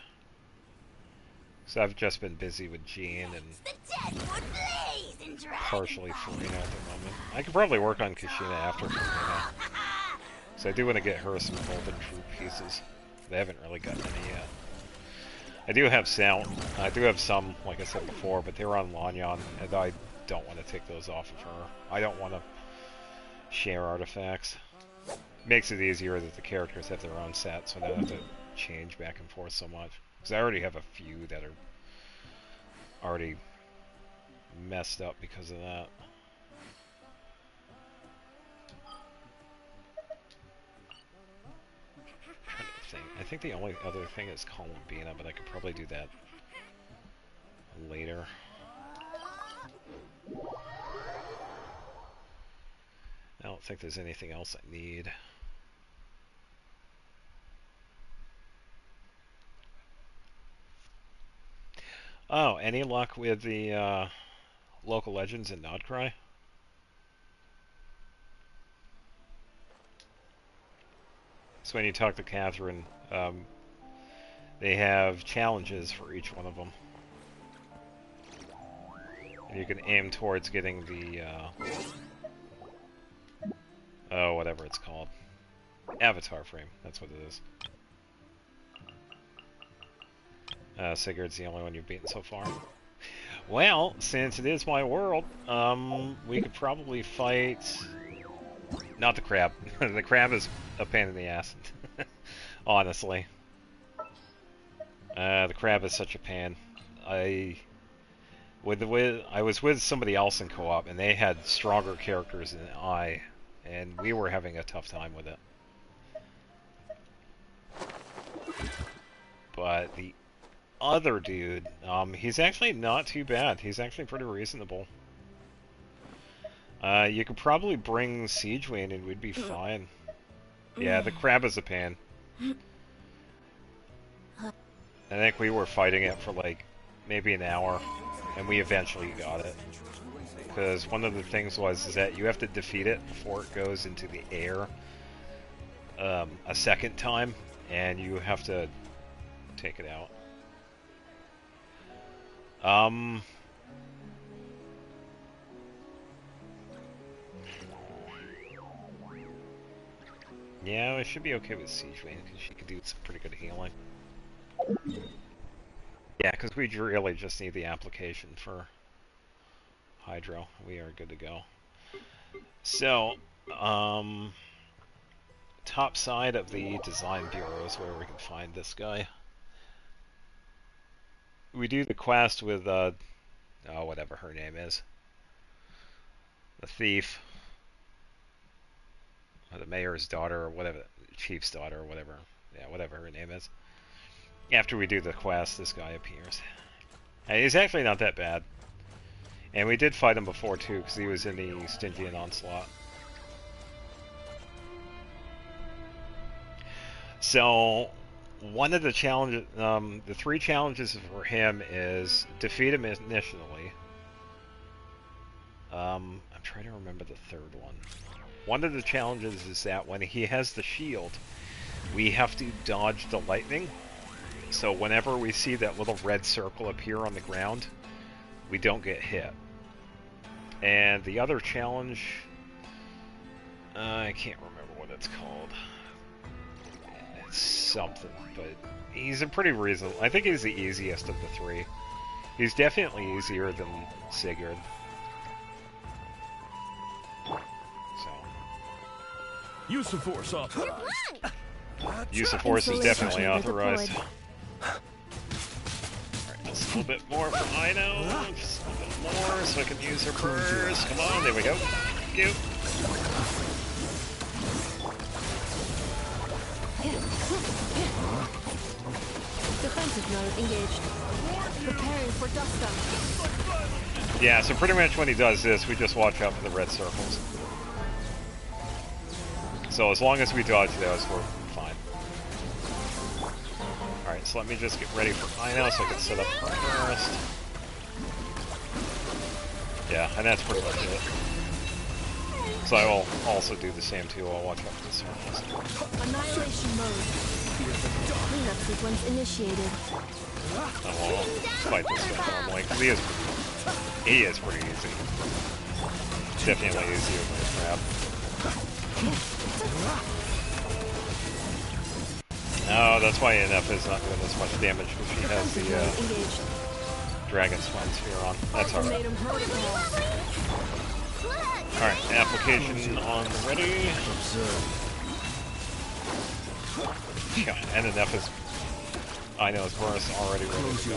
So I've just been busy with Jean and The dead would blaze in partially dragonfire. Farina at the moment. I could probably work on Kashina after Farina. So I do want to get her some golden true pieces. They haven't really gotten any yet. I do have some, like I said before, but they were on Lanyan, and I don't want to take those off of her. I don't want to share artifacts. Makes it easier that the characters have their own set, so they don't have to change back and forth so much. Because I already have a few that are already messed up because of that. I think the only other thing is Columbina, but I could probably do that later. I don't think there's anything else I need. Oh, any luck with the local legends in Nodcry? So when you talk to Catherine Um, they have challenges for each one of them. And you can aim towards getting the, oh, whatever it's called. Avatar frame, that's what it is. Sigurd's the only one you've beaten so far. Well, since it is my world, we could probably fight... Not the crab. The crab is a pain in the ass. Honestly. The crab is such a pain. I was with somebody else in co-op, and they had stronger characters than I, and we were having a tough time with it. But the other dude, he's actually not too bad. He's actually pretty reasonable. You could probably bring Siegewayne and we'd be fine. Yeah, the crab is a pain. I think we were fighting it for like maybe an hour, and we eventually got it. Because one of the things is that you have to defeat it before it goes into the air a second time, and you have to take it out. Yeah, it should be okay with Siegewayne, because she could do some pretty good healing. Yeah, because we really just need the application for Hydro. We are good to go. So, top side of the design bureau is where we can find this guy. We do the quest with, oh, whatever her name is. The thief. Or the mayor's daughter, or whatever, chief's daughter, or whatever. Yeah, whatever her name is. After we do the quest, this guy appears. And he's actually not that bad. And we did fight him before, too, because he was in the Stygian Onslaught. So, one of the challenges, the 3 challenges for him is defeat him initially. I'm trying to remember the third one. One of the challenges is that when he has the shield, we have to dodge the lightning. So whenever we see that little red circle appear on the ground, we don't get hit. And the other challenge, I can't remember what it's called. It's something, but he's a pretty reasonable. I think he's the easiest of the 3. He's definitely easier than Sigurd. So. Use of force authorized. Use of force is definitely authorized. Alright, just a little bit more for Ino. Just a little bit more so I can use her burst. Come on, there we go. Thank you. Defensive mode engaged. Preparing for dust up. Yeah, so pretty much when he does this, we just watch out for the red circles. So as long as we dodge those, we're fine. Alright, so let me just get ready for Ino so I can set up her first. Yeah, and that's pretty much it. So I will also do the same too. I'll watch out for the circles. Annihilation mode. Cleanup sequence initiated. I won't fight this guy normally, because he is pretty easy. Definitely easier than the crab. Oh, that's why NF is not doing as much damage, because she has the Dragon Spine Sphere on. That's alright. Alright, application on the ready. Yeah, and NF is... I know, his burst already ready to go.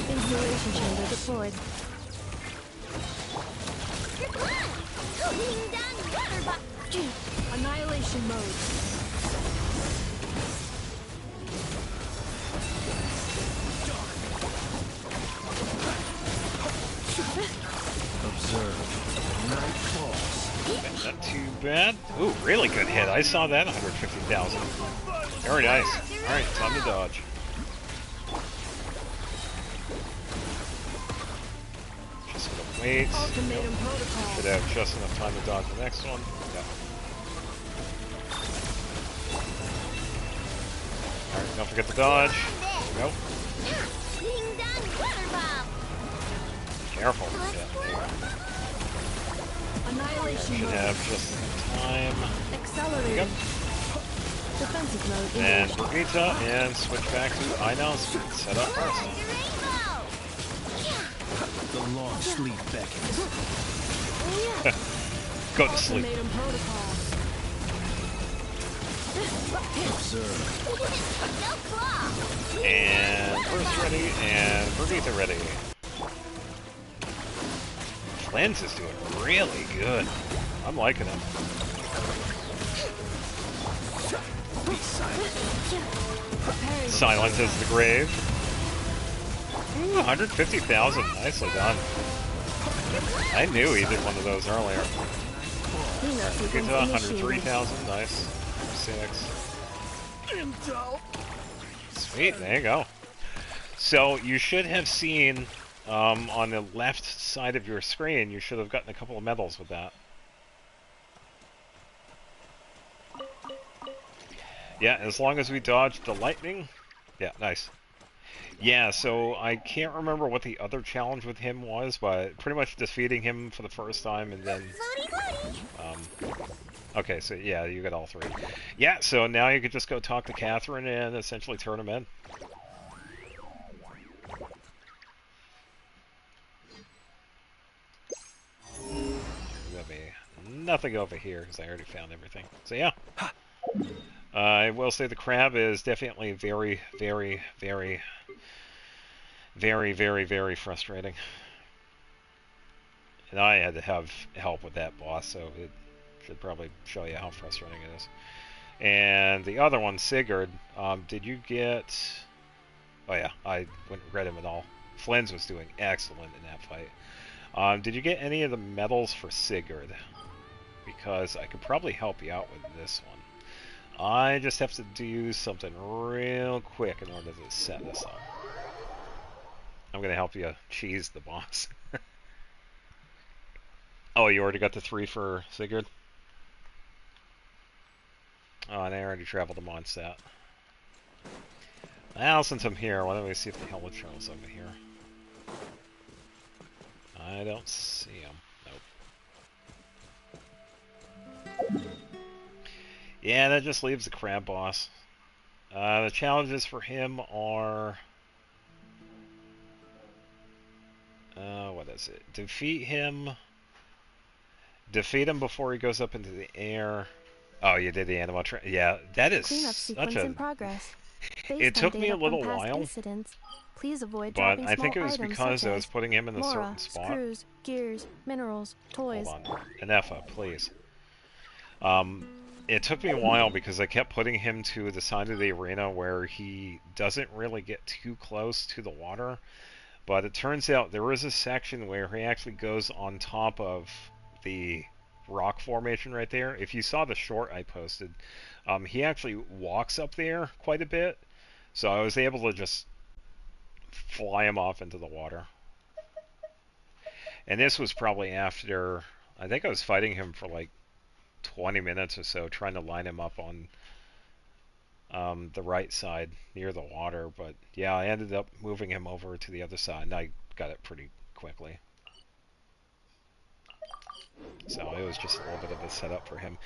Inhalation chamber deployed. Annihilation mode. Observe. Night falls. Not too bad. Ooh, really good hit. I saw that 150,000. Very nice. Alright, time to dodge. Just gonna wait. Ultimatum protocol. Should have just enough time to dodge the next one. Yeah. Alright, Don't forget the dodge. Nope. Ding dong, water bomb. Careful. Yeah, there you go. Annihilation Should mode. have just time. Accelerating. Yep. Defensive mode And engaged. Rita, and switch back to I know. Set up first. Rainbow. The long sleep beckons. Go to sleep. Ultimatum protocol. Observe. No claw. And first ready, and Rita ready. Lens is doing really good. I'm liking him. Silence is the grave. Ooh, 150,000. Nicely done. I knew he did one of those earlier. Get to 103,000. Nice. 6. Sweet. There you go. So you should have seen on the left side of your screen, you should have gotten a couple of medals with that. Yeah, as long as we dodged the lightning. Yeah, nice. Yeah, so I can't remember what the other challenge with him was, but pretty much defeating him for the first time and then... Floaty, floaty. Okay, so yeah, you got all 3. Yeah, so now you could just go talk to Catherine and essentially turn him in. There'll be nothing over here because I already found everything. So yeah. I will say the crab is definitely very, very, very, very, very, very frustrating. And I had to have help with that boss, so it should probably show you how frustrating it is. And the other one, Sigurd, did you get... Oh yeah, I went and read him at all. Flens was doing excellent in that fight. Did you get any of the medals for Sigurd? Because I could probably help you out with this one. I just have to do something real quick in order to set this up. I'm going to help you cheese the boss. Oh, you already got the 3 for Sigurd? Oh, and I already traveled to Mondstadt. Well, since I'm here, why don't we see if the helmet shows over here? I don't see him. Nope. Yeah, that just leaves the crab boss. The challenges for him are... what is it? Defeat him before he goes up into the air. Oh, you did the animal yeah, that is Cleanup such sequence a... in progress. It took me a little while, Incidents. Please avoid but dropping I think it small was items because such I was as putting him in a Laura, certain spot. screws, gears, minerals, toys. Hold on. Inefa, please. It took me a while because I kept putting him to the side of the arena where he doesn't really get too close to the water. But it turns out there is a section where he actually goes on top of the rock formation right there. If you saw the short I posted, he actually walks up there quite a bit. So I was able to just fly him off into the water. And this was probably after, I think I was fighting him for like 20 minutes or so, trying to line him up on the right side near the water. But yeah, I ended up moving him over to the other side, and I got it pretty quickly. So it was just a little bit of a setup for him.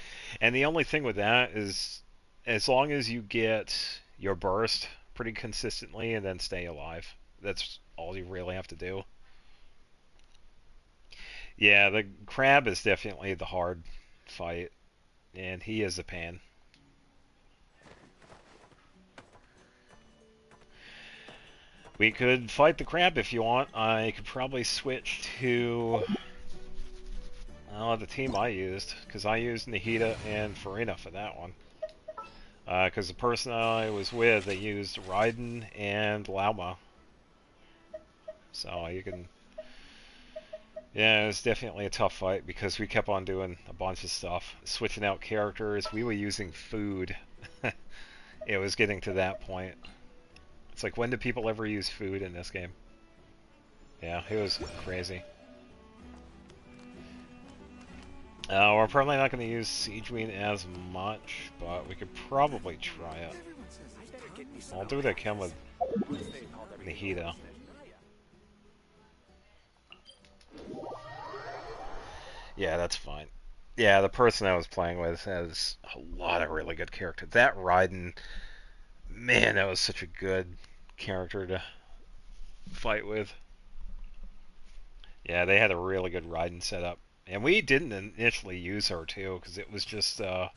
And the only thing with that is, as long as you get your burst pretty consistently and then stay alive, that's all you really have to do. Yeah, the crab is definitely the hard fight, and he is a pain. We could fight the crab if you want. I could probably switch to the team I used, because I used Nahida and Farina for that one. Because the person I was with, they used Raiden and Lauma. So you can... Yeah, it was definitely a tough fight because we kept on doing a bunch of stuff. Switching out characters, we were using food. It was getting to that point. It's like, when do people ever use food in this game? Yeah, it was crazy. We're probably not going to use Siege Queen as much, but we could probably try it. I'll do what I can with Nihida. Yeah, that's fine. Yeah, the person I was playing with has a lot of really good characters. That Raiden, man, that was such a good character to fight with. Yeah, they had a really good Raiden setup. And we didn't initially use her, too, because it was just, it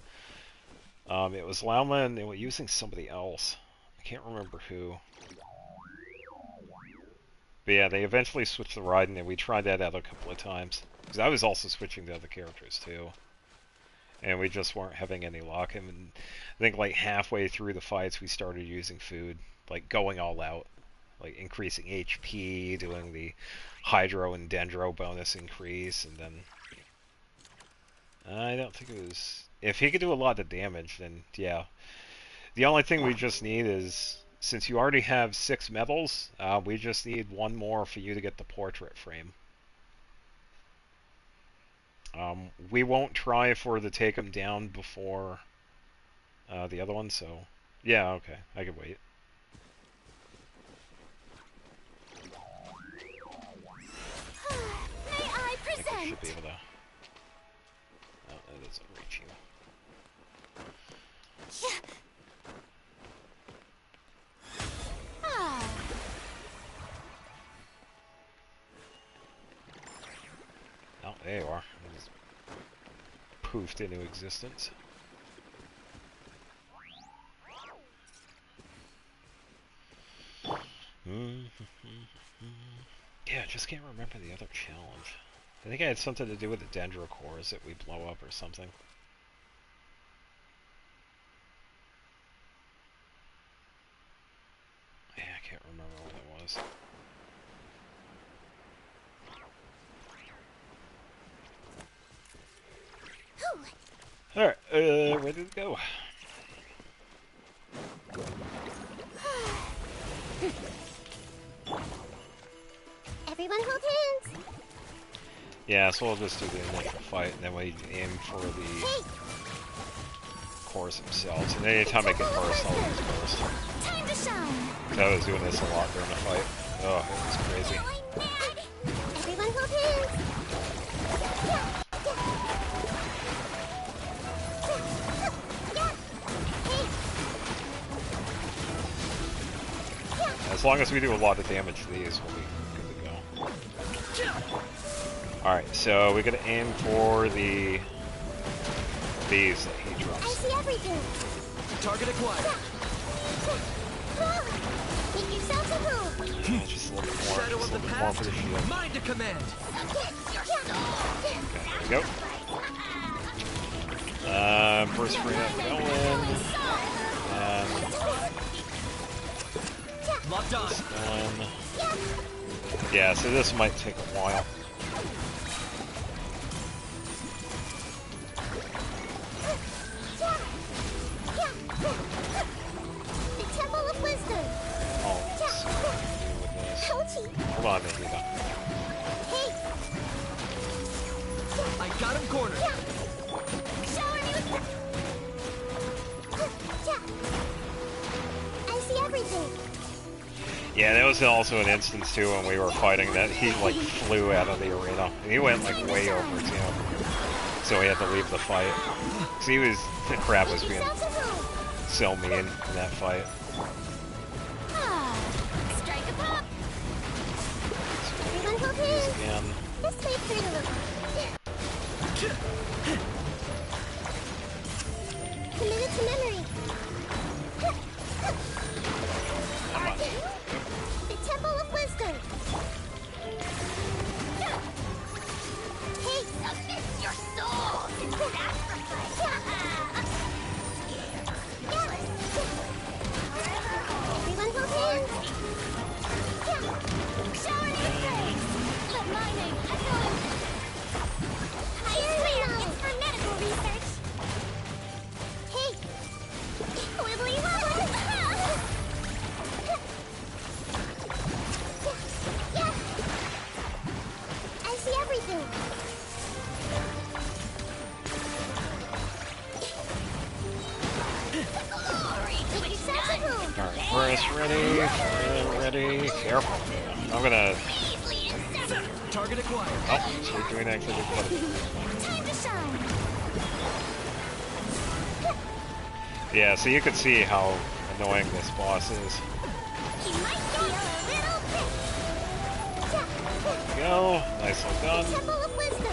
was Lauma and they were using somebody else. I can't remember who. But yeah, they eventually switched to Raiden, and we tried that out a couple of times. Because I was also switching to other characters, too. And we just weren't having any luck. And I think, like, halfway through the fights, we started using food. Like, going all out. Like, increasing HP, doing the Hydro and Dendro bonus increase, and then... I don't think it was... If he could do a lot of damage, then, yeah. The only thing we just need is... Since you already have 6 medals, we just need 1 more for you to get the portrait frame. We won't try for the take him down before the other one, so... Yeah, okay. I can wait. May I I think I present? should be able to... Oh, that doesn't reach you. Ah, Oh, there you are. It just poofed into existence. Yeah, I just can't remember the other challenge. I think it had something to do with the dendro cores that we blow up or something. Yeah, I can't remember what it was. Alright, ready to go. everyone hold hands. Yeah, so we'll just do the initial fight, and then we aim for the Hey, cores themselves. And anytime I get burst, I'll use burst. time to shine. I was doing this a lot during the fight. Oh, it was crazy. I'm mad. Everyone hold hands. As long as we do a lot of damage to these, we'll be good to go. Alright, so we gotta aim for these that he I drops. see everything. Target acquired. Make yourself a home. Just a little bit more, Shadow just of a the little bit more past. for the shield. Mind to command. Okay, there we go. Burst free up going. And Locked on. this one. Yeah, so this might take a while. The Temple of Wisdom. Oh, let's see what we can do with this. Ouchie. Hold on, Nihida. Hey, I got him cornered. shower me with... I see everything. Yeah, that was also an instance too when we were fighting that he like flew out of the arena. And he went like way over too. So we had to leave the fight. Cause he was, the crab was being Yourself a home. so mean in that fight. Ah, strike a pop. Everyone hold hands. Again. This may hurt a little. Committed to memory. Come on. The Temple of Wisdom. Hey, submit your soul to sacrifice. Everyone hold hands. Shower me with praise. Let my name echo. Higher now. It's for medical research. Hey, Burst ready. Ready. Careful. I'm gonna. Target acquired. Oh, so we're doing actually good. Time to shine. Yeah, so you can see how annoying this boss is. You might feel a little bit. Go. Nicely done. Temple of Wisdom.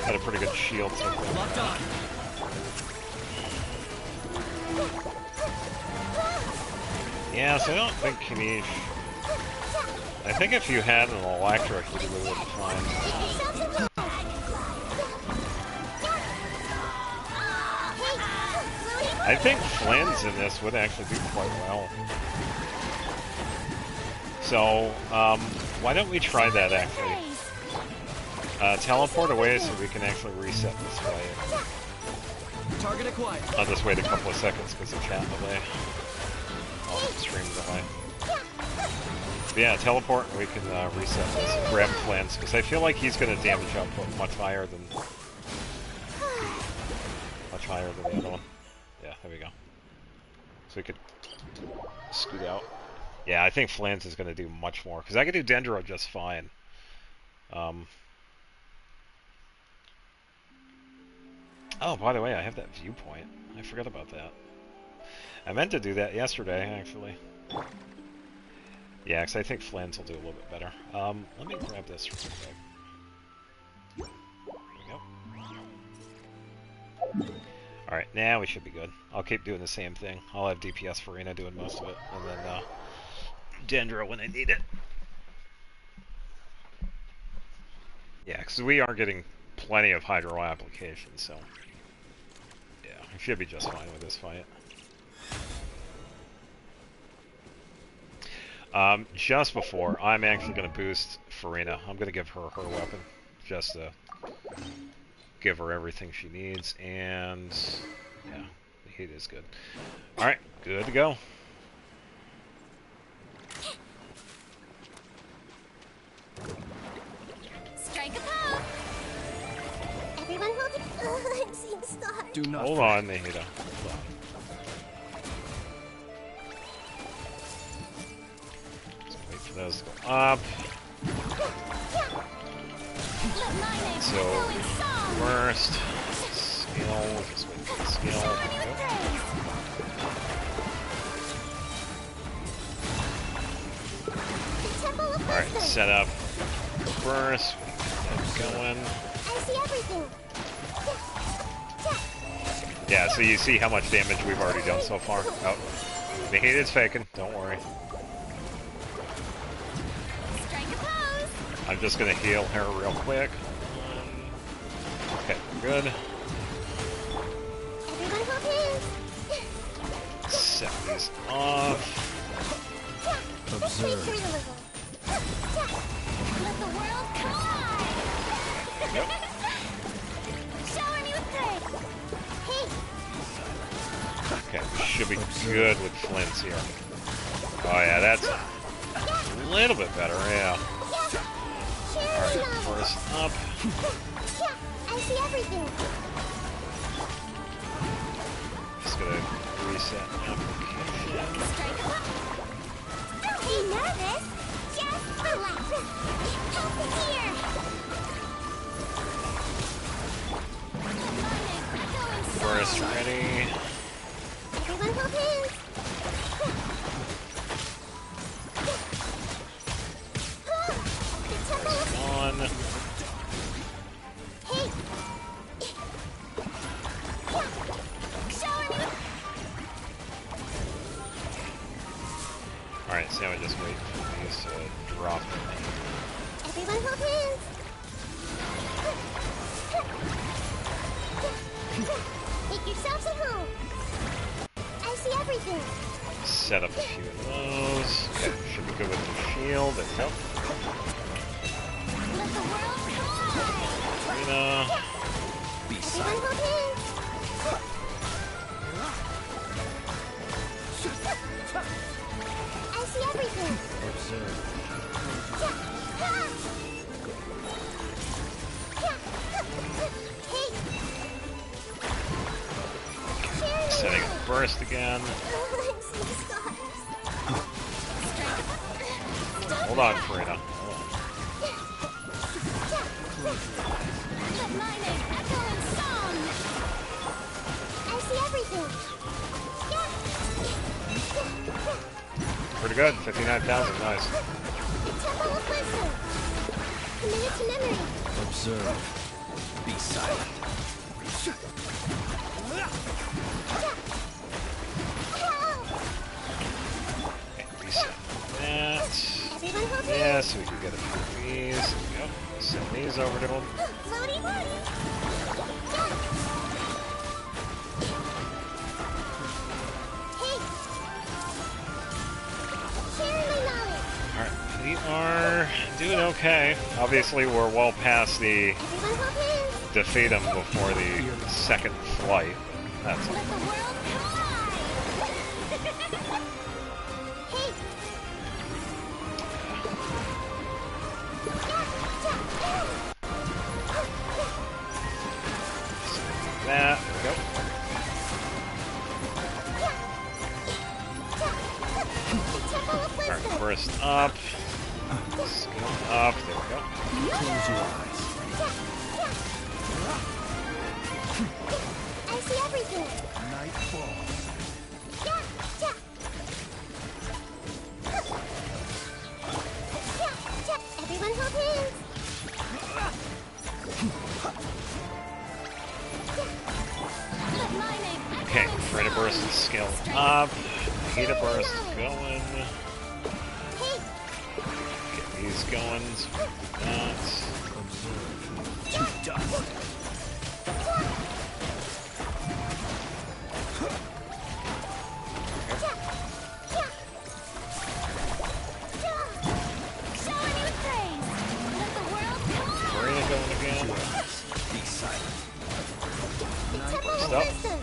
Had a pretty good shield so far. Locked on. Yeah, so I don't think Kanish. I think if you had an electric, you would have been fine. I think Flynn's in this would actually do quite well. So, why don't we try that actually? Teleport away so we can actually reset this fight. Target acquired. I'll just wait a couple of seconds because the chat delay. Oh, stream delay. But yeah, teleport and we can reset this and grab Flynn's because I feel like he's going to damage output much higher than the other one. Yeah, there we go. So we could scoot out. Yeah, I think Flynn's is going to do much more because I can do Dendro just fine. Oh, by the way, I have that viewpoint. I forgot about that. I meant to do that yesterday, actually. Yeah, because I think Flynn's will do a little bit better. Let me grab this real quick. There we go. Alright, now we should be good. I'll keep doing the same thing. I'll have DPS Farina doing most of it, and then Dendro when I need it. Yeah, because we are getting plenty of Hydro applications, so... yeah, we should be just fine with this fight. Just before, I'm actually going to boost Farina. I'm going to give her her weapon, just to give her everything she needs, and yeah, the heat is good. Alright, good to go. Strike a pose. Everyone hold it. I'm seeing stars. Do not Hold on, Nahida. Hold on. Wait for those to go up. So, first, skill, just wait for the skill. Alright, set up first, get going. I see everything. Yeah, so you see how much damage we've already done so far. Oh, Nahida's faking, don't worry. Strike a pose. I'm just gonna heal her real quick. Okay, good. Everyone hold hands. Set these off. observe. Let the world collide. Yep. Shower me with praise. Hey. Okay, we should be good with Flynn's here. Oh yeah, that's a little bit better, yeah. Alright, first up. I see everything. Just gonna reset application. Don't be nervous. Just relax. Help is here. First ready. Everyone hold hands. The temple of On. Hey. Shower me with Alright, so now we just wait for these to drop. everyone hold hands. Make yourselves at home. I see everything. Set up a few of those. Okay, should be good with the shield. There we go. Let the world collide. Farina. Be Everyone silent. hold hands. I see everything. Observe. Hey. Setting up burst again. I'm seeing stars. Hold on, Farina. Let my name echo in song. I see everything. Pretty good. 59,000. Nice. Temple of Wisdom. Committed to memory. Observe. Be silent. Reset that. Everyone hold hands. Yeah, so we can get a few of these. There we go. Send these over to him. Floaty, floaty. Hey. Sharing my knowledge. Alright, we are doing okay. Obviously, we're well past the Everyone hold hands. defeat him before the second flight. That's Let the world collide. Hey. that. There we go. Temple of Alright, Wisdom. burst up. Skill up. There we go. Close your eyes. I see everything. Night falls. Everyone hold hands. Let my name echo Okay, in Freda song. burst skill up. Heater burst going. Hey, Get these going. That. To dust. shower me with praise. Let the world collide. Marina going again. Be silent. Temple of Stop. Wisdom.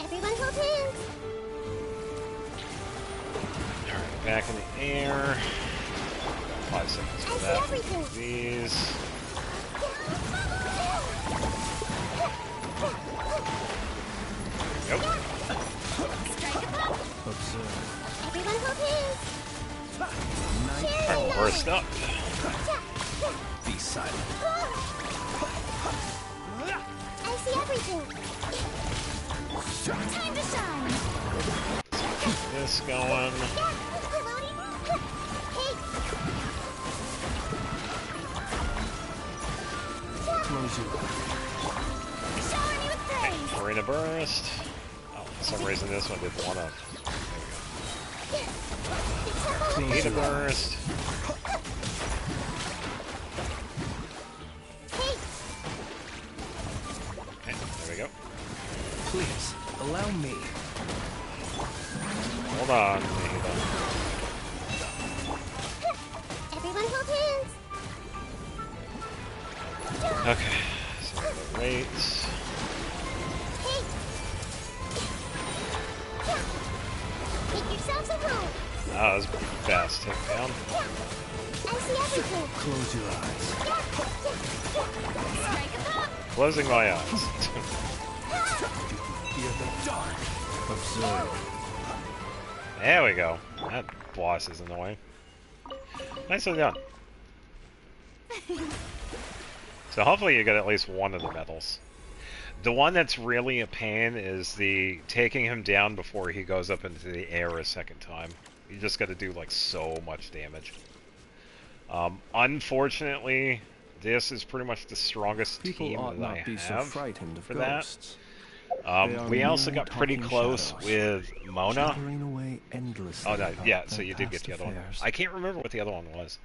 Everyone hold hands. Alright, back in the air. 5 seconds I for see that. everything. These. Nope. Strike a pop. Observe. Everyone hold hands. Night Sharing Alright, my burst up. Be silent. I see everything. Time to shine. This going. Hey, Close your eyes. shower me with praise. Marina burst. Oh, for some reason this one did one up. Temple of Heater Wisdom. burst. Hey, Okay, there we go. Please, allow me. Hold on, Nihida. everyone hold hands. Okay, so we gotta wait. Hey. Make yourselves at home. Ah, that was pretty fast takedown. I see everything. Close your eyes. Strike a pop. Closing my eyes. Fear the dark. Observe. There we go. That boss is in the way. Nicely done. So hopefully you get at least one of the medals. The one that's really a pain is the taking him down before he goes up into the air a second time. You just got to do like so much damage. Unfortunately, this is pretty much the strongest People team ought that I not be so have frightened of for that. ghosts. They are We also mere got pretty talking close shadows, with Mona. chattering away endlessly Oh no, about yeah, so their you did get past the other one. affairs. I can't remember what the other one was.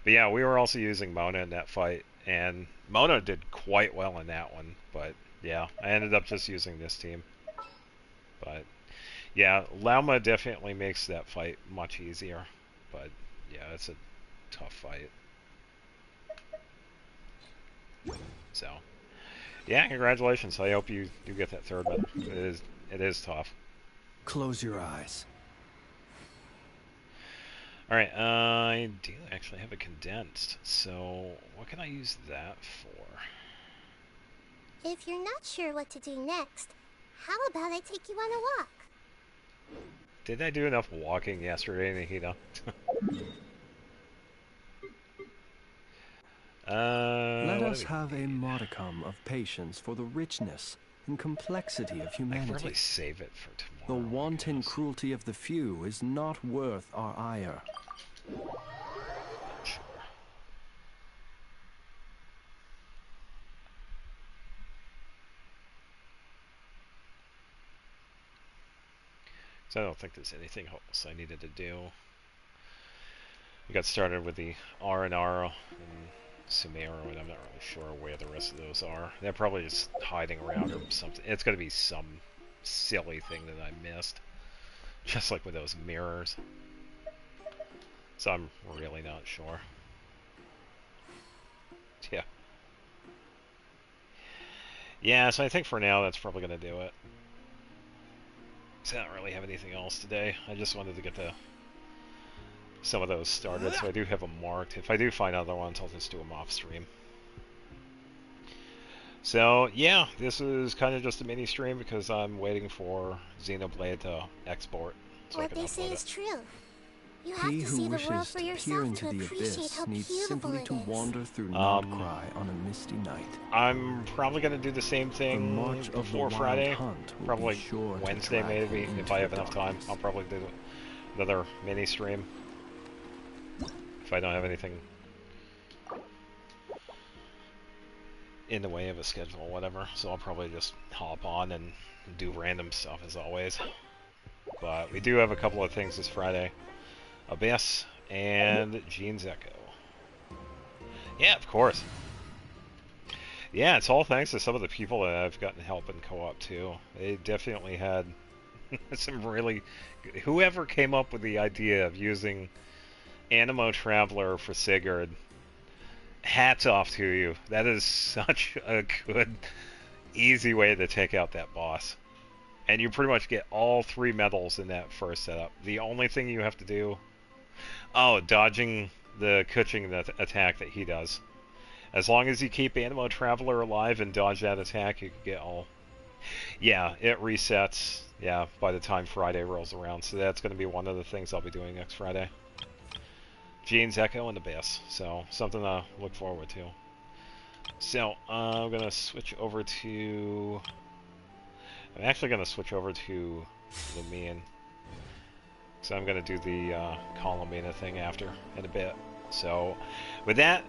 But yeah, we were also using Mona in that fight, and Mona did quite well in that one, but yeah, I ended up just using this team. But yeah, Lauma definitely makes that fight much easier, but yeah, it's a tough fight. So yeah, congratulations. I hope you do get that third medal. It is tough. Close your eyes. Alright, I do actually have a condensed, so what can I use that for? If you're not sure what to do next, how about I take you on a walk? Did I do enough walking yesterday, Nihida? Let what us do we- have a modicum of patience for the richness and complexity of I could humanity. probably save it for The tomorrow. I wanton guess. cruelty of the few is not worth our ire. Sure. So I don't think there's anything else I needed to do. We got started with the R&R and Sumeru, and I'm not really sure where the rest of those are. They're probably just hiding around or something. It's going to be some silly thing that I missed. Just like with those mirrors. So I'm really not sure. Yeah. Yeah, so I think for now that's probably going to do it. So I don't really have anything else today. I just wanted to get some of those started, so I do have them marked. If I do find other ones, I'll just do them off stream. So yeah, this is kind of just a mini stream because I'm waiting for Xenoblade to export. So I What can they say upload is it. true. You have He to who see the world wishes for to peer yourself into to the appreciate abyss how needs beautiful simply it to is. wander through Nodcry on a misty night. I'm probably going to do the same The thing march of the before wild Friday. hunt will Probably be sure to Wednesday drag maybe, you if into I the have enough time. darkness. I'll probably do another mini stream. If I don't have anything in the way of a schedule or whatever. So I'll probably just hop on and do random stuff as always. But we do have a couple of things this Friday. Abyss and Gene's Echo. Yeah, of course. Yeah, it's all thanks to some of the people that I've gotten help in co-op too. They definitely had some really... Whoever came up with the idea of using Animo Traveler for Sigurd, hats off to you. That is such a good, easy way to take out that boss. And you pretty much get all 3 medals in that first setup. The only thing you have to do... Oh, dodging the Kuching attack that he does. As long as you keep Animo Traveler alive and dodge that attack, you can get all... Yeah, it resets, yeah, by the time Friday rolls around. So that's going to be one of the things I'll be doing next Friday. Gene's Echo and Abyss. So, something to look forward to. So, I'm going to switch over to... I'm actually going to switch over to Lumion. So I'm going to do the Columina thing after in a bit. So with that,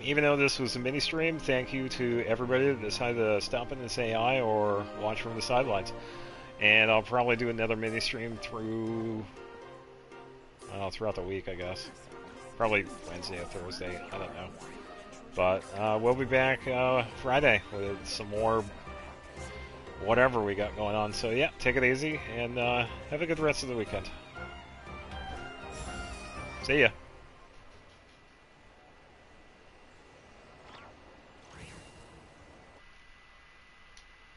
even though this was a mini stream, thank you to everybody that decided to stop in and say hi or watch from the sidelines. And I'll probably do another mini stream throughout the week, I guess. Probably Wednesday or Thursday, I don't know. But we'll be back Friday with some more whatever we got going on. So yeah, take it easy and have a good rest of the weekend. See ya.